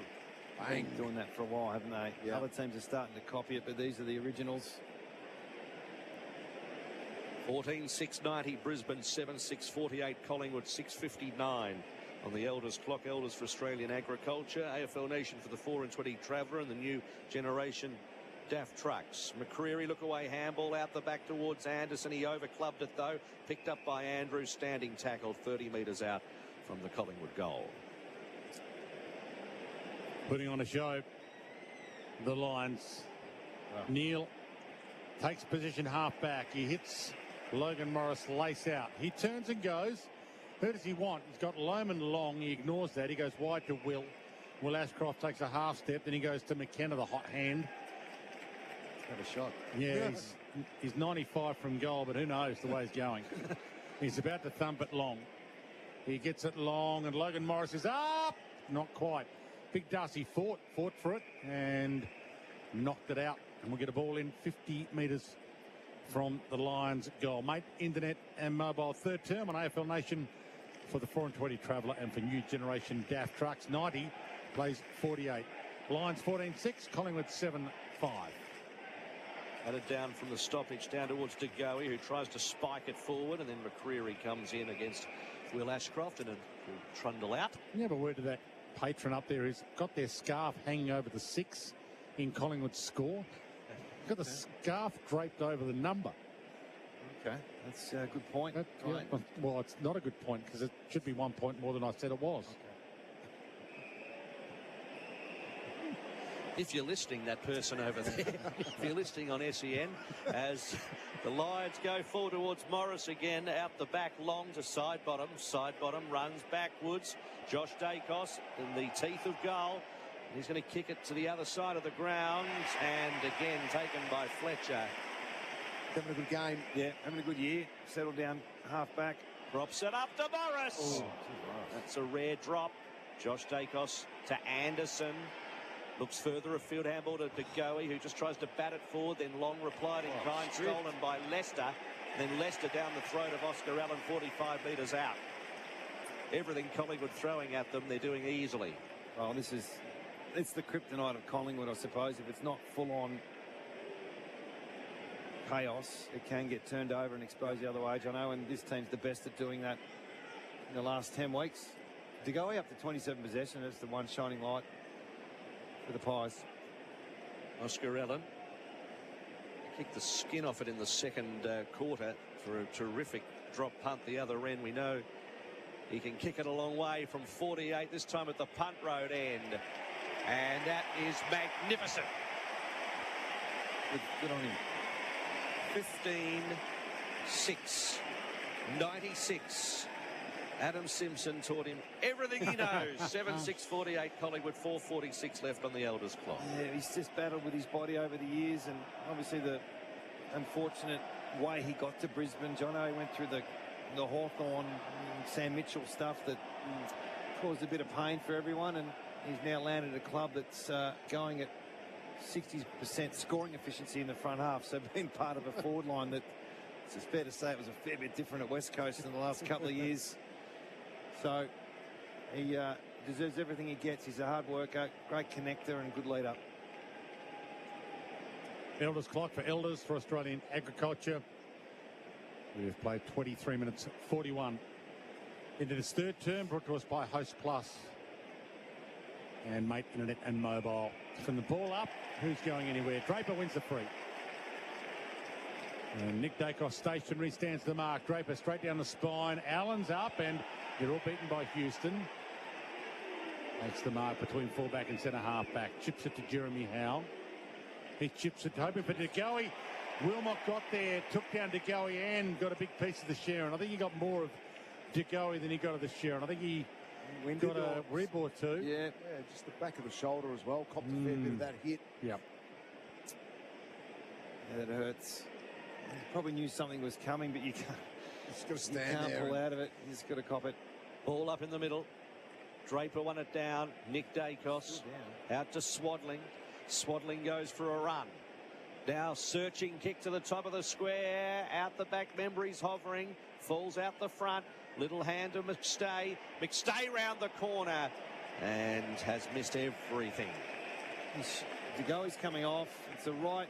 Bang. Been doing that for a while, haven't they? Yeah. Other teams are starting to copy it, but these are the originals. 14-6-90 Brisbane, 7-6-48 Collingwood, 6:59 on the Elders clock. Elders for Australian Agriculture, AFL Nation for the 4-20 Traveller, and the new generation Daft Trucks. McCreery look away handball out the back towards Anderson. He overclubbed it though. Picked up by Andrews. Standing tackle 30 metres out from the Collingwood goal. Putting on a show. The Lions. Neil takes position half back. He hits Logan Morris lace out. He turns and goes. Who does he want? He's got Lohmann long. He ignores that. He goes wide to Will. Will Ashcroft takes a half step. Then he goes to McKenna, the hot hand. Have a shot. Yeah, he's 95 from goal, but who knows the way he's going. He's about to thump it long. He gets it long, and Logan Morris is up. Not quite. Big Darcy fought for it, and knocked it out. And we'll get a ball in 50 metres from the Lions goal. Mate, internet and mobile third term on AFL Nation for the 4-20 Traveller and for new generation Daft Trucks. 90 plays 48. Lions 14-6, Collingwood 7-5. Headed down from the stoppage down towards De Goey, who tries to spike it forward, and then McCreery comes in against Will Ashcroft and a trundle out. You have a word to that patron up there who's got their scarf hanging over the 6 in Collingwood's score. Got the scarf draped over the number. Okay, that's a good point. Well, it's not a good point because it should be 1 point more than I said it was. Okay. If you're listening, that person over there, if you're listening on SEN, as the Lions go forward towards Morris again, out the back long to side bottom runs backwards. Josh Dacos in the teeth of goal. He's going to kick it to the other side of the ground, and again taken by Fletcher. Having a good game. Yeah, having a good year. Settled down half-back. Drops it up to Morris. Oh, that's a rare drop. Josh Dacos to Anderson. Looks further afield, handball to Goey, who just tries to bat it forward, then long replied in kind, stolen by Leicester. Then Leicester down the throat of Oscar Allen, 45 metres out. Everything Collingwood throwing at them, they're doing easily. Oh, it's the kryptonite of Collingwood, I suppose. If it's not full-on chaos, it can get turned over and exposed the other way, Jono, and this team's the best at doing that in the last 10 weeks. To go up to 27 possession, that's the one shining light for the Pies. Oscar Allen kicked the skin off it in the second quarter for a terrific drop punt the other end. We know he can kick it a long way from 48, this time at the punt road end. And that is magnificent. Good on him. 15-6, 96. Adam Simpson taught him everything he knows. 7-6-48, Collingwood, 4:46 left on the Elders clock. Yeah, he's just battled with his body over the years, and obviously the unfortunate way he got to Brisbane. Jono, he went through the Hawthorn, Sam Mitchell stuff that caused a bit of pain for everyone, and he's now landed at a club that's going at 60% scoring efficiency in the front half, so being part of a forward line that it's fair to say it was a fair bit different at West Coast in the last couple of years. So he deserves everything he gets. He's a hard worker, great connector and good leader. Elders clock for Elders for Australian Agriculture. We've played 23 minutes 41 into this third term, brought to us by Host Plus and Mate Internet and Mobile. From the ball up, who's going anywhere? Draper wins the free. And Nick Dacos stationary, stands to the mark. Draper straight down the spine. Allen's up, and they're all beaten by Houston. Makes the mark between fullback and centre halfback. Chips it to Jeremy Howe. He chips it, hoping for De Goey. Wilmot got there, took down De Goey and got a big piece of the share. And I think he got more of De Goey than he got of the share. And I think he got a rib or two. Yeah, just the back of the shoulder as well. Copped a fair bit of that hit. Yep. Yeah, that hurts. You probably knew something was coming, but you can't. Just got to stand you can't there pull out of it. You just got to cop it. Ball up in the middle. Draper won it down. Nick Dacos out to Swadling. Swadling goes for a run. Now searching kick to the top of the square. Out the back, Membry's hovering. Falls out the front. Little hand to McStay. McStay round the corner and has missed everything. De Goey's coming off. It's a right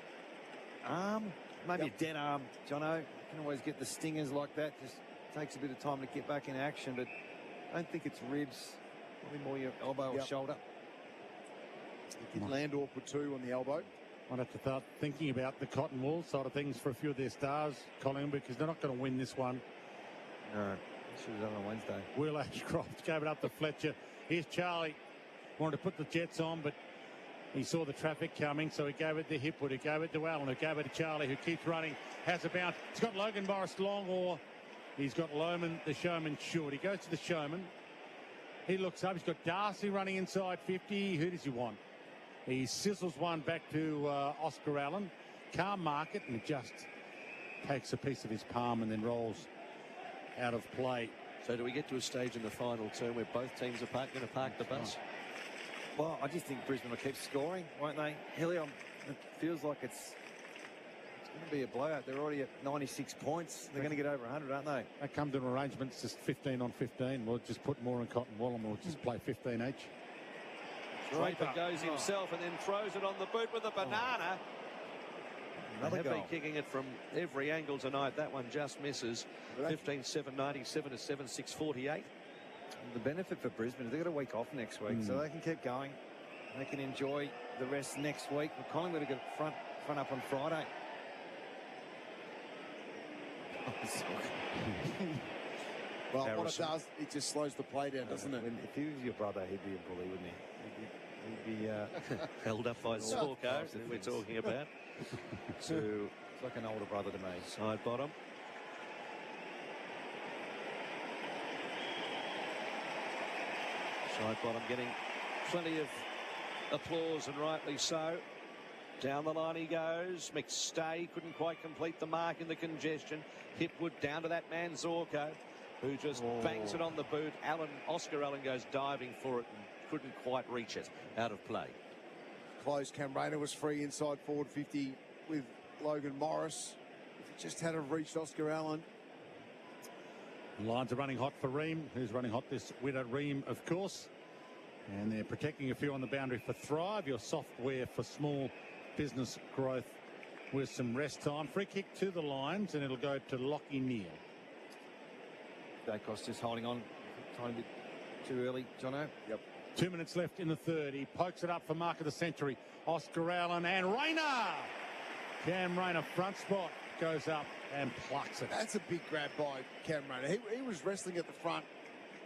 arm. Maybe a dead arm, Jono. You can always get the stingers like that. Just takes a bit of time to get back in action, but I don't think it's ribs. Probably more your elbow or shoulder. He could land awkward too on the elbow. Might have to start thinking about the cotton wool side of things for a few of their stars, Collingwood, because they're not going to win this one. No, should have done on Wednesday. Will Ashcroft gave it up to Fletcher. Here's Charlie. Wanted to put the Jets on, but he saw the traffic coming, so he gave it to Hipwood, who gave it to Allen, who gave it to Charlie, who keeps running, has a bounce. He's got Logan Morris long, or he's got Lohman, the showman, short. He goes to the showman. He looks up. He's got Darcy running inside 50. Who does he want? He sizzles one back to Oscar Allen. Can't mark it, and it just takes a piece of his palm and then rolls out of play. So do we get to a stage in the final term where both teams are going to park the bus? Well, I just think Brisbane will keep scoring, won't they? Hilly, it feels like it's going to be a blowout. They're already at 96 points. They're going to get over 100, aren't they? That come to an arrangement. It's just 15 on 15. We'll just put more in cotton wool and we'll just play 15 each. Draper goes himself and then throws it on the boot with a banana. Another They've been goal. kicking it from every angle tonight. That one just misses. 15-7, 97 to 7-6-48. The benefit for Brisbane is they've got a week off next week, so they can keep going. They can enjoy the rest next week. But Collingwood have got front up on Friday. Well, Harrison. what it does, it just slows the play down, doesn't it? If he was your brother, he'd be a bully, wouldn't he? He'd be held up by scorecard that we're talking about. So it's like an older brother to me. Side bottom. Side bottom getting plenty of applause, and rightly so. Down the line he goes. McStay couldn't quite complete the mark in the congestion. Hipwood down to that man Zorko, who just bangs it on the boot. Oscar Allen goes diving for it and couldn't quite reach it. Out of play. Close. Cam Rayner was free inside forward 50 with Logan Morris. If he just had have reached Oscar Allen. Lines are running hot for Ream, who's running hot this winter. Ream, of course. And they're protecting a few on the boundary for Thrive, your software for small business growth with some rest time. Free kick to the Lions, and it'll go to Lockie Neal. Dacos just holding on a tiny bit too early, Jono. Yep. 2 minutes left in the third. He pokes it up for mark of the century. Oscar Allen and Rayner. Cam Rayner, front spot, goes up and plucks it. That's a big grab by Cam Rayner. He was wrestling at the front.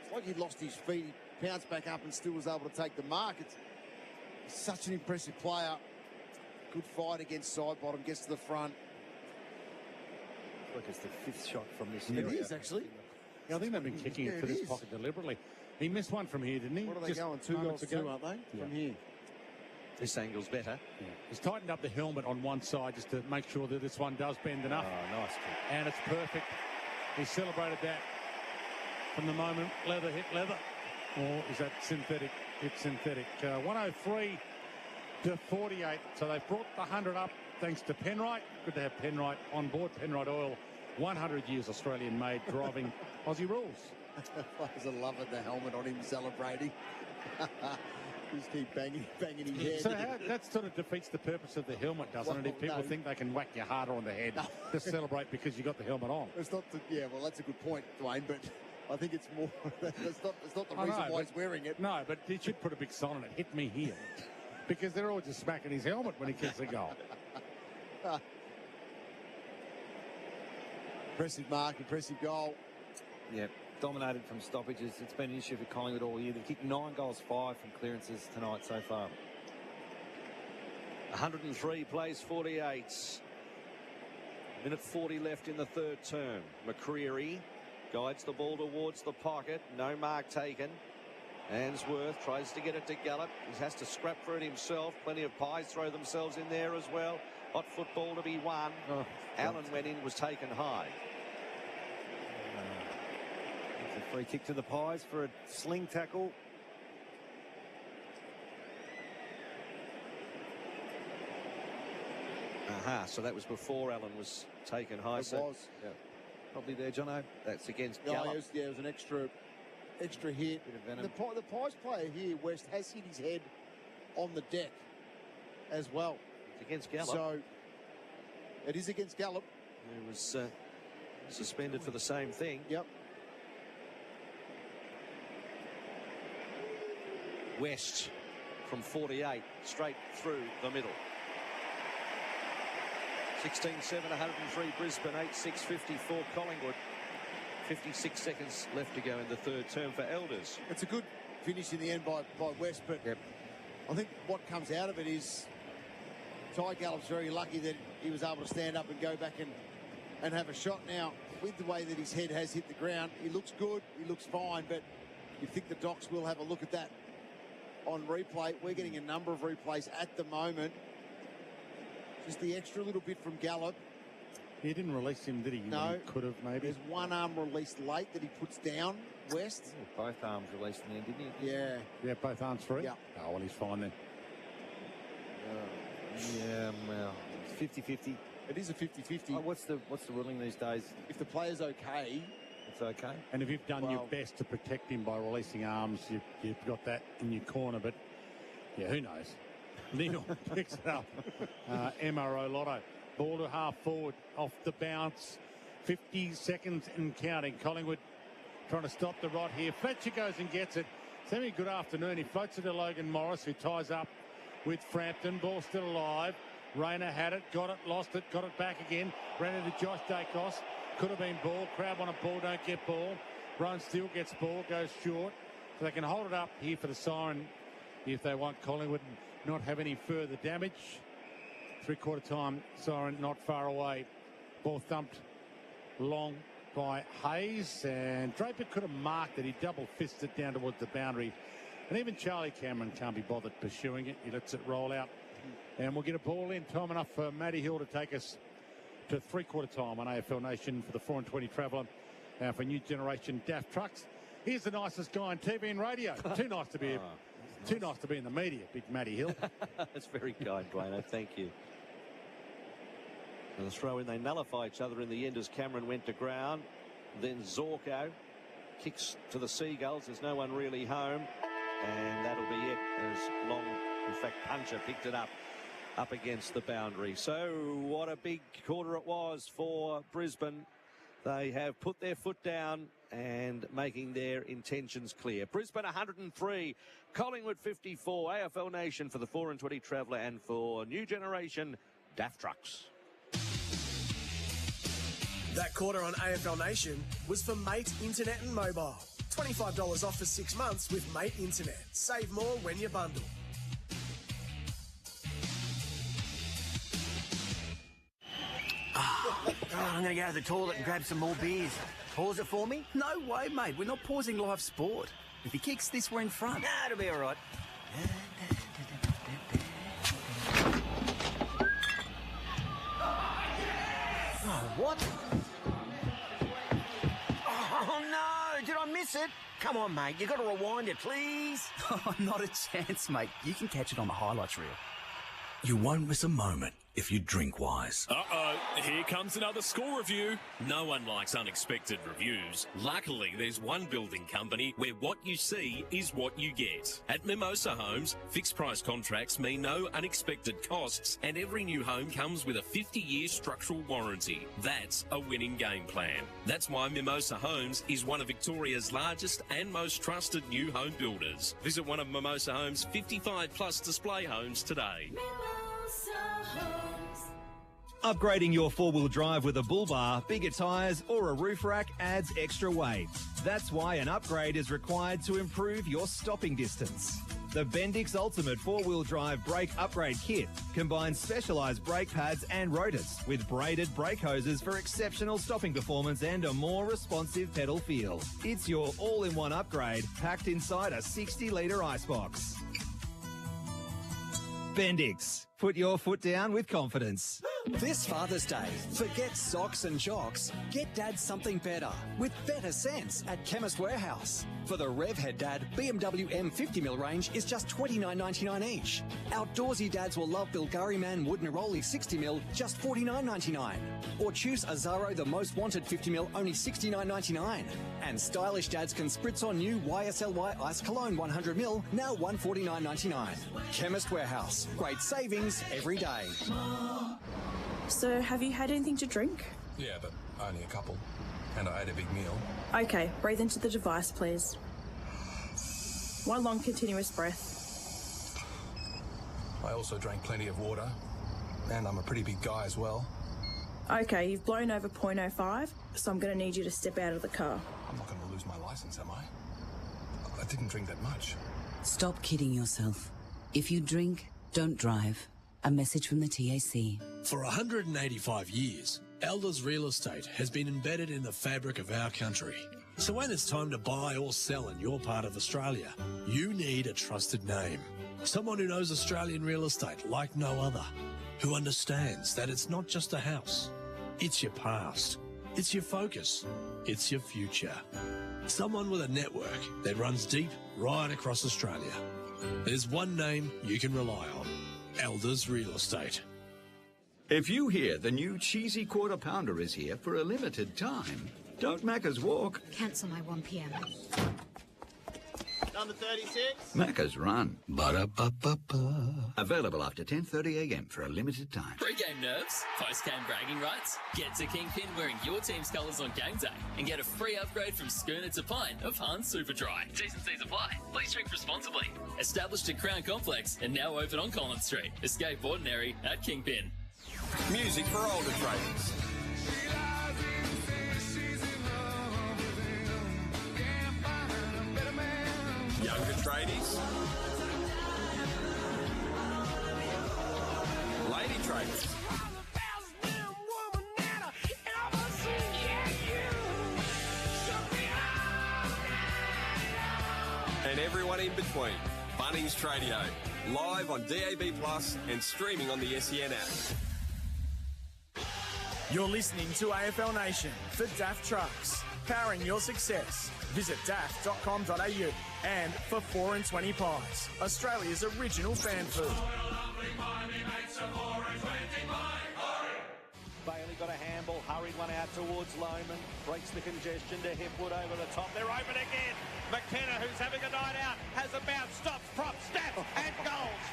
It's like he lost his feet. He pounced back up and still was able to take the mark. It's such an impressive player. Good fight against side bottom. Gets to the front. Look, it's the 5th shot from this It area. is, actually. Yeah, I think they've been kicking it to this pocket deliberately. He missed one from here, didn't he? What are they Just going? 2 moments goals, ago. 2, aren't they? Yeah. From here. This angle's better. Yeah. He's tightened up the helmet on one side just to make sure that this one does bend enough. Oh, nice kick. And it's perfect. He celebrated that from the moment leather hit leather. Or is that synthetic? It's synthetic. 103 to 48. So they've brought the 100 up thanks to Penrite. Good to have Penrite on board. Penrite Oil, 100 years Australian made, driving Aussie rules. Players are loving the helmet on him celebrating. Just keep banging his head. So that sort of defeats the purpose of the helmet, doesn't it? If people think they can whack you harder on the head to celebrate because you got the helmet on. It's not. Yeah, well, that's a good point, Dwayne. But I think it's more. It's not the reason why he's wearing it. No, but he should put a big sign on it. Hit me here, because they're all just smacking his helmet when he kicks a goal. Impressive mark, impressive goal. Yeah, dominated from stoppages. It's been an issue for Collingwood all year. They've kicked 9 goals, 5 from clearances tonight so far. 103 plays 48. Minute 40 left in the third term. McCreary guides the ball towards the pocket. No mark taken. Answorth tries to get it to Gallup. He has to scrap for it himself. Plenty of pies throw themselves in there as well. Hot football to be won. Allen went in, was taken high. It's a free kick to the Pies for a sling tackle. So that was before Allen was taken high. It was. Yeah. Probably there, Jono. That's against Yeah, Gallup. it was an extra hit. Bit of venom. The Pies player here, West, has hit his head on the deck as well. It's against Gallup. So it is against Gallup. He was suspended for the same thing. Yep. West from 48 straight through the middle. 16-7, 103 Brisbane, 8-6, 54 Collingwood. 56 seconds left to go in the third term for Elders. It's a good finish in the end by West, but I think what comes out of it is Ty Gallup's very lucky that he was able to stand up and go back and have a shot. Now, with the way that his head has hit the ground, he looks good, he looks fine, but you think the Docs will have a look at that on replay. We're getting a number of replays at the moment. Just the extra little bit from Gallup. He didn't release him, did he? No. He could have, maybe. There's one arm released late that he puts down, West. Yeah, both arms released in the end, didn't he? Yeah. Yeah, both arms free? Yeah. Oh, well, he's fine then. Yeah, well, it's 50-50. It is a 50-50. Oh, what's the ruling these days? If the player's okay, it's okay. And if you've done your best to protect him by releasing arms, you've got that in your corner. But, yeah, who knows? Neal picks it up. MRO Lotto. Ball to half forward off the bounce. 50 seconds and counting. Collingwood trying to stop the rot here. Fletcher goes and gets it. Sammy, good afternoon. He floats it to Logan Morris, who ties up with Frampton. Ball still alive. Rayner had it, got it, lost it, got it back again. Ran into Josh Dacos. Could have been ball. Crowd want a ball, don't get ball. Rowan Steele gets ball, goes short. So they can hold it up here for the siren if they want Collingwood and not have any further damage. Three-quarter time siren not far away. Ball thumped long by Hayes, and Draper could have marked it. He double fisted down towards the boundary. And even Charlie Cameron can't be bothered pursuing it. He lets it roll out. And we'll get a ball in. Time enough for Matty Hill to take us to three-quarter time on AFL Nation for the 4 and 20 Traveller. Now for new generation Daft Trucks. Here's the nicest guy on TV and radio. Too nice to be too nice to be in the media, big Matty Hill. That's very kind, Dwayne. Thank you. And the throw in, they nullify each other in the end as Cameron went to ground. Then Zorko kicks to the Seagulls. There's no one really home. And that'll be it as Long, in fact, Puncher picked it up against the boundary. So what a big quarter it was for Brisbane. They have put their foot down and making their intentions clear. Brisbane 103, Collingwood 54, AFL Nation for the 4 and 20 Traveller and for new generation Daft Trucks. That quarter on AFL Nation was for Mate Internet and Mobile. $25 off for 6 months with Mate Internet. Save more when you bundle. I'm going to go to the toilet and grab some more beers. Pause it for me? No way, mate. We're not pausing live sport. If he kicks this, we're in front. Nah, it'll be all right. Oh, what? Oh, no! Did I miss it? Come on, mate. You got to rewind it, please. Oh, not a chance, mate. You can catch it on the highlights reel. You won't miss a moment if you drink wise. Uh-oh, here comes another score review. No one likes unexpected reviews. Luckily, there's one building company where what you see is what you get. At Mimosa Homes, fixed price contracts mean no unexpected costs, and every new home comes with a 50-year structural warranty. That's a winning game plan. That's why Mimosa Homes is one of Victoria's largest and most trusted new home builders. Visit one of Mimosa Homes' 55-plus display homes today. Upgrading your four-wheel drive with a bull bar, bigger tyres or a roof rack adds extra weight. That's why an upgrade is required to improve your stopping distance. The Bendix Ultimate 4-Wheel Drive Brake Upgrade Kit combines specialised brake pads and rotors with braided brake hoses for exceptional stopping performance and a more responsive pedal feel. It's your all-in-one upgrade packed inside a 60-litre icebox. Bendix. Put your foot down with confidence. This Father's Day, forget socks and jocks. Get Dad something better with better sense at Chemist Warehouse. For the Revhead Dad, BMW M50mm range is just $29.99 each. Outdoorsy dads will love Bilgari Man Wood Neroli 60mm, just $49.99. Or choose Azaro the Most Wanted 50mm, only $69.99. And stylish dads can spritz on new YSLY Ice Cologne 100ml, now $149.99. Chemist Warehouse, great savings every day. So, have you had anything to drink? Yeah, but only a couple. And I ate a big meal. Okay, breathe into the device, please. One long continuous breath. I also drank plenty of water. And I'm a pretty big guy as well. Okay, you've blown over 0.05, so I'm going to need you to step out of the car. I'm not going to lose my license, am I? I didn't drink that much. Stop kidding yourself. If you drink, don't drive. A message from the TAC. For 185 years, Elders Real Estate has been embedded in the fabric of our country. So when it's time to buy or sell in your part of Australia, you need a trusted name. Someone who knows Australian real estate like no other. Who understands that it's not just a house. It's your past. It's your focus. It's your future. Someone with a network that runs deep right across Australia. There's one name you can rely on. Elders Real Estate. If you hear the new cheesy quarter pounder is here for a limited time, don't Macca's walk. Cancel my 1 p.m. Number 36. Macca's run. Ba-da-ba-ba-ba. Available after 10:30 a.m. for a limited time. Pre-game nerves? Post-game bragging rights? Get to Kingpin wearing your team's colours on game day and get a free upgrade from schooner to pint of Hans Superdry. T's and C's apply. Please drink responsibly. Established at Crown Complex and now open on Collins Street. Escape ordinary at Kingpin. Music for older traders. Younger tradies. Lady traders. And everyone in in between. Bunnings Tradio, live on DAB Plus and streaming on the SEN app. You're listening to AFL Nation for Daft Trucks. Powering your success. Visit daft.com.au. And for 4 and 20 Pies, Australia's original fan food. Bailey got a handball, hurried one out towards Lohman, breaks the congestion to Hipwood over the top. They're open again. McKenna, who's having a night out, has a bounce, stops, props, snaps, and goals.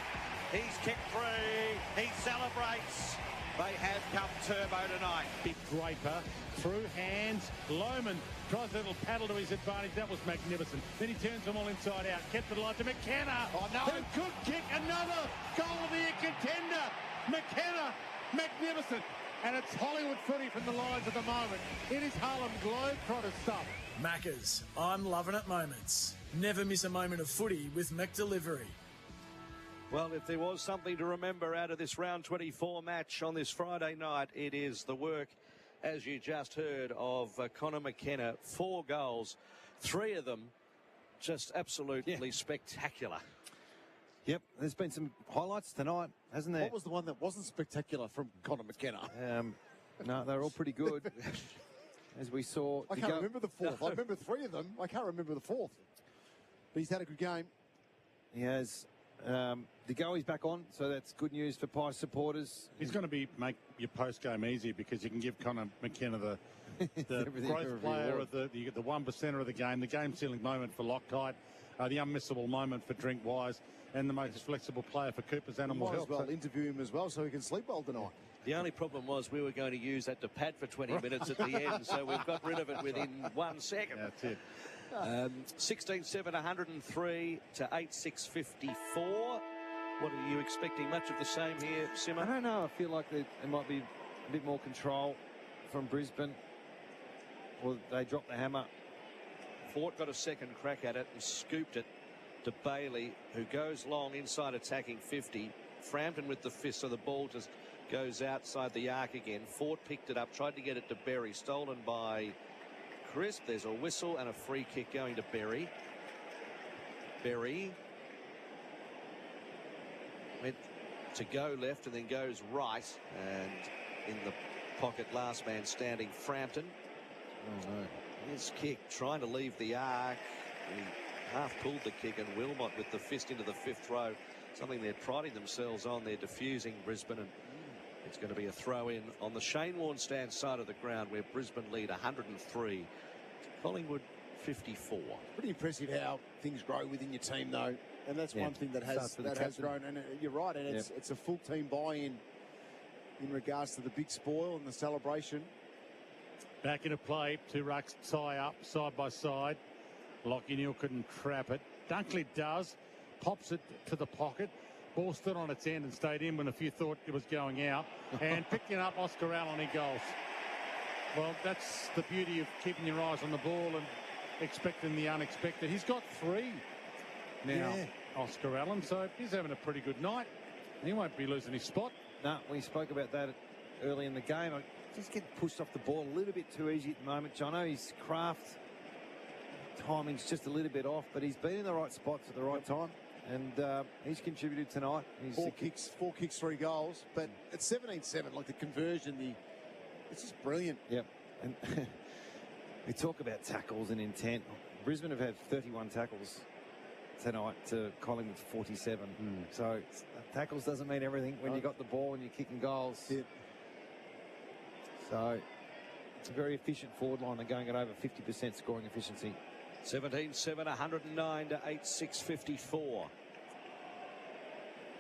He's kicked free. He celebrates. They have come turbo tonight. Big Draper through hands. Lohman tries a little paddle to his advantage. That was magnificent. Then he turns them all inside out. Kept the line to McKenna. Oh, no. Who could kick another goal of the year contender. McKenna, magnificent. And it's Hollywood footy from the lines at the moment. It is Harlem Globetrotter stuff. Maccas, I'm loving it moments. Never miss a moment of footy with McDelivery. Well, if there was something to remember out of this round 24 match on this Friday night, it is the work, as you just heard, of Connor McKenna. 4 goals, 3 of them just absolutely spectacular. Yep, there's been some highlights tonight, hasn't there? What was the one that wasn't spectacular from Connor McKenna? No, they're all pretty good. As we saw. I can't remember the fourth. I remember 3 of them. I can't remember the fourth. But he's had a good game. He has. The goalie's back on, so that's good news for Pies supporters. He's going to make your post game easier because you can give Connor McKenna the growth player of the 1%er of the game sealing moment for Loctite, the unmissable moment for Drink Wise, and the most flexible player for Cooper's Animal Might Health. as well interview him as well so he can sleep well tonight. The only problem was we were going to use that to pad for 20 minutes at the end, so we've got rid of it within 1 second. That's it. 16-7, 103 to 8-6-54. What are you expecting? Much of the same here, Simmer? I don't know. I feel like there might be a bit more control from Brisbane. Or they dropped the hammer. Fort got a second crack at it and scooped it to Bailey, who goes long inside attacking 50. Frampton with the fist, so the ball just goes outside the arc again. Fort picked it up, tried to get it to Berry, stolen by Crisp. There's a whistle and a free kick going to Berry. Berry went to go left and then goes right, and in the pocket, last man standing, Frampton. Oh no. His kick trying to leave the arc. He half pulled the kick, and Wilmot with the fist into the 5th row. Something they're priding themselves on. They're diffusing Brisbane, and it's going to be a throw in on the Shane Warne stand side of the ground, where Brisbane lead 103 to Collingwood 54. Pretty impressive how things grow within your team, though, and that's one thing that has grown. And you're right, and it's a full team buy-in in regards to the big spoil and the celebration. Back into play, 2 rucks tie up side by side. Lockie Neal couldn't trap it. Dunkley does, pops it to the pocket. Ball stood on its end and stayed in when a few thought it was going out. And picking up Oscar Allen, he goals. Well, that's the beauty of keeping your eyes on the ball and expecting the unexpected. He's got 3 now, Oscar Allen, so he's having a pretty good night. He won't be losing his spot. No, we spoke about that early in the game. I just get pushed off the ball a little bit too easy at the moment. Jono, his craft timing's just a little bit off, but he's been in the right spots at the right time, and he's contributed tonight. He's 4 kicks, 3 goals, but at 17-7, like the conversion, it's just brilliant. Yep. And we talk about tackles and intent. Brisbane have had 31 tackles tonight to Collingwood's 47. So tackles doesn't mean everything when you got the ball and you're kicking goals. So it's a very efficient forward line. They're going at over 50% scoring efficiency. 17-7, 109 to 8-6-54.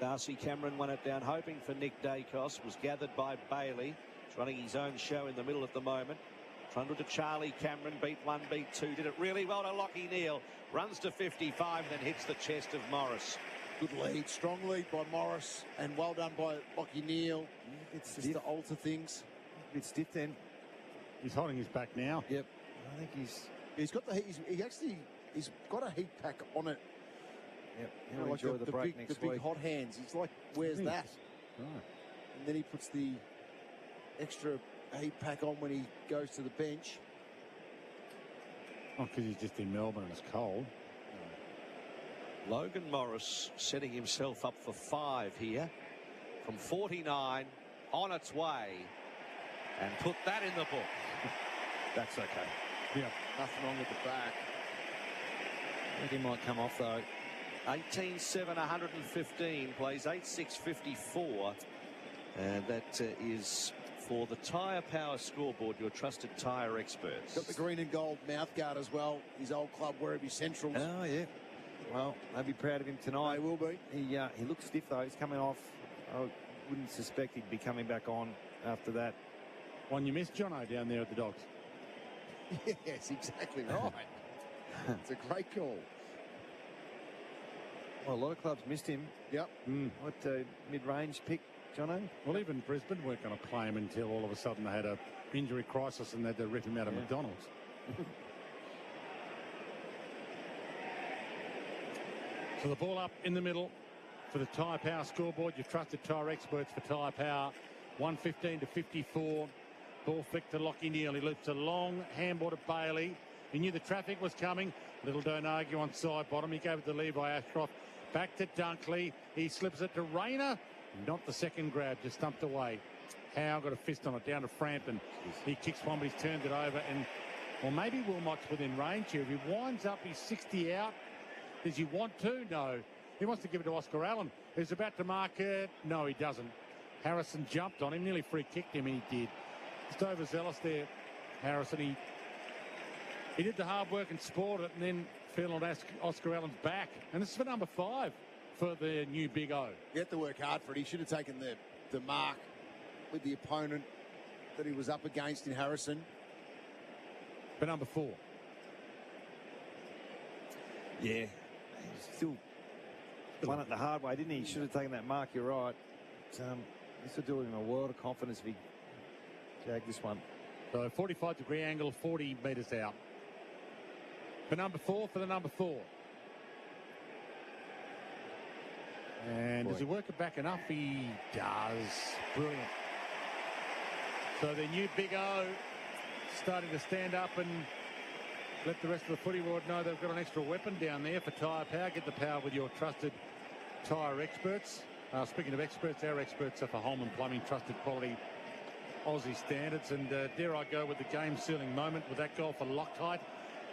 Darcy Cameron won it down, hoping for Nick Dacos. Was gathered by Bailey. He's running his own show in the middle at the moment. Trundled to Charlie Cameron, beat 1, beat 2. Did it really well to Lockie Neal. Runs to 55, then hits the chest of Morris. Good lead, strong lead by Morris, and well done by Lockie Neal. It's just to alter things. A bit stiff then. He's holding his back now. Yep. I think he's got the he's got a heat pack on it. Yep. You know, like enjoy the break next big week. hot hands. He's like, where's that? Right. And then he puts the extra heat pack on when he goes to the bench. Oh, because he's just in Melbourne and it's cold. Logan Morris setting himself up for 5 here from 49, on its way, and put that in the book. That's okay. Yeah, nothing wrong with the back. I think he might come off though. 18-7, 115, plays 8-6-54, and that is for the Tyre Power scoreboard, your trusted tyre experts. Got the green and gold mouthguard as well. His old club, Werribee Centrals. Oh yeah. Well, they'll be proud of him tonight. They will be. He looks stiff though. He's coming off. I wouldn't suspect he'd be coming back on after that. One you missed, Jono, down there at the Dogs. Yes, exactly right. It's a great call. Well, a lot of clubs missed him. Yep. What mid-range pick, Jono? Well, even Brisbane weren't going to play him until all of a sudden they had a injury crisis and they had to rip him out of McDonald's. So the ball up in the middle for the Tyre Power scoreboard. Your trusted tyre experts for Tyre Power. 115-54. Ball flicked to Lockie Neal. He loops a long handball to Bailey. He knew the traffic was coming. Little don't argue on side bottom. He gave it to Levi Ashcroft. Back to Dunkley. He slips it to Rayner. Not the second grab, just stumped away. Howe got a fist on it down to Frampton. He kicks one, but he's turned it over. And, well, maybe Wilmot's within range here. If he winds up, he's 60 out. Does he want to? No. He wants to give it to Oscar Allen, who's about to mark it. No, he doesn't. Harrison jumped on him, nearly free kicked him, and he did. Just overzealous there, Harrison. He did the hard work and spoiled it, and then fell on Oscar Allen's back. And this is for number 5 for the new Big O. He had to work hard for it. He should have taken the mark with the opponent that he was up against in Harrison. For number 4. Yeah. He still won it the hard way, didn't he? He should have taken that mark, you're right. This will do him a world of confidence if he jagged this one. So 45-degree angle, 40 metres out. For number 4, for the number 4. And does he work it back enough? He does. Brilliant. So the new Big O starting to stand up and let the rest of the footy world know they've got an extra weapon down there for Tyre Power. Get the power with your trusted tyre experts. Speaking of experts, our experts are for Holman Plumbing, trusted quality Aussie standards. And dare I go with the game-sealing moment with that goal for Loctite.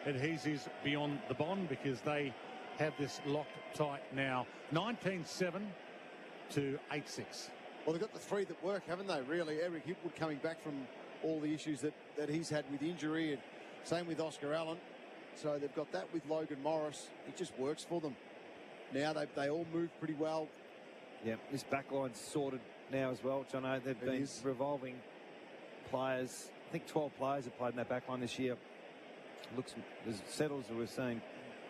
Adhesives beyond the bond, because they have this locked tight now. 19-7 to 8-6. Well, they've got the 3 that work, haven't they, really? Eric Hipwood coming back from all the issues that he's had with injury, and same with Oscar Allen. So they've got that with Logan Morris. It just works for them. Now they all move pretty well. Yeah, this backline's sorted now as well, Jono. They've been revolving players. I think 12 players have played in that backline this year. Looks as settled as we're saying.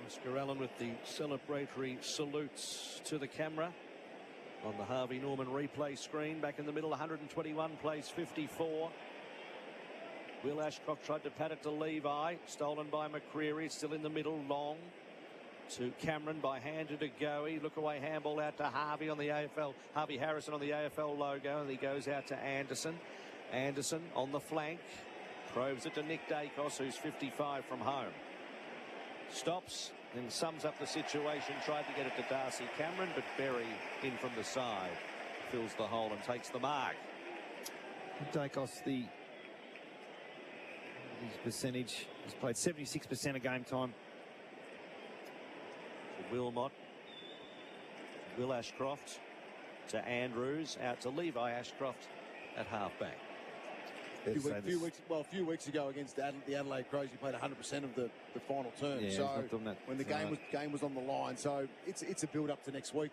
Oscar Allen with the celebratory salutes to the camera on the Harvey Norman replay screen. Back in the middle, 121 plays 54. Will Ashcroft tried to pat it to Levi. Stolen by McCreary. Still in the middle, long to Cameron by Hander to Goey. Look away handball out to Harvey on the AFL. Harvey Harrison on the AFL logo, and he goes out to Anderson. Anderson on the flank. Probes it to Nick Dacos, who's 55 from home. Stops and sums up the situation. Tried to get it to Darcy Cameron, but Berry in from the side fills the hole and takes the mark. Dacos, his percentage, he's played 76% of game time. To Wilmot. Will Ashcroft to Andrews. Out to Levi Ashcroft at halfback. A few weeks ago against the Adelaide Crows, he played 100% of the final term. Yeah, so when the game was on the line, so it's a build up to next week.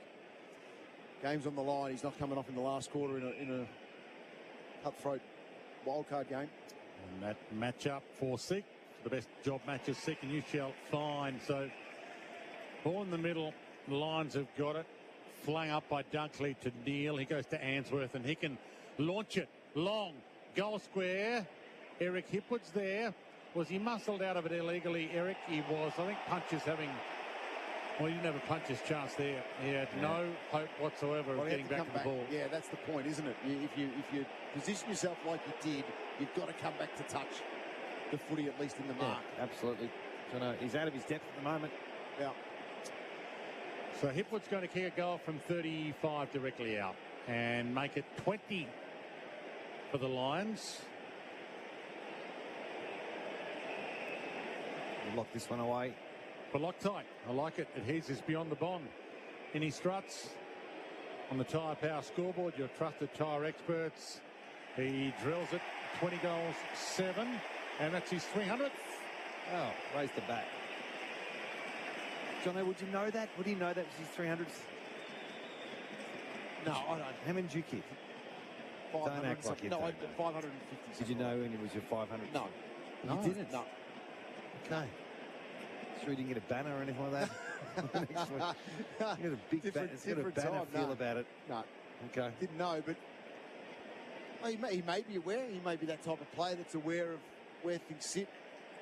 Game's on the line. He's not coming off in the last quarter in a cutthroat wildcard game. And that matchup for Seek, the best job matches Seek and you shall find. So ball in the middle, the Lions have got it. Flung up by Dunkley to Neal. He goes to Answorth and he can launch it long. Goal square. Eric Hipwood's there. Was he muscled out of it illegally, Eric? He was. I think Puncher's having... Well, he didn't have a puncher's chance there. He had no hope whatsoever of getting back to the ball. Yeah, that's the point, isn't it? If you position yourself like you did, you've got to come back to touch the footy, at least in the mark. Yeah, absolutely. So no, he's out of his depth at the moment. Yeah. So Hipwood's going to kick a goal from 35 directly out and make it 20 for the Lions. We'll lock this one away. But Loctite, I like it. Adhesives beyond the bond. In his struts on the Tyre Power scoreboard, your trusted tyre experts. He drills it, 20 goals, 7, and that's his 300th. Oh, raised the bat. Jono, would you know that? Would he know that was his 300th? No, I don't. How many did you kick? Don't act like you No, don't. 550. Did you know when it was your 500? No. You didn't? No. Okay. Sure you didn't get a banner or anything like that? Next week. You got a big banner. It's got a banner time, feel no. about it. No. Okay. Didn't know, but he may be aware. He may be that type of player that's aware of where things sit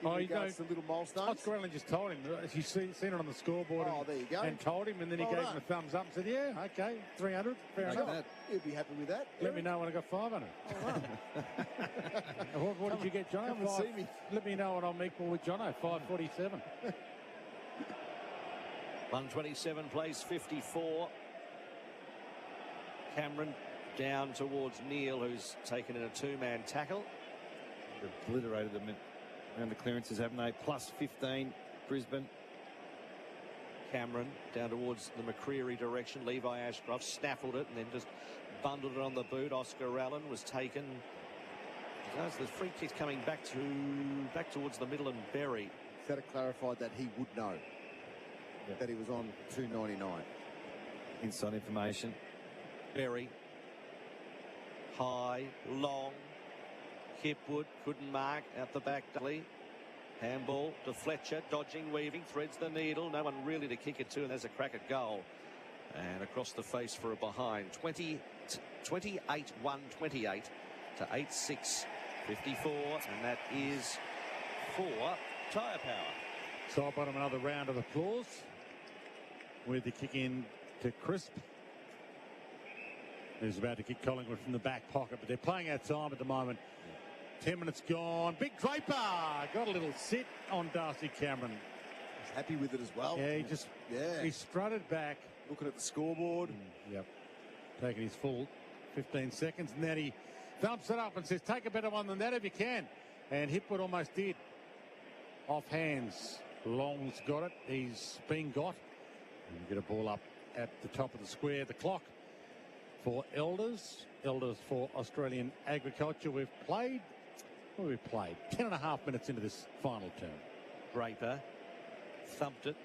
in regards to little milestones. Scott Squirrelin just told him. He's seen it on the scoreboard. Oh, there you go. And told him, and then he gave him a thumbs up and said, yeah, okay, 300, fair enough. He'll be happy with that. Let me know when I got 500. What did you get, Jono? Come and see me. Let me know when I'm equal with Jono, 547. 127 plays 54. Cameron down towards Neil, who's taken in a two-man tackle. They've obliterated them around the clearances, haven't they? Plus 15, Brisbane. Cameron down towards the McCreary direction. Levi Ashcroft snaffled it and then just bundled it on the boot. Oscar Allen was taken. As the free kick's coming back towards the middle, and Berry. That it clarified that he would know that he was on 299. Inside information. Berry. High, long. Hipwood couldn't mark out the back. Handball to Fletcher, dodging, weaving, threads the needle. No one really to kick it to, and there's a crack at goal. And across the face for a behind. 28-1-28 to 8-6-54. And that is for Tyre Power. Side bottom, another round of applause with the kick in to Crisp, who's about to kick Collingwood from the back pocket, but they're playing out time at the moment. 10 minutes gone. Big Draper got a little sit on Darcy Cameron. He's happy with it as well. Yeah, he strutted back, looking at the scoreboard. Yep, taking his full 15 seconds, and then he thumps it up and says, "Take a better one than that if you can." And Hipwood almost did. Off hands. Long's got it. He's been got. And you get a ball up at the top of the square. The clock for Elders. Elders for Australian Agriculture. We've played 10.5 minutes into this final term. Draper thumped it.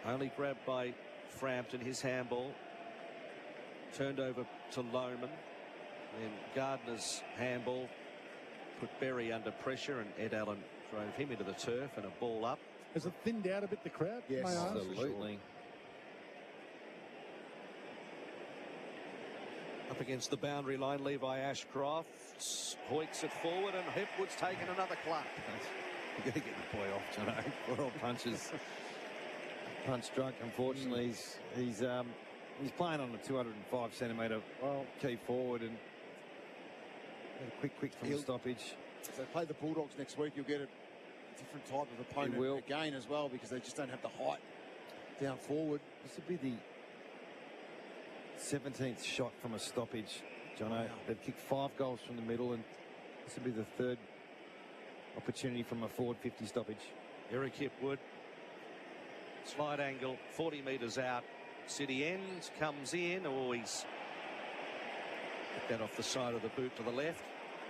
Only grabbed by Frampton. His handball. Turned over to Lohman. Then Gardner's handball put Berry under pressure, and Ed Allen drove him into the turf, and a ball up. Has it thinned out a bit, the crowd? Yes, absolutely. Up against the boundary line, Levi Ashcroft hoiks it forward, and Hipwood's taken another clap. You've got to get the boy off, Jono. Poor old punches. Punch drunk, unfortunately. He's playing on a 205 centimetre key forward, and a quick from the stoppage. If they play the Bulldogs next week, you'll get a different type of opponent again as well, because they just don't have the height down forward. This would be the 17th shot from a stoppage, Jono. Wow. They've kicked 5 goals from the middle, and this would be the 3rd opportunity from a forward 50 stoppage. Eric Hipwood, slide angle, 40 metres out. City end, comes in. Oh, he's put that off the side of the boot to the left.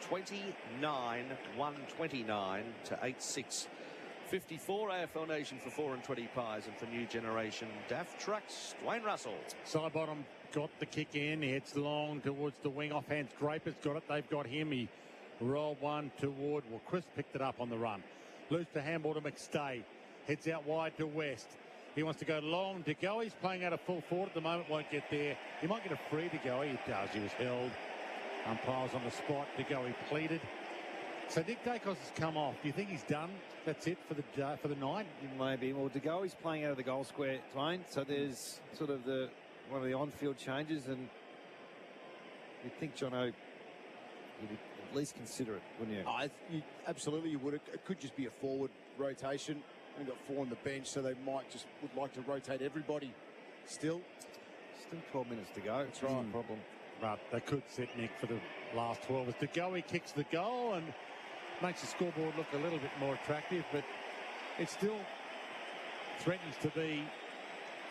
29-129 to 8-6-54. AFL Nation for 4 and 20 pies, and for New Generation Daft Trucks, Dwayne Russell. Side bottom got the kick in. He heads long towards the wing. Off hands, Draper's got it. They've got him. He rolled one toward. Well, Chris picked it up on the run. Loose to handball to McStay. Heads out wide to West. He wants to go long to go. He's playing out a full forward at the moment. Won't get there. He might get a free to go. He does. He was held. Umpires on the spot. To go, he pleaded. So Nick Dacos has come off. Do you think he's done? That's it for the night? Maybe. Well, to go, he's playing out of the goal square, Dwayne. So there's sort of one of the on-field changes, and you'd think, Jono, you'd at least consider it, wouldn't you? Absolutely, you would. It could just be a forward rotation. We've got 4 on the bench, so they would like to rotate everybody Still 12 minutes to go. That's right. Problem. But they could set Nick for the last 12. As De Goey kicks the goal and makes the scoreboard look a little bit more attractive, but it still threatens to be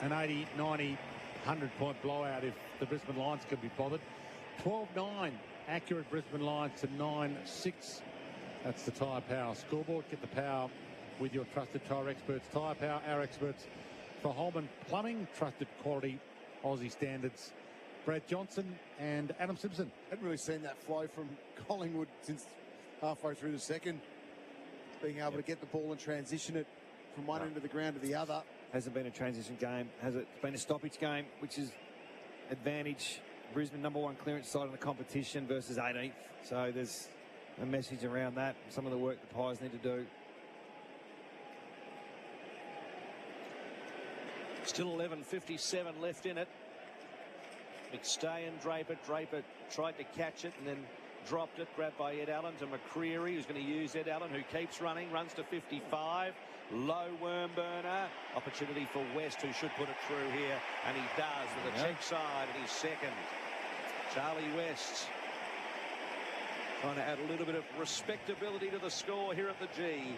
an 80, 90, 100-point blowout if the Brisbane Lions can be bothered. 12-9, accurate Brisbane Lions to 9-6. That's the Tyre Power scoreboard. Get the power with your trusted tyre experts. Tyre Power, our experts for Holman Plumbing, trusted quality Aussie standards. Brad Johnson and Adam Simpson. Haven't really seen that flow from Collingwood since halfway through the second. Being able to get the ball and transition it from one end of the ground to the other. Hasn't been a transition game, has it? It's been a stoppage game, which is advantage Brisbane #1 clearance side in the competition versus 18th. So there's a message around that. Some of the work the Pies need to do. Still 11:57 left in it. McStay and Draper. Draper tried to catch it and then dropped it. Grabbed by Ed Allen to McCreery, who's going to use Ed Allen, who keeps running, runs to 55. Low worm burner. Opportunity for West, who should put it through here, and he does with a check side at his second. Charlie West trying to add a little bit of respectability to the score here at the G.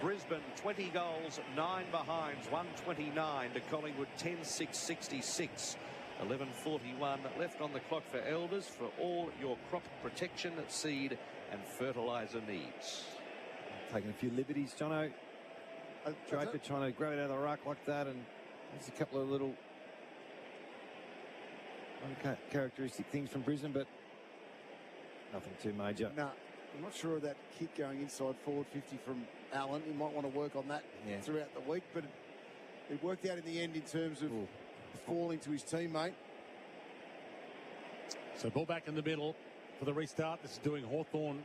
Brisbane 20 goals, 9 behinds, 129 to Collingwood 10-6-66. 11:41 left on the clock for Elders for all your crop protection, seed and fertiliser needs. Taking a few liberties, Jono. Draper trying to grab it out of the ruck like that, and there's a couple of little uncharacteristic things from Brisbane, but nothing too major. No, I'm not sure of that kick going inside forward 50 from Allen. He might want to work on that throughout the week, but it worked out in the end in terms of falling to his teammate. So ball back in the middle for the restart. This is doing Hawthorn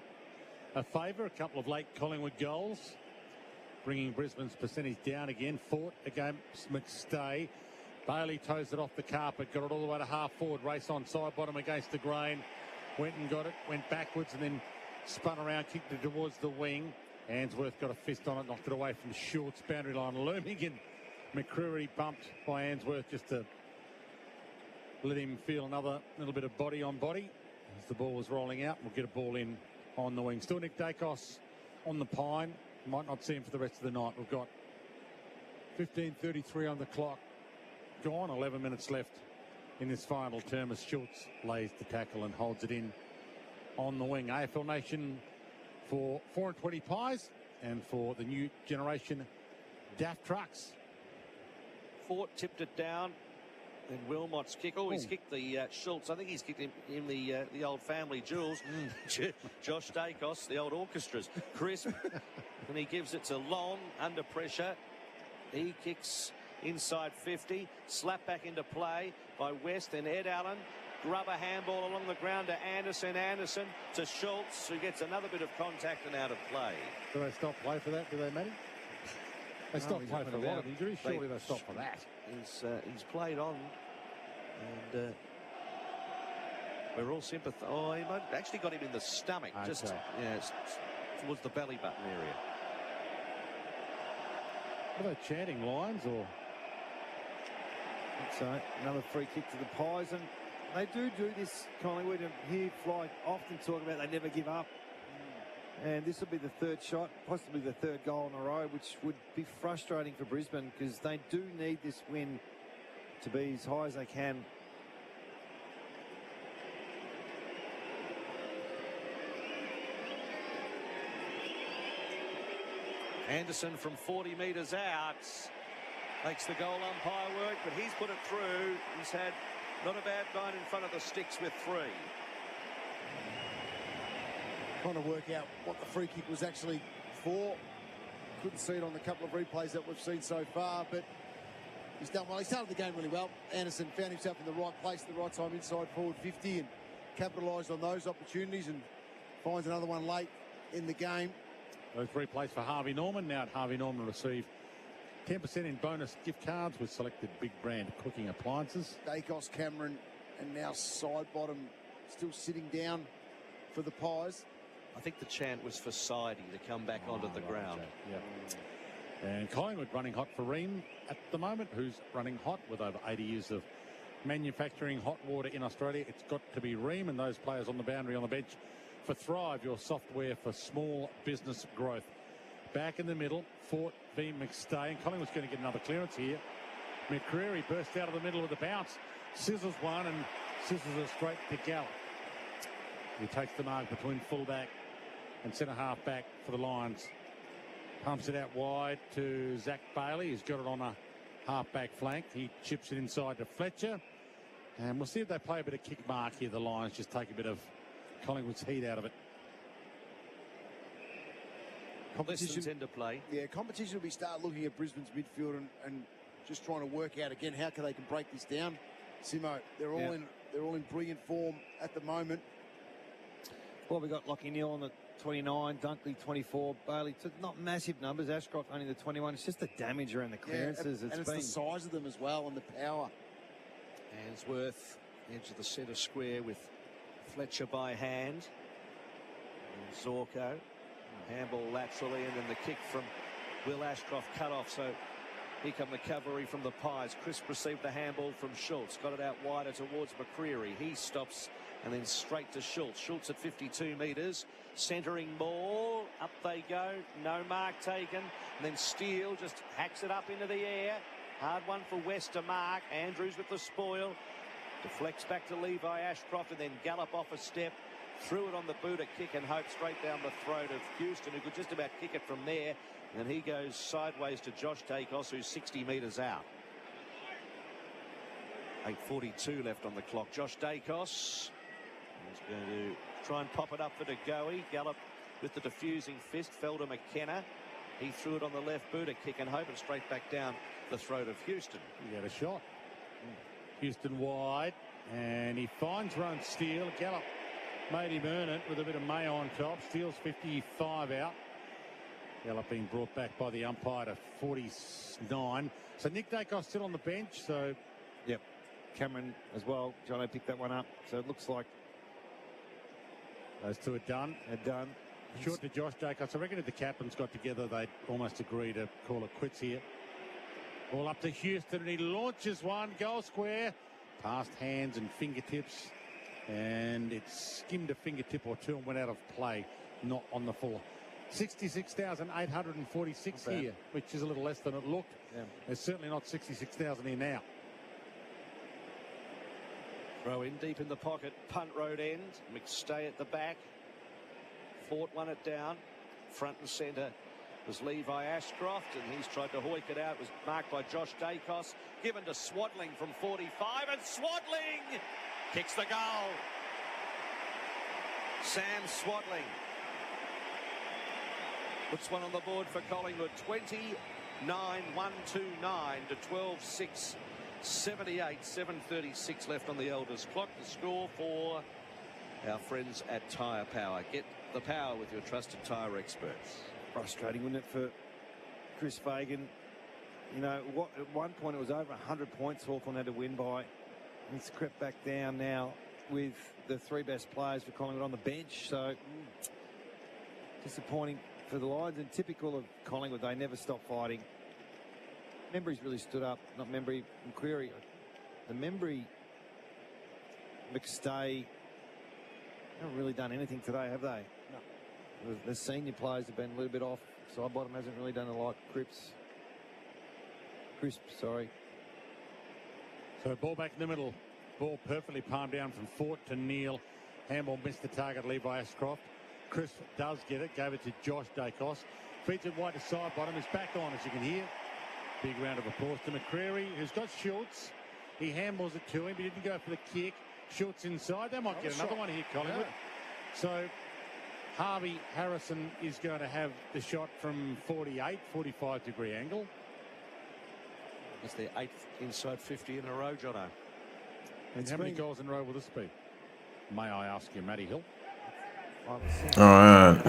a favour. A couple of late Collingwood goals, bringing Brisbane's percentage down again. Fought against McStay. Bailey toes it off the carpet, got it all the way to half forward. Race on side bottom against the grain. Went and got it, went backwards and then spun around, kicked it towards the wing. Answorth got a fist on it, knocked it away from Schultz. Boundary line looming, and McCreery bumped by Answorth just to let him feel another little bit of body on body as the ball was rolling out. We'll get a ball in on the wing. Still Nick Dacos on the pine. Might not see him for the rest of the night. We've got 15:33 on the clock. Gone, 11 minutes left in this final term as Schultz lays the tackle and holds it in on the wing. AFL Nation for 4 and 20 Pies and for the new generation Daft Trucks. Fort tipped it down. Then Wilmot's kick. Oh, he's kicked the Schultz. I think he's kicked him in the old family jewels. Josh Dacos, the old orchestras. Crisp. And he gives it to Long under pressure. He kicks inside 50. Slap back into play by West and Ed Allen. Rubber handball along the ground to Anderson. Anderson to Schultz, who gets another bit of contact and out of play. Do they stop play for that? Do they, Matty? They stopped play for a lot of injuries. Surely they stopped for that. He's played on, and we're all sympathetic. Oh, he might actually got him in the stomach, just towards the belly button area. Are they chanting Lions or? So another free kick to the Pies, and they do this, Collingwood, and here Fly often talk about they never give up. And this will be the third shot, possibly the third goal in a row, which would be frustrating for Brisbane because they do need this win to be as high as they can. Anderson from 40 metres out makes the goal umpire work, but he's put it through. He's had not a bad night in front of the sticks with 3. Trying to work out what the free kick was actually for. Couldn't see it on the couple of replays that we've seen so far, but he's done well. He started the game really well. Anderson found himself in the right place at the right time inside forward 50 and capitalised on those opportunities and finds another one late in the game. Those replays for Harvey Norman. Now Harvey Norman receive 10% in bonus gift cards with selected big brand cooking appliances. Dacos, Cameron, and now side bottom still sitting down for the Pies. I think the chant was for Sidey to come back onto the ground. Yeah. And Collingwood running hot for Ream at the moment, who's running hot with over 80 years of manufacturing hot water in Australia. It's got to be Ream, and those players on the boundary on the bench for Thrive, your software for small business growth. Back in the middle, Fort v McStay, and Collingwood's going to get another clearance here. McCreary burst out of the middle with a bounce, scissors one, and scissors it straight to Gallop. He takes the mark between fullback and centre half back for the Lions. Pumps it out wide to Zach Bailey. He's got it on a half-back flank. He chips it inside to Fletcher. And we'll see if they play a bit of kick mark here. The Lions just take a bit of Collingwood's heat out of it. Competition into play. Yeah, competition will be start looking at Brisbane's midfield and just trying to work out again how they can break this down. Simo, they're all in brilliant form at the moment. Well, we got Lockie Neal on the 29, Dunkley 24, Bailey, not massive numbers, Ashcroft only the 21. It's just the damage around the clearances. And it's the size of them as well and the power. Ainsworth, edge of the centre square with Fletcher by hand. And Zorko, handball laterally, and then the kick from Will Ashcroft cut off. So here come the cavalry from the Pies. Crisp received the handball from Schultz, got it out wider towards McCreary. He stops and then straight to Schultz. Schultz at 52 metres. Centering ball. Up they go. No mark taken. And then Steele just hacks it up into the air. Hard one for West to mark. Andrews with the spoil. Deflects back to Levi Ashcroft and then Gallop off a step. Threw it on the boot, a kick and hope straight down the throat of Houston, who could just about kick it from there. And he goes sideways to Josh Dacos, who's 60 metres out. 8:42 left on the clock. Josh Dacos is going to try and pop it up for DeGoey. Gallop with the diffusing fist. Fell to McKenna. He threw it on the left boot, a kick and hope, and straight back down the throat of Houston. He had a shot. Houston wide, and he finds Ron Steele. Gallop made him earn it with a bit of mayo on top. Steele's 55 out. Gallop being brought back by the umpire to 49. So Nick Dacos still on the bench. So, yep, Cameron as well. Jono picked that one up. So it looks like those two are done. They're done. Short to Josh Dacos. I reckon if the captains got together, they'd almost agree to call it quits here. Ball up to Houston, and he launches one. Goal square. Past hands and fingertips. And it skimmed a fingertip or two and went out of play. Not on the full. 66,846 here, which is a little less than it looked. Yeah. There's certainly not 66,000 here now. Throw in deep in the pocket, punt road end. McStay at the back. Fort won it down. Front and centre was Levi Ashcroft, and he's tried to hoik it out. It was marked by Josh Dacos. Given to Swadling from 45, and Swadling kicks the goal. Sam Swadling puts one on the board for Collingwood. 29-129 to 12-6. 78, 7:36 left on the Elders clock. The score for our friends at Tyre Power. Get the power with your trusted tyre experts. Frustrating, wouldn't it, for Chris Fagan? You know, at one point it was over 100 points Hawthorn had to win by. It's crept back down now with the three best players for Collingwood on the bench. So disappointing for the Lions, and typical of Collingwood. They never stop fighting. Membry's really stood up. Not Membry, McQuarrie. The Membry, McStay haven't really done anything today, have they? No. The senior players have been a little bit off. Sidebottom hasn't really done a lot. Crisp, sorry. So ball back in the middle. Ball perfectly palmed down from Fort to Neal. Handball missed the target, Levi Ashcroft. Chris does get it. Gave it to Josh Dacos. Feeds it wide to side bottom. It's back on, as you can hear. Big round of applause to McCreary, who's got Schultz. He handballs it to him. He didn't go for the kick. Schultz inside. They might get another one here, Collingwood. Yeah. So Harvey Harrison is going to have the shot from 48, 45-degree angle. It's their 8th inside 50 in a row, Jono. And how many goals in a row will this be? May I ask you, Matty Hill? All right.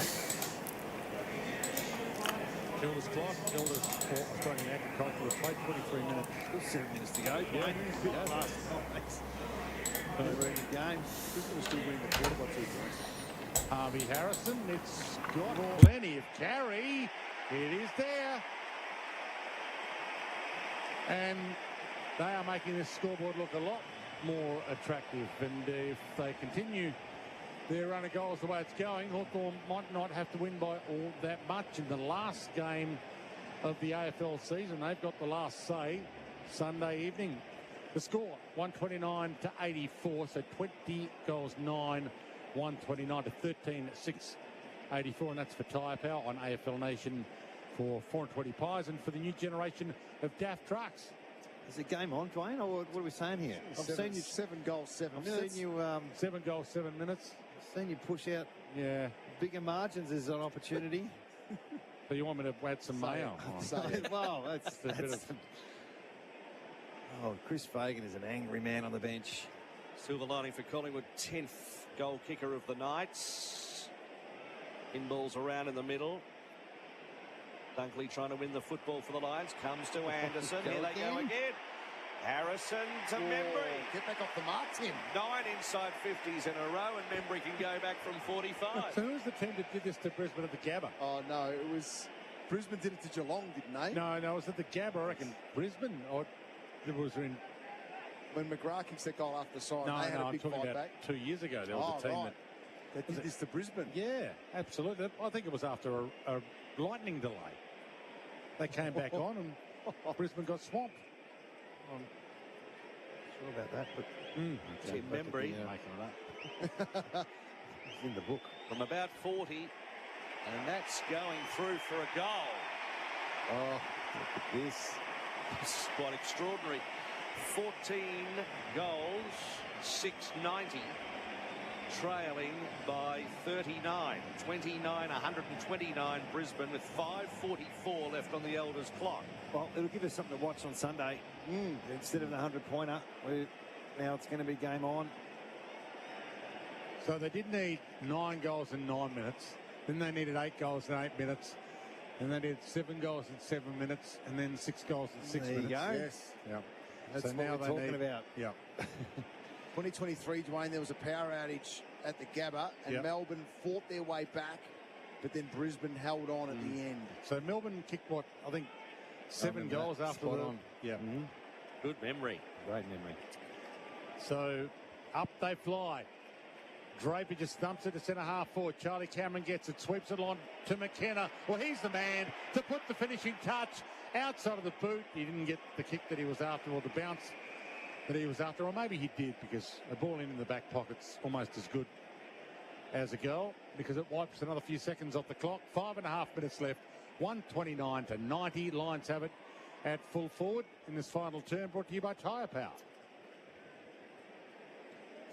Elders clock. Elders Australian Agriculture have played 23 minutes. Still 7 minutes to go. Yeah, last game. Brisbane still winning the quarter by 2 points. Harvey Harrison. It's got plenty of carry. It is there. And they are making this scoreboard look a lot more attractive. And if they continue their run of goals the way it's going, Hawthorn might not have to win by all that much. In the last game of the AFL season, they've got the last say Sunday evening. The score, 129-84, so 20 goals 9, 129 to 13, 6, 84, and that's for Tyre Power on AFL Nation for 420 Pies and for the new generation of Daft Trucks. Is the game on, Dwayne, or what are we saying here? I've seen you 7 goals, 7 minutes. I've seen you 7 goals, 7 minutes. I've seen you push out bigger margins as an opportunity. So you want me to add some mayo? Well, that's a bit of... Oh, Chris Fagan is an angry man on the bench. Silver lining for Collingwood, 10th goal kicker of the night. In balls around in the middle. Dunkley trying to win the football for the Lions. Comes to Anderson. Here they go again. Harrison to Membry. Get back off the mark, Tim. 9 inside 50s in a row, and Membry can go back from 45. So who was the team that did this to Brisbane at the Gabba? Oh, no, it was... Brisbane did it to Geelong, didn't they? No, it was at the Gabba, I reckon. Brisbane, or it was in... When McGrath kicks that goal after the side, they had a big fight about back. 2 years ago, there was a team that did this to Brisbane. Yeah, absolutely. I think it was after a lightning delay. They came back on and Brisbane got swamped. I'm sure about that, but Tim Membry making it up. It's in the book. From about 40, and that's going through for a goal. Oh, look at this. This is quite extraordinary. 14 goals, 690, trailing by 39. 129 Brisbane with 5:44 left on the Elders clock. Well, it'll give us something to watch on Sunday. Instead of the 100-pointer, now it's going to be game on. So they did need 9 goals in 9 minutes. Then they needed 8 goals in 8 minutes. And they did 7 goals in 7 minutes. And then 6 goals in 6 minutes. There you go. Yes. Yep. That's so what now we're talking about. Yeah. 2023, Dwayne, there was a power outage at the Gabba, and Melbourne fought their way back, but then Brisbane held on at the end. So Melbourne kicked, what, I think 7 goals after Spot the... on. Yeah. Good memory. Great memory. So up they fly. Draper just stumps it to centre half forward. Charlie Cameron gets it, sweeps it on to McKenna. Well, he's the man to put the finishing touch outside of the boot. He didn't get the kick that he was after, or the bounce that he was after, or maybe he did, because a ball in the back pocket's almost as good as a goal, because it wipes another few seconds off the clock. 5.5 minutes left. 129-90. Lions have it at full forward in this final turn, brought to you by Tyre Power.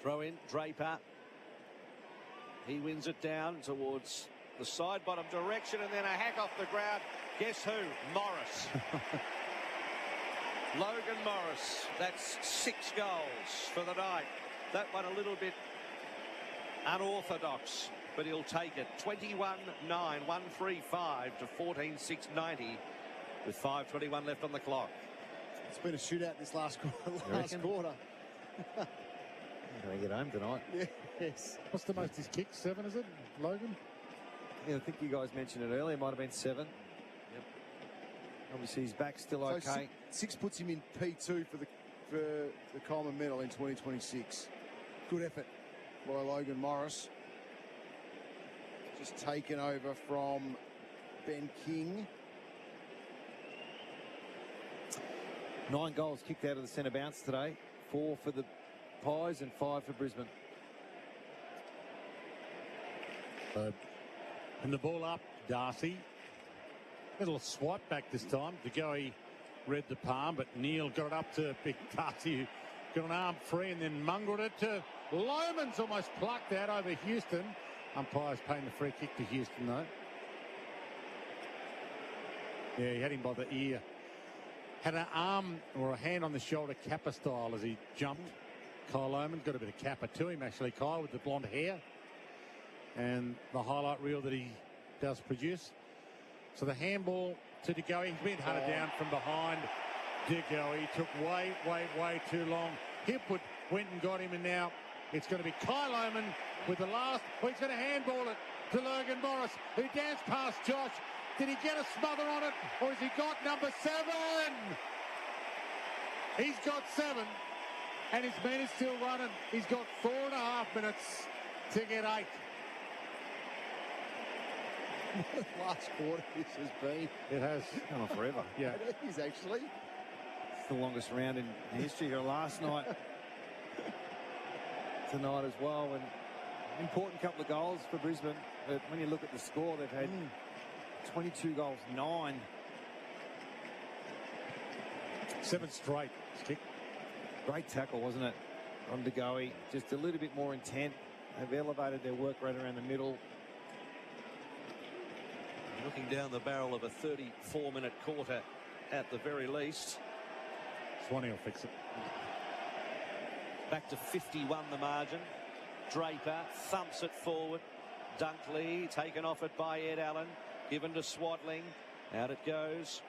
Throw in Draper. He wins it down towards the side bottom direction, and then a hack off the ground. Guess who? Morris. Logan Morris. That's 6 goals for the night. That one a little bit unorthodox, but he'll take it. 21-9, 135 to 14-6-90 with 5:21 left on the clock. It's been a shootout this last quarter. Can I get home tonight? Yes. What's the most he's kicked? 7, is it, Logan? Yeah, I think you guys mentioned it earlier. It might have been 7. Yep. Obviously, his back's still okay. So 6 puts him in P2 for the Coleman Medal in 2026. Good effort by Logan Morris. Just taken over from Ben King. 9 goals kicked out of the centre bounce today. 4 for the Pies and 5 for Brisbane. And the ball up, Darcy. Little swipe back this time. DeGoey read the palm, but Neil got it up to Big Darcy, who got an arm free and then mongreled it to Loman's, almost plucked out over Houston. Umpire's paying the free kick to Houston, though. Yeah, he had him by the ear. Had an arm or a hand on the shoulder, Kappa style, as he jumped. Kyle Loman's got a bit of Kappa to him, actually, Kyle, with the blonde hair. And the highlight reel that he does produce. So the handball to DeGoey. He's been hunted down from behind. DeGoey took way too long. Hipwood went and got him, and now it's going to be Kyle Loman with the last. Well, he's going to handball it to Logan Morris, who danced past Josh. Did he get a smother on it, or has he got number 7? He's got 7, and his meter's still running. He's got 4.5 minutes to get 8. Last quarter this has been. It has. Gone on forever. Yeah. It is actually. It's the longest round in history here last night. Tonight as well. And important couple of goals for Brisbane. But when you look at the score, they've had 22 goals, 9. 7 straight. Great tackle, wasn't it? On De Goey. Just a little bit more intent. They've elevated their work rate around the middle. Looking down the barrel of a 34-minute quarter at the very least. Swanee will fix it. Back to 51 the margin. Draper thumps it forward. Dunkley taken off it by Ed Allen. Given to Swadling. Out it goes.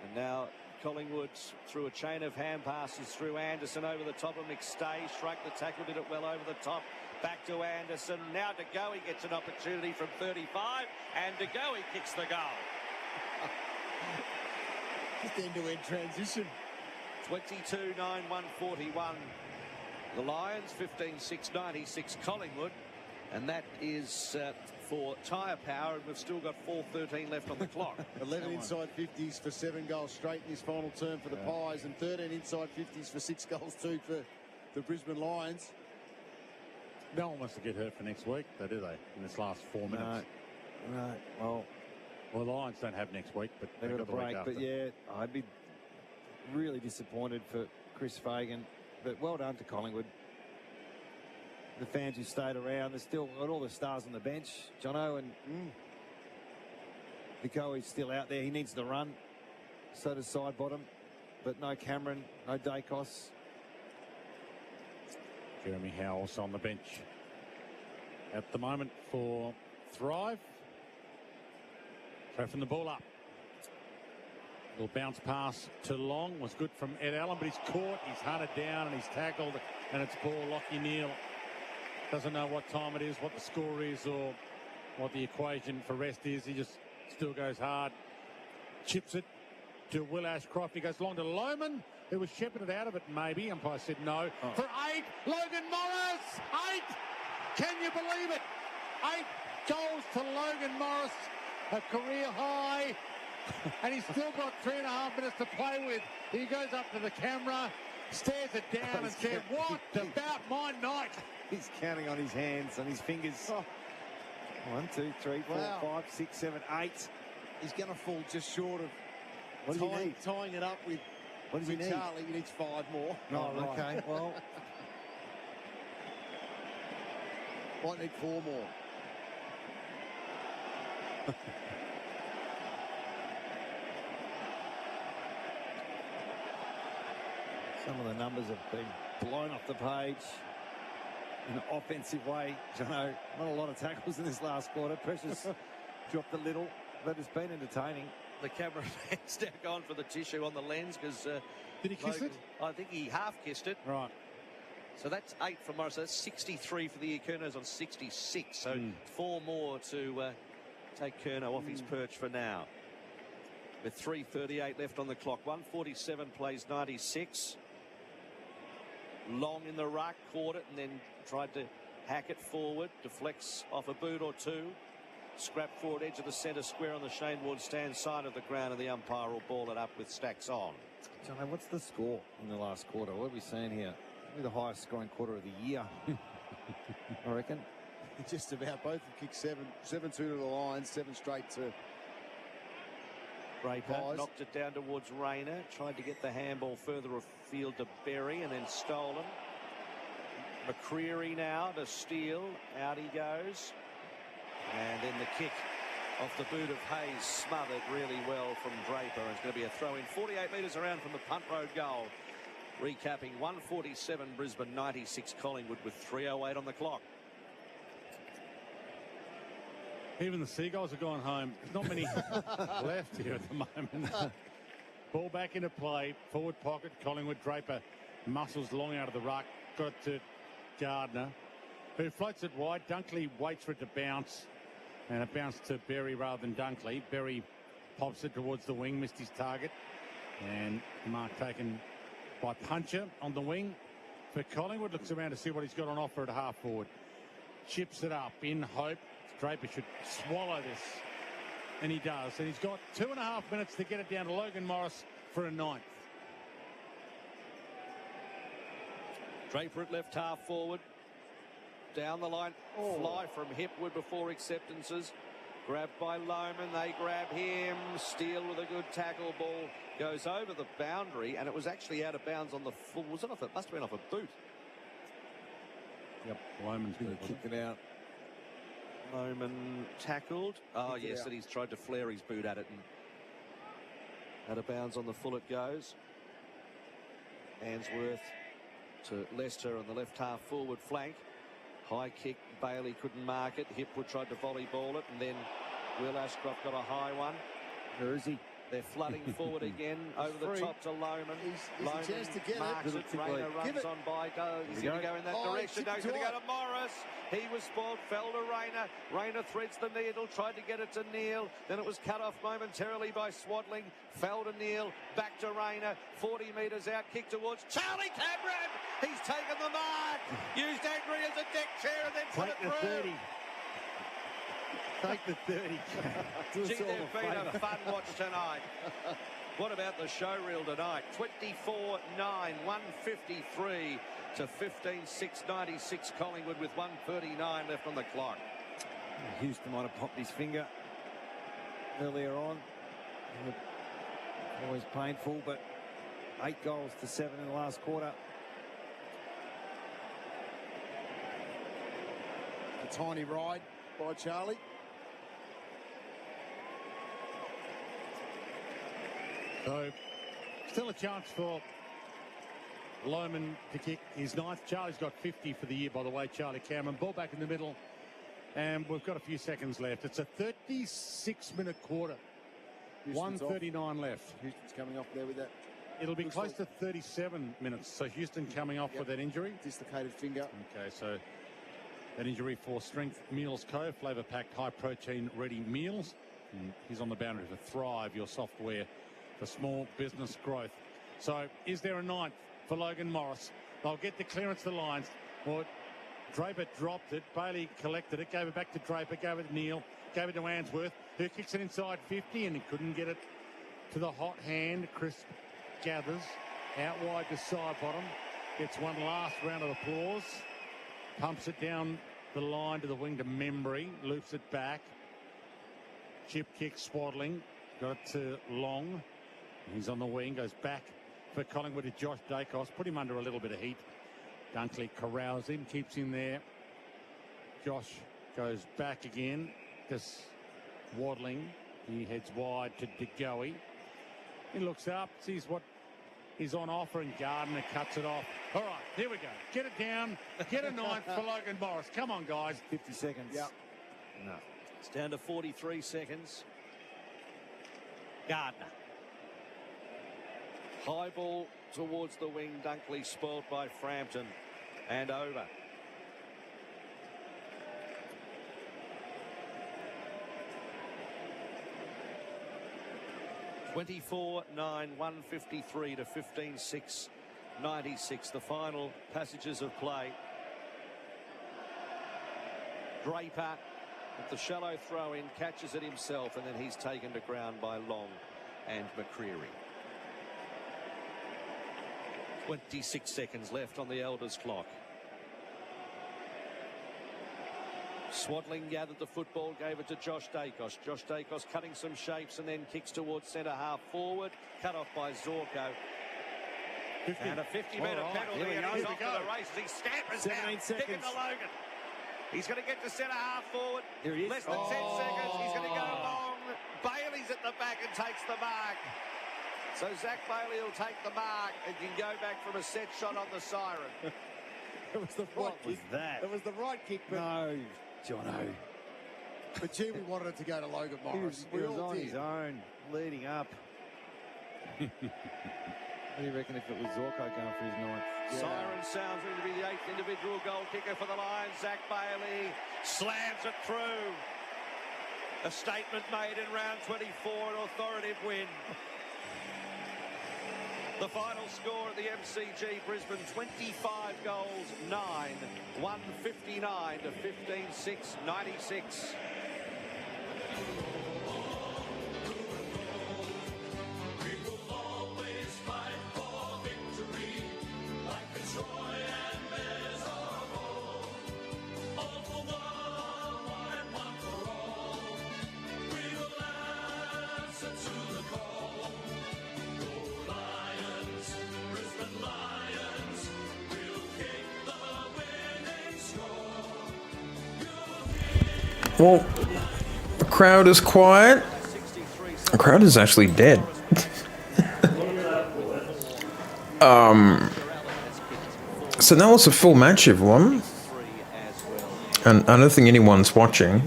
And now Collingwood through a chain of hand passes through Anderson over the top of McStay. Struck the tackle, did it well over the top. Back to Anderson. Now De Goey gets an opportunity from 35. And De Goey kicks the goal. Just end-to-end transition. 22-9, 141. The Lions, 15-6, 96 Collingwood. And that is for tyre power. And we've still got 4:13 left on the clock. 11 inside 50s for 7 goals straight in this final term for the Pies, and 13 inside 50s for 6 goals too for the Brisbane Lions. No one wants to get hurt for next week, though, do they? In this last 4 minutes. No. Well, the Lions don't have next week, but they've got a the week break. after. But yeah, I'd be really disappointed for Chris Fagan. But well done to Collingwood. The fans who stayed around, they're still got all the stars on the bench. Jono and Nicole's still out there. He needs to run. So does Sidebottom. But no Cameron, no Dacos. Jeremy Howe also on the bench at the moment for Thrive. So from the ball up. Little bounce pass to Long was good from Ed Allen, but he's caught, he's hunted down, and he's tackled, and it's ball. Lachie Neale doesn't know what time it is, what the score is, or what the equation for rest is. He just still goes hard. Chips it to Will Ashcroft. He goes long to Lohman, who was shepherded out of it, maybe. Umpire said no. For 8, Logan Morris! 8! Can you believe it? 8 goals to Logan Morris, a career high. And he's still got 3.5 minutes to play with. He goes up to the camera, stares it down and said, what about my night? He's counting on his hands, on his fingers. 1, 2, 3, 4, 5, 6, 7, 8. He's going to fall just short of what does he need? Tying it up with, what does he need? Charlie. He needs 5 more. Oh, okay. Well, might need 4 more. some of the numbers have been blown off the page in an offensive way. Jono, not a lot of tackles in this last quarter. Precious dropped a little, but it's been entertaining. The cameraman's now gone for the tissue on the lens because did he kiss it? I think he half kissed it. Right. So that's 8 from Morris. So that's 63 for the Curnows on 66. So 4 more to take Curnow off his perch for now. With 3:38 left on the clock. 147 plays 96. Long in the ruck, caught it and then tried to hack it forward. Deflects off a boot or two. Scrap forward edge of the centre square on the Shane Ward stand side of the ground, and the umpire will ball it up with Stacks on. Jono, what's the score in the last quarter? What are we seeing here? Maybe the highest scoring quarter of the year, I reckon. Just about. Both have kicked 7-2 to the Lions, 7 straight to Draper knocked it down towards Rayner. Tried to get the handball further afield to Berry and then stolen. McCreary now to Steele. Out he goes. And then the kick off the boot of Hayes smothered really well from Draper. It's going to be a throw in 48 metres around from the punt road goal. Recapping 147 Brisbane, 96 Collingwood with 3:08 on the clock. Even the Seagulls are going home. There's not many left here at the moment. Ball back into play. Forward pocket. Collingwood. Draper muscles long out of the ruck. Got it to Gardner, who floats it wide. Dunkley waits for it to bounce. And it bounced to Berry rather than Dunkley. Berry pops it towards the wing. Missed his target. And mark taken by Puncher on the wing for Collingwood. Looks around to see what he's got on offer at half forward. Chips it up in hope Draper should swallow this. And he does. And he's got 2.5 minutes to get it down to Logan Morris for a 9th. Draper at left half forward. Down the line. Fly from Hipwood before acceptances. Grabbed by Lohman. They grab him. Steele with a good tackle. Ball goes over the boundary. And it was actually out of bounds on the full. Was it off? It must have been off a boot. Yep. Lohman's boot. Kick it out. Lohman tackled. Oh, yes, and he's tried to flare his boot at it. And out of bounds on the full it goes. Answorth to Lester on the left half forward flank. High kick. Bailey couldn't mark it. Hipwood tried to volleyball it, and then Will Ashcroft got a high one. Where is he? They're flooding forward again over the top to Lohman. He's a chance to get marks it. Rayner runs on by. He's going to go in that direction. No, he's going to go to Morris. He was spoiled. Fell to Rayner. Rayner threads the needle. Tried to get it to Neal. Then it was cut off momentarily by Swadling. Fell to Neal. Back to Rayner. 40 metres out. Kick towards Charlie Cameron. He's taken the mark. Used Angry as a deck chair and then put it through. Take the 30. Gee, they've been a fun watch tonight. What about the show reel tonight? 24-9, 153 to 15-6-96 Collingwood with 1:39 left on the clock. Houston might have popped his finger earlier on. Always painful, but 8 goals to 7 in the last quarter. A tiny ride by Charlie. So, still a chance for Lohman to kick his 9th. Charlie's got 50 for the year, by the way, Charlie Cameron. Ball back in the middle, and we've got a few seconds left. It's a 36-minute quarter. 1:39 left. Houston's coming off there with that. It'll be close to 37 minutes. So Houston coming off with that injury. Dislocated finger. Okay, so that injury for Strength Meals Co. Flavour-packed, high-protein, ready meals. And he's on the boundary to Thrive, your software for small business growth. So is there a 9th for Logan Morris? They'll get the clearance to the lines. Well, Draper dropped it. Bailey collected it, gave it back to Draper, gave it to Neal, gave it to Answorth, who kicks it inside 50, and he couldn't get it to the hot hand. Chris gathers out wide to side bottom. Gets one last round of applause. Pumps it down the line to the wing to Membry. Loops it back. Chip kick, Swadling. Got it to Long. He's on the wing. Goes back for Collingwood to Josh Dacos. Put him under a little bit of heat. Dunkley corrals him. Keeps him there. Josh goes back again. Just waddling. He heads wide to DeGoey. He looks up. Sees what is on offer, and Gardner cuts it off. All right, here we go. Get it down. Get a 9th for Logan Morris. Come on, guys. 50 seconds. Yep. No. It's down to 43 seconds. Gardner. High ball towards the wing. Dunkley spoiled by Frampton. And over. (24-9) 153 to 15-6 96. The final passages of play. Draper with the shallow throw in, catches it himself, and then he's taken to ground by Long and McCreery. 26 seconds left on the Elders clock. Swadling gathered the football, gave it to Josh Dacos. Josh Dacos cutting some shapes and then kicks towards centre half forward. Cut off by Zorko. 50. And a 50-metre penalty, and he's off to the races. He scampers out, kicking to Logan. He's going to get to centre half forward. Here he is. Less than 10 seconds. He's going to go long. Bailey's at the back and takes the mark. So Zach Bailey will take the mark and can go back from a set shot on the siren. It was the right kick. That? It was the right kick, but No, Jono. But gee, we wanted it to go to Logan Morris. He was on his own, leading up. What do you reckon if it was Zorko going for his 9th? Siren sounds going to be the 8th individual goal kicker for the Lions. Zach Bailey slams it through. A statement made in round 24, an authoritative win. The final score at the MCG Brisbane, 25 goals, 9, 159 to 15-6, 96. Well, the crowd is quiet. The crowd is actually dead. So that was a full match, everyone. And I don't think anyone's watching.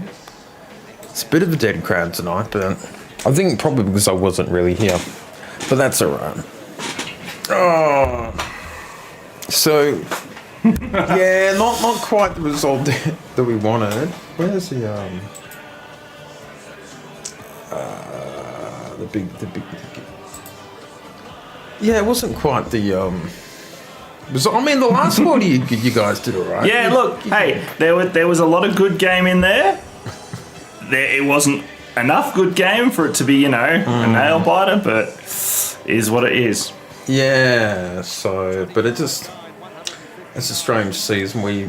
It's a bit of a dead crowd tonight, but I think probably because I wasn't really here. But that's alright. Oh. So, yeah, not quite the result that we wanted. Where's the big. Yeah, it wasn't quite the I mean, the last quarter you guys did alright. Yeah, look, hey, there was a lot of good game in there. It wasn't enough good game for it to be, a nail biter, but is what it is. Yeah, so, but it's a strange season. We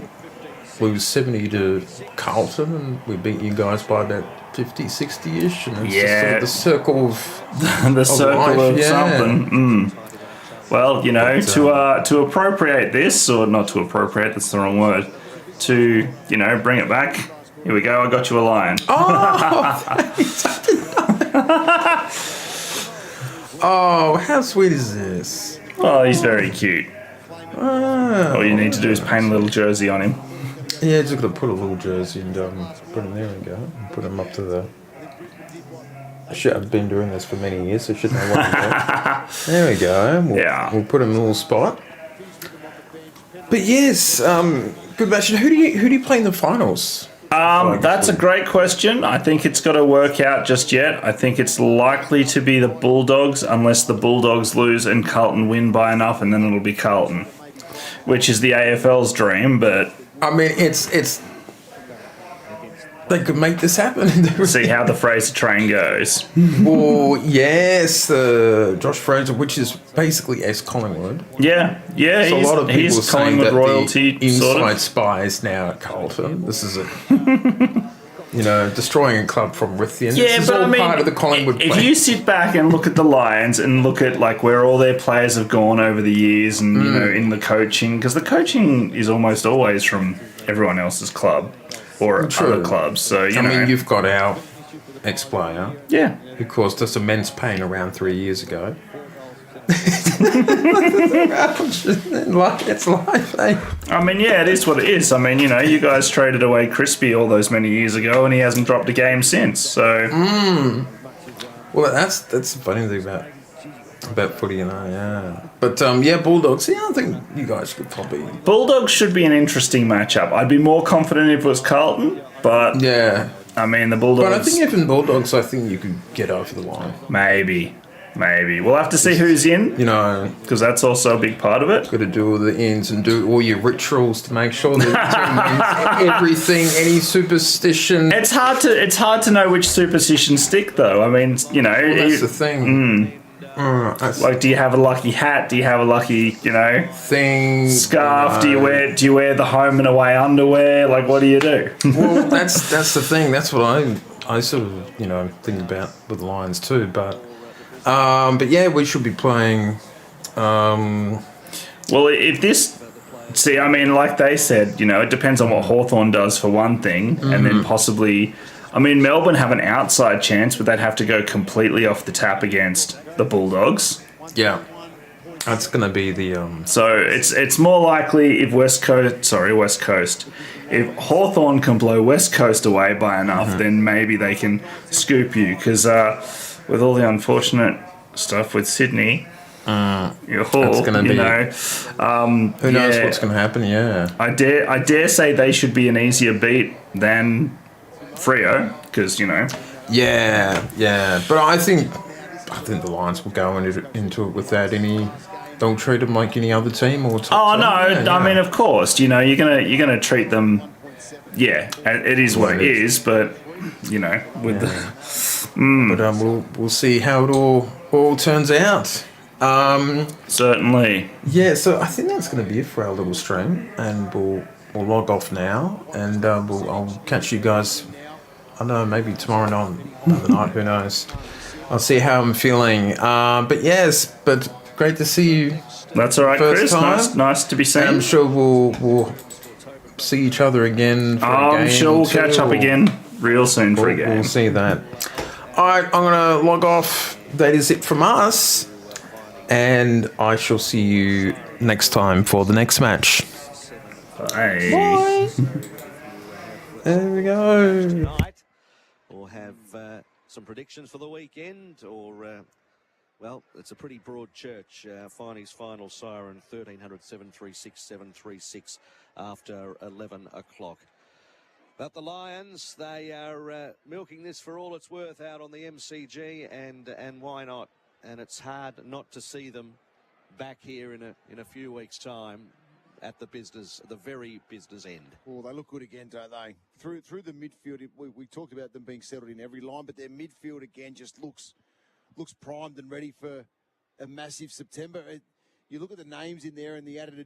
lose 70 to Carlton and we beat you guys by about 50, 60-ish. And it's just sort of the circle of the circle life. of something. Well, to appropriate this, or not to appropriate, that's the wrong word, to, bring it back. Here we go, I got you a lion. Oh, how sweet is this? Oh, he's very cute. All you need to do is paint a little jersey on him. Yeah, just got to put a little jersey and put him there and go. Put him up to the... I've been doing this for many years, so I should know what to do. There we go. We'll put him in a little spot. But yes, good match. Who do you play in the finals? That's a great question. I think it's got to work out just yet. I think it's likely to be the Bulldogs, unless the Bulldogs lose and Carlton win by enough, and then it'll be Carlton, which is the AFL's dream. But I mean, it's they could make this happen. See how the Fraser train goes. Well, yes, Josh Fraser, which is basically ex-Collingwood. Yeah. So a lot of people are saying that royalty, the inside spies now at Carlton. This is destroying a club from within. Yeah, this is all part of the Collingwood plan. If you sit back and look at the Lions and look at where all their players have gone over the years, and in the coaching, because the coaching is almost always from everyone else's club or other clubs. So I mean, you've got our ex-player, who caused us immense pain around 3 years ago. It's life, eh? I mean, yeah, it is what it is. I mean, you guys traded away Crispy all those many years ago, and he hasn't dropped a game since. So, well, that's the funny thing about footy, yeah. But Bulldogs. Yeah, I think you guys could probably. Bulldogs should be an interesting matchup. I'd be more confident if it was Carlton, but yeah, I mean the Bulldogs. But I think even Bulldogs, I think you could get over the line. Maybe. We'll have to see who's in. Because that's also a big part of it. Got to do all the ins and do all your rituals to make sure that everything, any superstition. It's hard to know which superstitions stick, though. I mean, that's the thing. Do you have a lucky hat? Do you have a lucky, thing? Scarf? Do you wear the home and away underwear? What do you do? Well, that's the thing. That's what I sort of think about with the Lions too, But yeah, we should be playing. Well, if this, I mean, like they said, it depends on what Hawthorn does for one thing, and then possibly, I mean, Melbourne have an outside chance, but they'd have to go completely off the tap against the Bulldogs. Yeah, that's going to be the. So it's more likely if West Coast. If Hawthorn can blow West Coast away by enough, then maybe they can scoop you, because. With all the unfortunate stuff with Sydney, it's going to be. Who knows what's going to happen? Yeah, I dare say they should be an easier beat than Freo, because Yeah, but I think the Lions will go into it without any they'll treat them like any other team or top Oh team? no! Yeah, I mean, of course, you're gonna treat them. Yeah, it is what it is, but with But we'll see how it all turns out. Certainly. Yeah, so I think that's going to be it for our little stream, and we'll log off now, and I'll catch you guys. I don't know, maybe tomorrow night, another night, who knows. I'll see how I'm feeling. But great to see you. That's all right, Chris. Nice to be seen. And I'm sure we'll see each other again for a game. I'm sure we'll catch up again real soon for a game. We'll see that. All right, I'm going to log off. That is it from us. And I shall see you next time for the next match. Bye. There we go. Tonight, or have some predictions for the weekend, or well, it's a pretty broad church. Finey's final siren 1300 736 736 after 11 o'clock. But the Lions, they are milking this for all it's worth out on the MCG, and why not? And it's hard not to see them back here in a few weeks' time at the very business end. Oh, they look good again, don't they? Through the midfield, we talked about them being settled in every line, but their midfield again just looks primed and ready for a massive September. You look at the names in there and the added